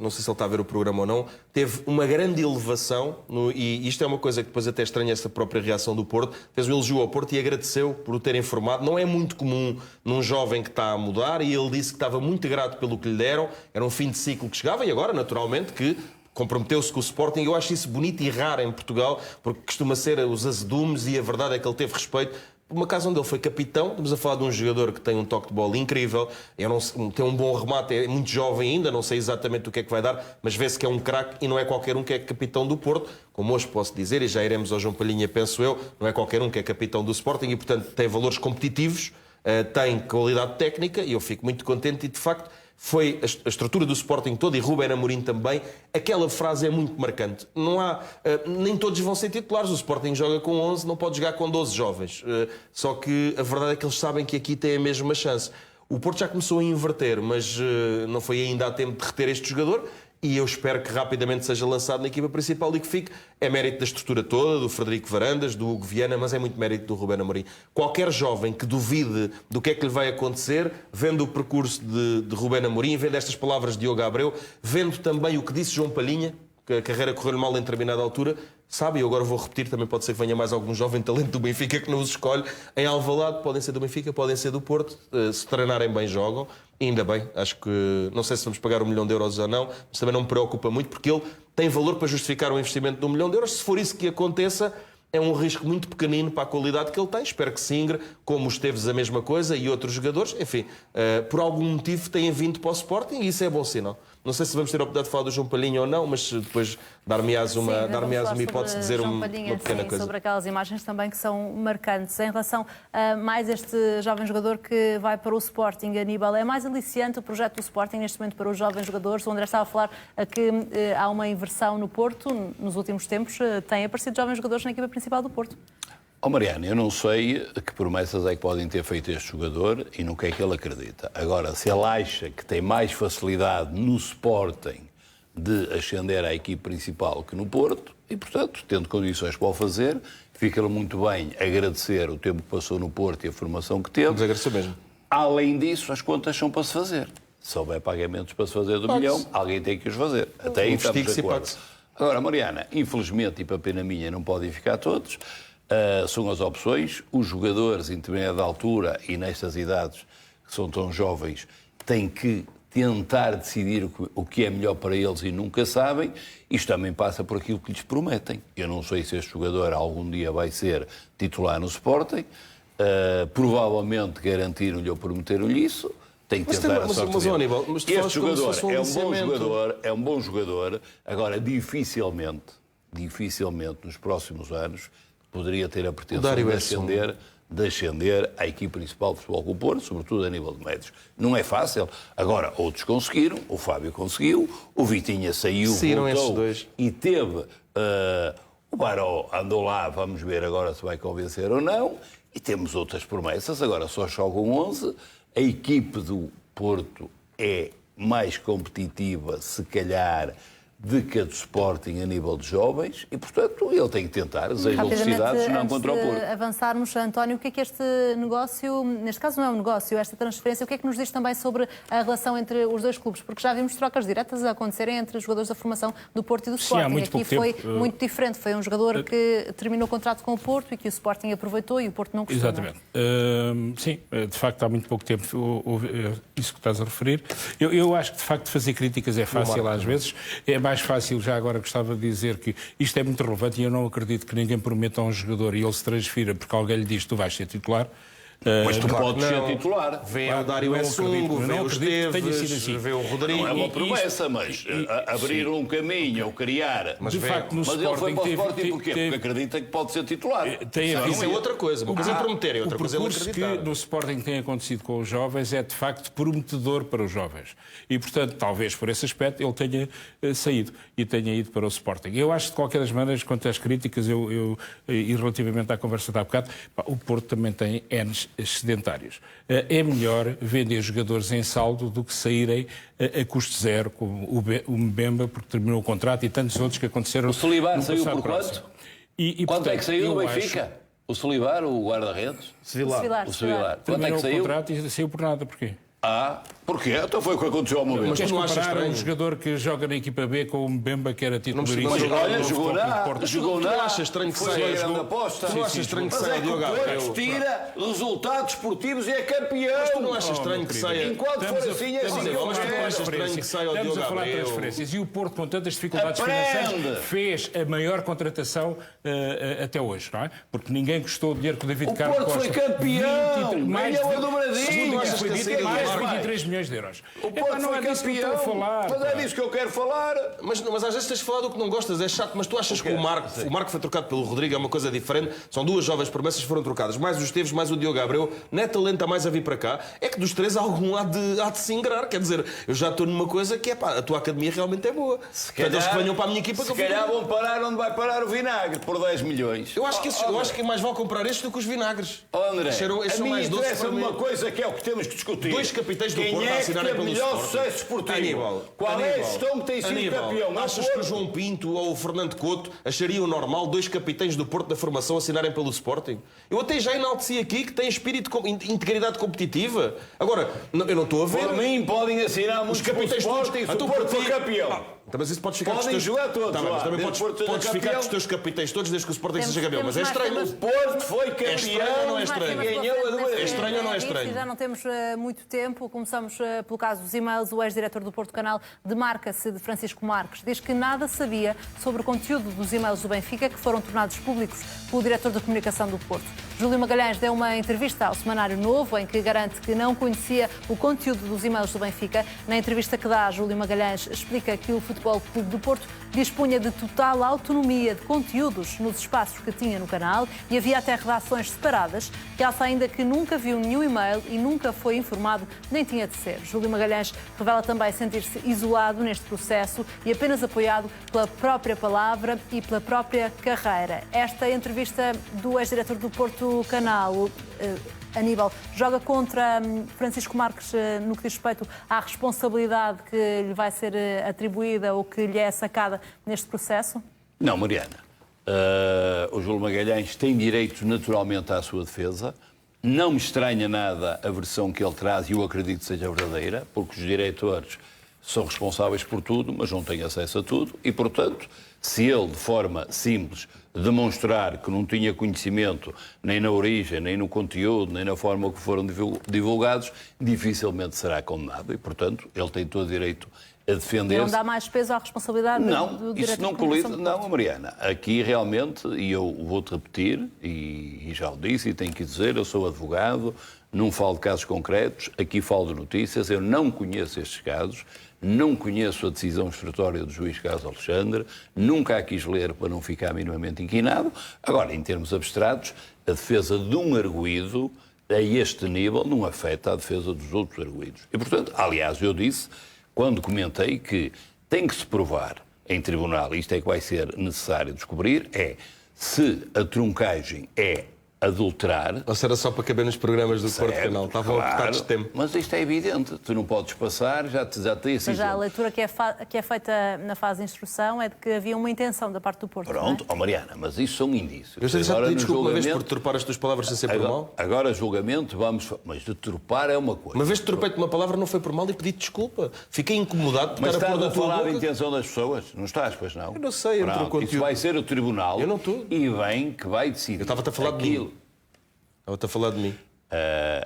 não sei se ele está a ver o programa ou não, teve uma grande elevação, e isto é uma coisa que depois até estranha essa própria reação do Porto, fez um elogio ao Porto e agradeceu por o ter informado. Não é muito comum num jovem que está a mudar, e ele disse que estava muito grato pelo que lhe deram, era um fim de ciclo que chegava, e agora, naturalmente, que comprometeu-se com o Sporting. Eu acho isso bonito e raro em Portugal, porque costuma ser os azedumes, e a verdade é que ele teve respeito. Uma casa onde ele foi capitão, estamos a falar de um jogador que tem um toque de bola incrível, tem um bom remate, é muito jovem ainda, não sei exatamente o que é que vai dar, mas vê-se que é um craque e não é qualquer um que é capitão do Porto, como hoje posso dizer, e já iremos ao João Palhinha, penso eu, não é qualquer um que é capitão do Sporting e, portanto, tem valores competitivos, tem qualidade técnica, e eu fico muito contente, e de facto foi a estrutura do Sporting todo, e Ruben Amorim também. Aquela frase é muito marcante. Não há, nem todos vão ser titulares. O Sporting joga com 11, não pode jogar com 12 jovens. Só que a verdade é que eles sabem que aqui tem a mesma chance. O Porto já começou a inverter, mas não foi ainda a tempo de reter este jogador. E eu espero que rapidamente seja lançado na equipa principal e que fique. É mérito da estrutura toda, do Frederico Varandas, do Hugo Viana, mas é muito mérito do Ruben Amorim. Qualquer jovem que duvide do que é que lhe vai acontecer, vendo o percurso de Ruben Amorim, vendo estas palavras de Diogo Abreu, vendo também o que disse João Palhinha, que a carreira correu-lhe mal em determinada altura, sabe, e agora vou repetir, também pode ser que venha mais algum jovem talento do Benfica que não os escolhe. Em Alvalade, podem ser do Benfica, podem ser do Porto, se treinarem bem, jogam. E ainda bem, acho que, não sei se vamos pagar 1 milhão de euros ou não, mas também não me preocupa muito, porque ele tem valor para justificar um investimento de 1 milhão de euros. Se for isso que aconteça, é um risco muito pequenino para a qualidade que ele tem. Espero que Singre, como os Esteves, a mesma coisa, e outros jogadores, enfim, por algum motivo têm vindo para o Sporting, e isso é bom sinal. Não sei se vamos ter a oportunidade de falar do João Palhinha ou não, mas depois dar-me-ás uma hipótese de dizer uma pequena coisa.
Sobre aquelas imagens também que são marcantes. Em relação a mais este jovem jogador que vai para o Sporting, Aníbal, é mais aliciante o projeto do Sporting neste momento para os jovens jogadores? O André estava a falar que há uma inversão no Porto. Nos últimos tempos têm aparecido jovens jogadores na equipa principal do Porto.
Mariano, eu não sei que promessas é que podem ter feito este jogador e no que é que ele acredita. Agora, se ele acha que tem mais facilidade no Sporting de ascender à equipe principal que no Porto, E, portanto, tendo condições para o fazer, fica-lhe muito bem agradecer o tempo que passou no Porto e a formação que teve.
Vamos agradecer mesmo.
Além disso, as contas são para se fazer. Se houver pagamentos para se fazer do milhão, alguém tem que os fazer. Até aí estamos de acordo. Agora, Mariana, infelizmente, e para pena minha, não podem ficar todos. São as opções. Os jogadores, em determinada altura e nestas idades que são tão jovens, têm que tentar decidir o que é melhor para eles e nunca sabem. Isto também passa por aquilo que lhes prometem. Eu não sei se este jogador algum dia vai ser titular no Sporting. Provavelmente garantiram-lhe ou prometeram-lhe isso. Tem que tentar a sorte dele. Este jogador é um bom jogador. Agora, dificilmente nos próximos anos poderia ter a pretensão de ascender à equipe principal de Futebol Clube do Porto, sobretudo a nível de médios. Não é fácil. Agora, outros conseguiram, o Fábio conseguiu, o Vitinha saiu, voltou e teve... o Baró andou lá, vamos ver agora se vai convencer ou não, e temos outras promessas. Agora só jogam 11, a equipe do Porto é mais competitiva, se calhar, de que a do Sporting a nível de jovens e, portanto, ele tem que tentar as velocidades, não contra o Porto.
Avançarmos, António, o que é que este negócio, neste caso não é um negócio, esta transferência, o que é que nos diz também sobre a relação entre os dois clubes? Porque já vimos trocas diretas a acontecerem entre os jogadores da formação do Porto e do Sporting. Aqui foi muito diferente. Foi um jogador que terminou o contrato com o Porto e que o Sporting aproveitou e o Porto não gostou.
Exatamente. Sim, de facto há muito pouco tempo isso que estás a referir. Eu acho que, de facto, fazer críticas é fácil às vezes. É mais fácil, já agora gostava de dizer que isto é muito relevante e eu não acredito que ninguém prometa a um jogador e ele se transfira porque alguém lhe diz tu vais ser titular.
Mas tu podes ser titular.
Vê o Dário Essungo, vê o Esteves, vê o Rodrigo.
Não é uma promessa, mas abrir um caminho ou criar.
Mas de facto, no
Sporting, ele foi para o Sporting porquê? Porque acredita que pode ser titular.
Isso é outra coisa. Uma coisa é prometer, é outra coisa é acreditar.
O percurso que no Sporting tem acontecido com os jovens é de facto prometedor para os jovens. E, portanto, talvez por esse aspecto ele tenha saído e tenha ido para o Sporting. Eu acho, de qualquer das maneiras, quanto às críticas, e relativamente à conversa de há bocado, o Porto também tem N's sedentários. É melhor vender jogadores em saldo do que saírem a custo zero, como o Mbemba, porque terminou o contrato, e tantos outros que aconteceram.
O Solibar saiu por
quanto?
Quanto é que saiu do Benfica? O Solibar, o guarda-redes?
O Sevilar.
Quanto é que saiu?
O contrato e saiu por nada. Porquê?
Porquê? Então foi o que aconteceu ao momento.
Mas tu não achas estranho um jogador que joga na equipa B com o Mbemba, que era titularíssimo?
Mas olha, jogou na.
Tu não achas estranho que saia?
Tu não achas estranho que saia Diogo Abreu? Tira resultados esportivos e é campeão.
Mas tu não achas estranho que saia?
Enquanto for assim, é assim.
Mas tu não achas estranho que saia o Diogo Abreu?
Estamos a falar de transferências e o Porto, com tantas dificuldades financeiras, fez a maior contratação até hoje, não é? Porque ninguém gostou do dinheiro que o David Carlos Costa.
O Porto foi campeão. Ganhou a dobradinha.
Mais 23 milhões de euros.
O Porto foi campeão. Mas é disso que eu quero falar.
Mas às vezes tens de falar do que não gostas, é chato. Mas tu achas que o Marco foi trocado pelo Rodrigo, é uma coisa diferente. São duas jovens promessas que foram trocadas. Mais o Esteves, mais o Diogo Abreu. Não é talento a mais a vir para cá. É que dos três algum há de se ingrar. Quer dizer, eu já estou numa coisa que é pá, a tua academia realmente é boa. Portanto, eles que venham para a minha equipa.
Se calhar vão parar onde vai parar o vinagre, por 10 milhões.
Eu acho que mais vale comprar estes do que os vinagres.
André, a mim interessa-me uma coisa que é o que temos que discutir.
Dois capitães do Porto a assinarem pelo
melhor sucesso esportivo. Qual é a gestão que tem sido campeão?
Achas que o João Pinto ou o Fernando Couto achariam normal dois capitães do Porto da formação assinarem pelo Sporting? Eu até já enalteci aqui que tem espírito de integridade competitiva. Agora, eu não estou a ver.
Por mim podem assinar muitos capitães do Sporting se o Porto for campeão.
Mas isso podes ficar
podem jogar todos.
Mas também podes ficar com os teus capitães todos desde que o Sporting seja campeão. Mas é estranho.
O Porto foi campeão.
É estranho ou não é estranho?
É
estranho ou não é estranho?
Já não temos muito tempo. Começamos pelo caso dos e-mails. O ex-diretor do Porto Canal demarca-se de Francisco Marques. Diz que nada sabia sobre o conteúdo dos e-mails do Benfica que foram tornados públicos pelo diretor de comunicação do Porto. Júlio Magalhães deu uma entrevista ao Semanário Novo em que garante que não conhecia o conteúdo dos e-mails do Benfica. Na entrevista que dá, Júlio Magalhães explica que o Futebol Clube do Porto dispunha de total autonomia de conteúdos nos espaços que tinha no canal e havia até redações separadas. Realça ainda que nunca viu nenhum e-mail e nunca foi informado, nem tinha de ser. Júlio Magalhães revela também sentir-se isolado neste processo e apenas apoiado pela própria palavra e pela própria carreira. Esta entrevista do ex-diretor do Porto Canal, Aníbal, joga contra Francisco Marques no que diz respeito à responsabilidade que lhe vai ser atribuída ou que lhe é sacada neste processo?
Não, Mariana. O Júlio Magalhães tem direito naturalmente à sua defesa. Não me estranha nada a versão que ele traz, e eu acredito que seja verdadeira, porque os diretores são responsáveis por tudo, mas não têm acesso a tudo, e, portanto, se ele, de forma simples, demonstrar que não tinha conhecimento nem na origem, nem no conteúdo, nem na forma que foram divulgados, dificilmente será condenado, e, portanto, ele tem todo o direito a defender-se.
Não dá mais peso à responsabilidade do diretor?
Isso não colide. Não, Mariana. Aqui realmente, e eu vou-te repetir, e já o disse e tenho que dizer, eu sou advogado, não falo de casos concretos, aqui falo de notícias, eu não conheço estes casos, não conheço a decisão instrutória do juiz Carlos Alexandre, nunca a quis ler para não ficar minimamente inquinado. Agora, em termos abstratos, a defesa de um arguido a este nível não afeta a defesa dos outros arguidos. E, portanto, aliás, eu disse, quando comentei que tem que se provar em tribunal, isto é que vai ser necessário descobrir, é se a truncagem é adulterar.
Ou será só para caber nos programas do Porto Canal? Estavam apertados de tempo.
Mas isto é evidente. Tu não podes passar, já tem assim.
Mas já a leitura que é feita na fase de instrução é de que havia uma intenção da parte do Porto.
Pronto,
não é?
Mariana, mas isso são indícios.
Eu já te pedi desculpa uma vez por deturpar as tuas palavras sem ser por mal.
Agora, julgamento, vamos. Mas deturpar é uma coisa.
Uma vez deturpei-te uma palavra, não foi por mal e pedi desculpa. Fiquei incomodado por
mas
estar a pôr da tua boca.
Mas estás a falar da intenção das pessoas? Não estás, pois não?
Eu não sei, entre o conteúdo.
Isso vai ser o tribunal.
Eu não estou.
E vem que vai decidir.
Eu estava-te a falar de mim. Estava-te a falar de mim.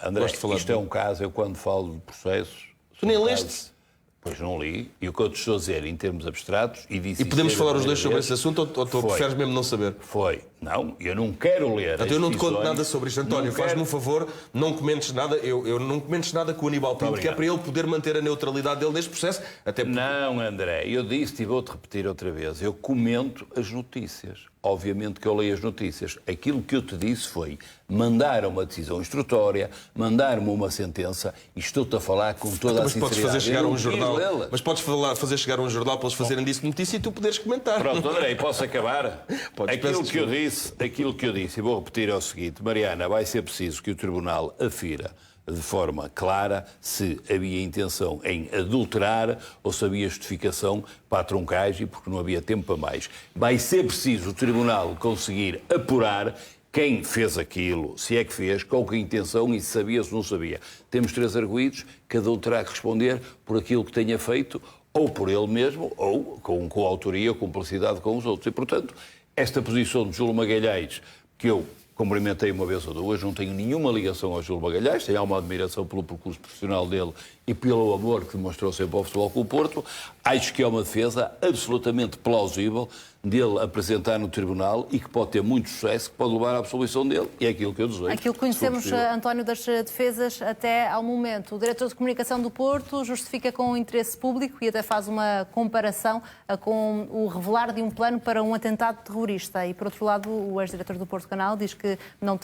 André, isto é um caso, eu quando falo de processos...
Tu nem leste?
Pois não li. E o que eu te estou a dizer, em termos abstratos, e disse...
E podemos falar os dois sobre esse assunto ou tu preferes mesmo não saber?
Foi. Não, eu não quero ler.
Então eu não te conto nada sobre isto. António, faz-me um favor, não comentes nada. Eu não comentes nada com o Aníbal Pinto, que é para ele poder manter a neutralidade dele neste processo. Até porque...
Não, André, eu disse e vou-te repetir outra vez. Eu comento as notícias. Obviamente que eu leio as notícias. Aquilo que eu te disse foi mandar uma decisão instrutória, mandar-me uma sentença e estou-te a falar com toda a sinceridade.
Mas podes fazer chegar um jornal. Mas podes fazer chegar um jornal para eles fazerem disso de notícia e tu poderes comentar.
Pronto, André, posso acabar?
Aquilo
que eu disse, e vou repetir, é o seguinte, Mariana, vai ser preciso que o Tribunal afira de forma clara se havia intenção em adulterar ou se havia justificação para a truncagem, porque não havia tempo para mais. Vai ser preciso o Tribunal conseguir apurar quem fez aquilo, se é que fez, com que intenção e se sabia ou se não sabia. Temos 3 arguidos, cada um terá que responder por aquilo que tenha feito, ou por ele mesmo, ou com coautoria ou cumplicidade com os outros. E, portanto, esta posição de Júlio Magalhães, que eu cumprimentei uma vez ou duas, não tenho nenhuma ligação ao Júlio Magalhães, tenho uma admiração pelo percurso profissional dele e pelo amor que demonstrou sempre ao Futebol Clube Porto. Acho que é uma defesa absolutamente plausível dele apresentar no Tribunal e que pode ter muito sucesso, que pode levar à absolvição dele, e é aquilo que eu desejo.
Aquilo que conhecemos, António, das defesas até ao momento. O diretor de comunicação do Porto justifica com o interesse público e até faz uma comparação com o revelar de um plano para um atentado terrorista. E, por outro lado, o ex-diretor do Porto Canal diz que não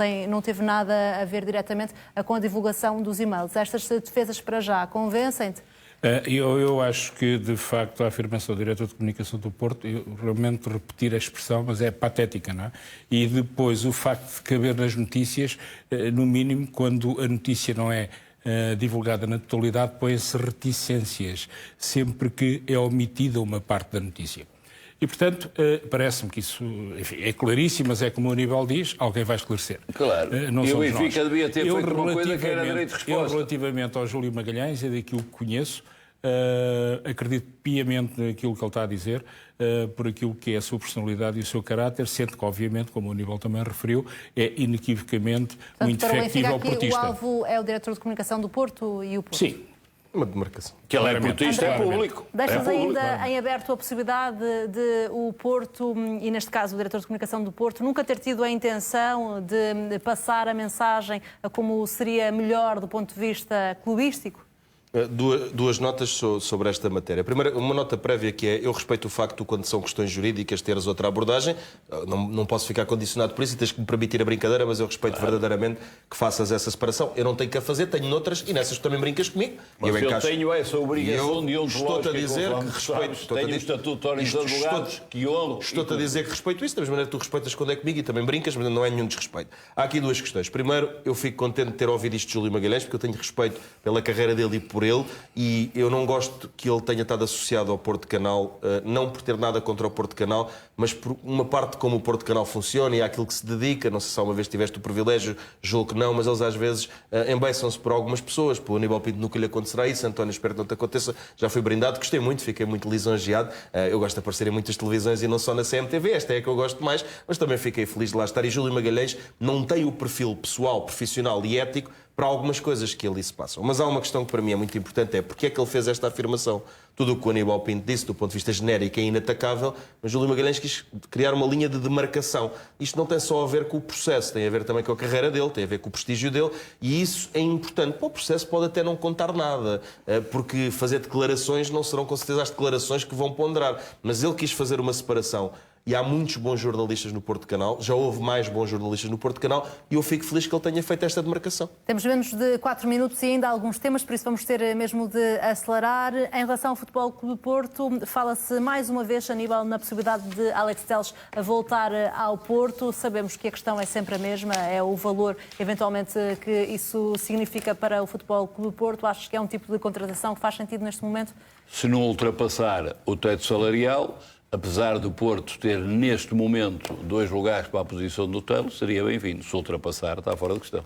teve nada a ver diretamente com a divulgação dos e-mails. Estas defesas, para já, convencem-te?
Eu acho que, de facto, a afirmação do diretor de comunicação do Porto, eu realmente repetir a expressão, mas é patética, não é? E depois o facto de caber nas notícias, no mínimo, quando a notícia não é divulgada na totalidade, põem-se reticências, sempre que é omitida uma parte da notícia. E, portanto, parece-me que isso, enfim, é claríssimo, mas é como o Aníbal diz, alguém vai esclarecer.
Claro. E o Benfica devia ter feito uma coisa que era direito de resposta.
Eu, relativamente ao Júlio Magalhães, é daquilo que conheço, acredito piamente naquilo que ele está a dizer, por aquilo que é a sua personalidade e o seu caráter, sendo que, obviamente, como o Aníbal também referiu, é inequivocamente um indefectível portista.
O alvo é o diretor de comunicação do Porto e o Porto?
Sim.
Uma demarcação.
Que ele é portista, é público.
Deixas ainda em aberto a possibilidade de o Porto, e neste caso o diretor de comunicação do Porto, nunca ter tido a intenção de passar a mensagem como seria melhor do ponto de vista clubístico?
Duas notas sobre esta matéria. Primeiro, uma nota prévia que é, eu respeito o facto, quando são questões jurídicas, teres outra abordagem. Não posso ficar condicionado por isso e tens que me permitir a brincadeira, mas eu respeito verdadeiramente que faças essa separação. Eu não tenho que a fazer, tenho noutras e nessas tu também brincas comigo.
Mas eu tenho essa obrigação de ontológica.
Estou-te a dizer que respeito.
Tenho o estatuto dos advogados que honro.
Estou-te a dizer que respeito isso, da mesma maneira que tu respeitas quando é comigo e também brincas, mas não é nenhum desrespeito. Há aqui duas questões. Primeiro, eu fico contente de ter ouvido isto de Júlio Magalhães, porque eu tenho respeito pela carreira dele e por por ele, e eu não gosto que ele tenha estado associado ao Porto Canal, não por ter nada contra o Porto Canal, mas por uma parte de como o Porto Canal funciona e àquilo que se dedica. Não sei se alguma vez tiveste o privilégio, julgo que não, mas eles às vezes embeiçam-se por algumas pessoas. Pelo Aníbal Pinto nunca lhe acontecerá isso, António, espero que não te aconteça. Já fui brindado, gostei muito, fiquei muito lisonjeado. Eu gosto de aparecer em muitas televisões e não só na CMTV, esta é a que eu gosto mais, mas também fiquei feliz de lá estar. E Júlio Magalhães não tem o perfil pessoal, profissional e ético para algumas coisas que ali se passam. Mas há uma questão que para mim é muito importante, é porque é que ele fez esta afirmação. Tudo o que o Aníbal Pinto disse, do ponto de vista genérico, é inatacável, mas Júlio Magalhães quis criar uma linha de demarcação. Isto não tem só a ver com o processo, tem a ver também com a carreira dele, tem a ver com o prestígio dele, e isso é importante. Para o processo pode até não contar nada, porque fazer declarações não serão com certeza as declarações que vão ponderar, mas ele quis fazer uma separação. E há muitos bons jornalistas no Porto Canal, já houve mais bons jornalistas no Porto Canal, e eu fico feliz que ele tenha feito esta demarcação.
Temos menos de 4 minutos e ainda há alguns temas, por isso vamos ter mesmo de acelerar. Em relação ao Futebol Clube do Porto, fala-se mais uma vez, Aníbal, na possibilidade de Alex Telles voltar ao Porto. Sabemos que a questão é sempre a mesma, é o valor, eventualmente, que isso significa para o Futebol Clube do Porto. Achas que é um tipo de contratação que faz sentido neste momento?
Se não ultrapassar o teto salarial, apesar do Porto ter, neste momento, 2 lugares para a posição do Telles, seria bem-vindo. Se ultrapassar, está fora de questão.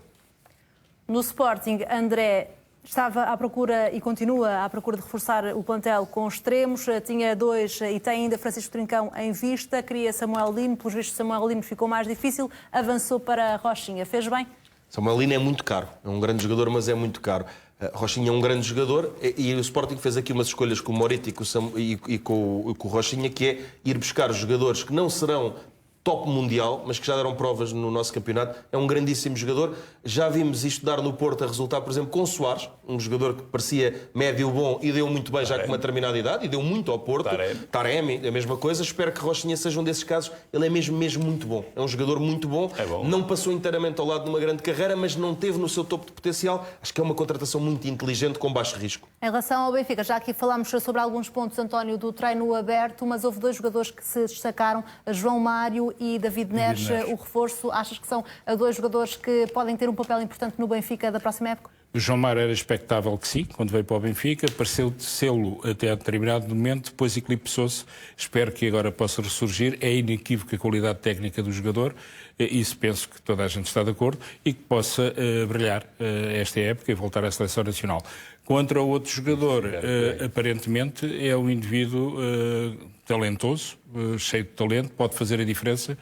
No Sporting, André estava à procura e continua à procura de reforçar o plantel com extremos. Tinha 2 e tem ainda Francisco Trincão em vista. Queria Samuel Lino. Pelos vistos, Samuel Lino ficou mais difícil. Avançou para Rochinha. Fez bem?
Samuel Lino é muito caro. É um grande jogador, mas é muito caro. Rochinha é um grande jogador e o Sporting fez aqui umas escolhas com o Morita e com o Rochinha, que é ir buscar jogadores que não serão top mundial, mas que já deram provas no nosso campeonato. É um grandíssimo jogador. Já vimos isto dar no Porto a resultar, por exemplo, com o Soares, um jogador que parecia médio bom e deu muito bem já com uma determinada idade, e deu muito ao Porto. Taremi, a mesma coisa. Espero que Rochinha seja um desses casos. Ele é mesmo muito bom. É um jogador muito bom. Não passou inteiramente ao lado de uma grande carreira, mas não teve no seu topo de potencial. Acho que é uma contratação muito inteligente, com baixo risco.
Em relação ao Benfica, já aqui falámos sobre alguns pontos, António, do treino aberto, mas houve 2 jogadores que se destacaram, João Mário e David Neres. O reforço, achas que são 2 jogadores que podem ter um papel importante no Benfica da próxima época?
O João Mário era expectável que sim, quando veio para o Benfica, pareceu sê-lo até a determinado momento, depois eclipsou-se. Espero que agora possa ressurgir. É inequívoca a qualidade técnica do jogador, isso penso que toda a gente está de acordo, e que possa brilhar esta época e voltar à seleção nacional. Contra o outro jogador, aparentemente, é um indivíduo talentoso, cheio de talento, pode fazer a diferença.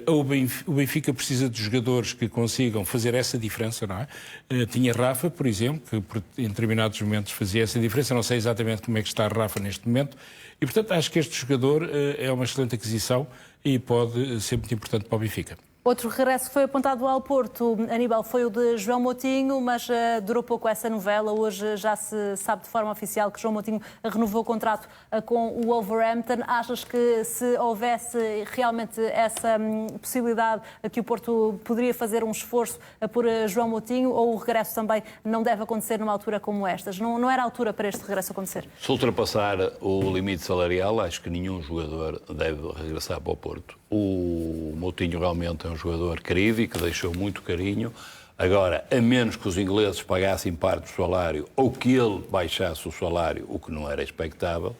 O Benfica precisa de jogadores que consigam fazer essa diferença, não é? Tinha Rafa, por exemplo, que em determinados momentos fazia essa diferença. Não sei exatamente como é que está a Rafa neste momento. E, portanto, acho que este jogador é uma excelente aquisição e pode ser muito importante para o Benfica.
Outro regresso que foi apontado ao Porto, Aníbal, foi o de João Moutinho, mas durou pouco essa novela. Hoje já se sabe de forma oficial que João Moutinho renovou o contrato com o Wolverhampton. Achas que se houvesse realmente essa possibilidade que o Porto poderia fazer um esforço por João Moutinho, ou o regresso também não deve acontecer numa altura como estas? Não era a altura para este regresso acontecer?
Se ultrapassar o limite salarial, acho que nenhum jogador deve regressar para o Porto. O Moutinho realmente é um jogador querido e que deixou muito carinho. Agora, a menos que os ingleses pagassem parte do salário ou que ele baixasse o salário, o que não era expectável,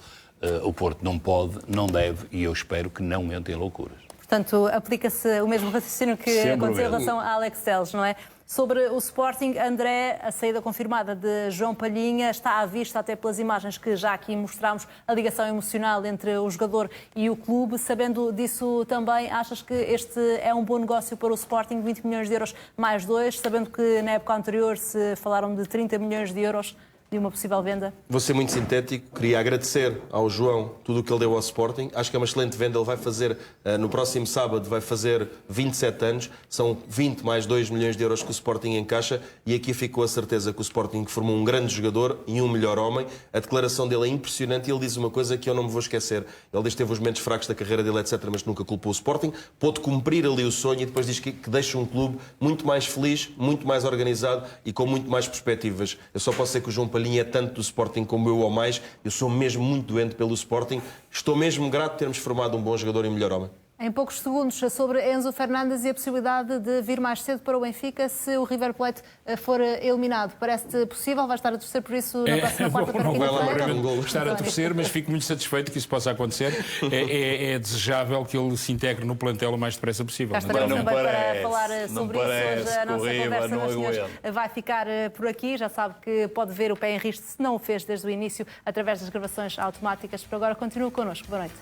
o Porto não pode, não deve, e eu espero que não entre em loucuras.
Portanto, aplica-se o mesmo raciocínio que aconteceu em relação a Alex Telles, não é? Sobre o Sporting, André, a saída confirmada de João Palhinha, está à vista até pelas imagens que já aqui mostramos, a ligação emocional entre o jogador e o clube. Sabendo disso também, achas que este é um bom negócio para o Sporting, 20 milhões de euros mais 2, sabendo que na época anterior se falaram de 30 milhões de euros de uma possível venda?
Vou ser muito sintético, queria agradecer ao João tudo o que ele deu ao Sporting. Acho que é uma excelente venda, ele vai fazer, no próximo sábado, vai fazer 27 anos, são 20 mais 2 milhões de euros que o Sporting encaixa, e aqui ficou a certeza que o Sporting formou um grande jogador e um melhor homem. A declaração dele é impressionante e ele diz uma coisa que eu não me vou esquecer. Ele diz que teve os momentos fracos da carreira dele, etc., mas nunca culpou o Sporting, pôde cumprir ali o sonho, e depois diz que deixa um clube muito mais feliz, muito mais organizado e com muito mais perspectivas. Eu só posso dizer que o João Palhinha é tanto do Sporting como eu ou mais. Eu sou mesmo muito doente pelo Sporting. Estou mesmo grato de termos formado um bom jogador e melhor homem.
Em poucos segundos, sobre Enzo Fernandes e a possibilidade de vir mais cedo para o Benfica se o River Plate for eliminado. Parece-te possível? Vais estar a torcer por isso na próxima quarta-feira?
Não vai lá estar a torcer, mas fico muito satisfeito que isso possa acontecer. É desejável que ele se integre no plantel o mais depressa possível.
Já estaremos também para falar sobre isso. Hoje a nossa conversa, meus senhores, vai ficar por aqui. Já sabe que pode ver o Pé em Risco, se não o fez desde o início, através das gravações automáticas. Por agora, continua connosco. Boa noite.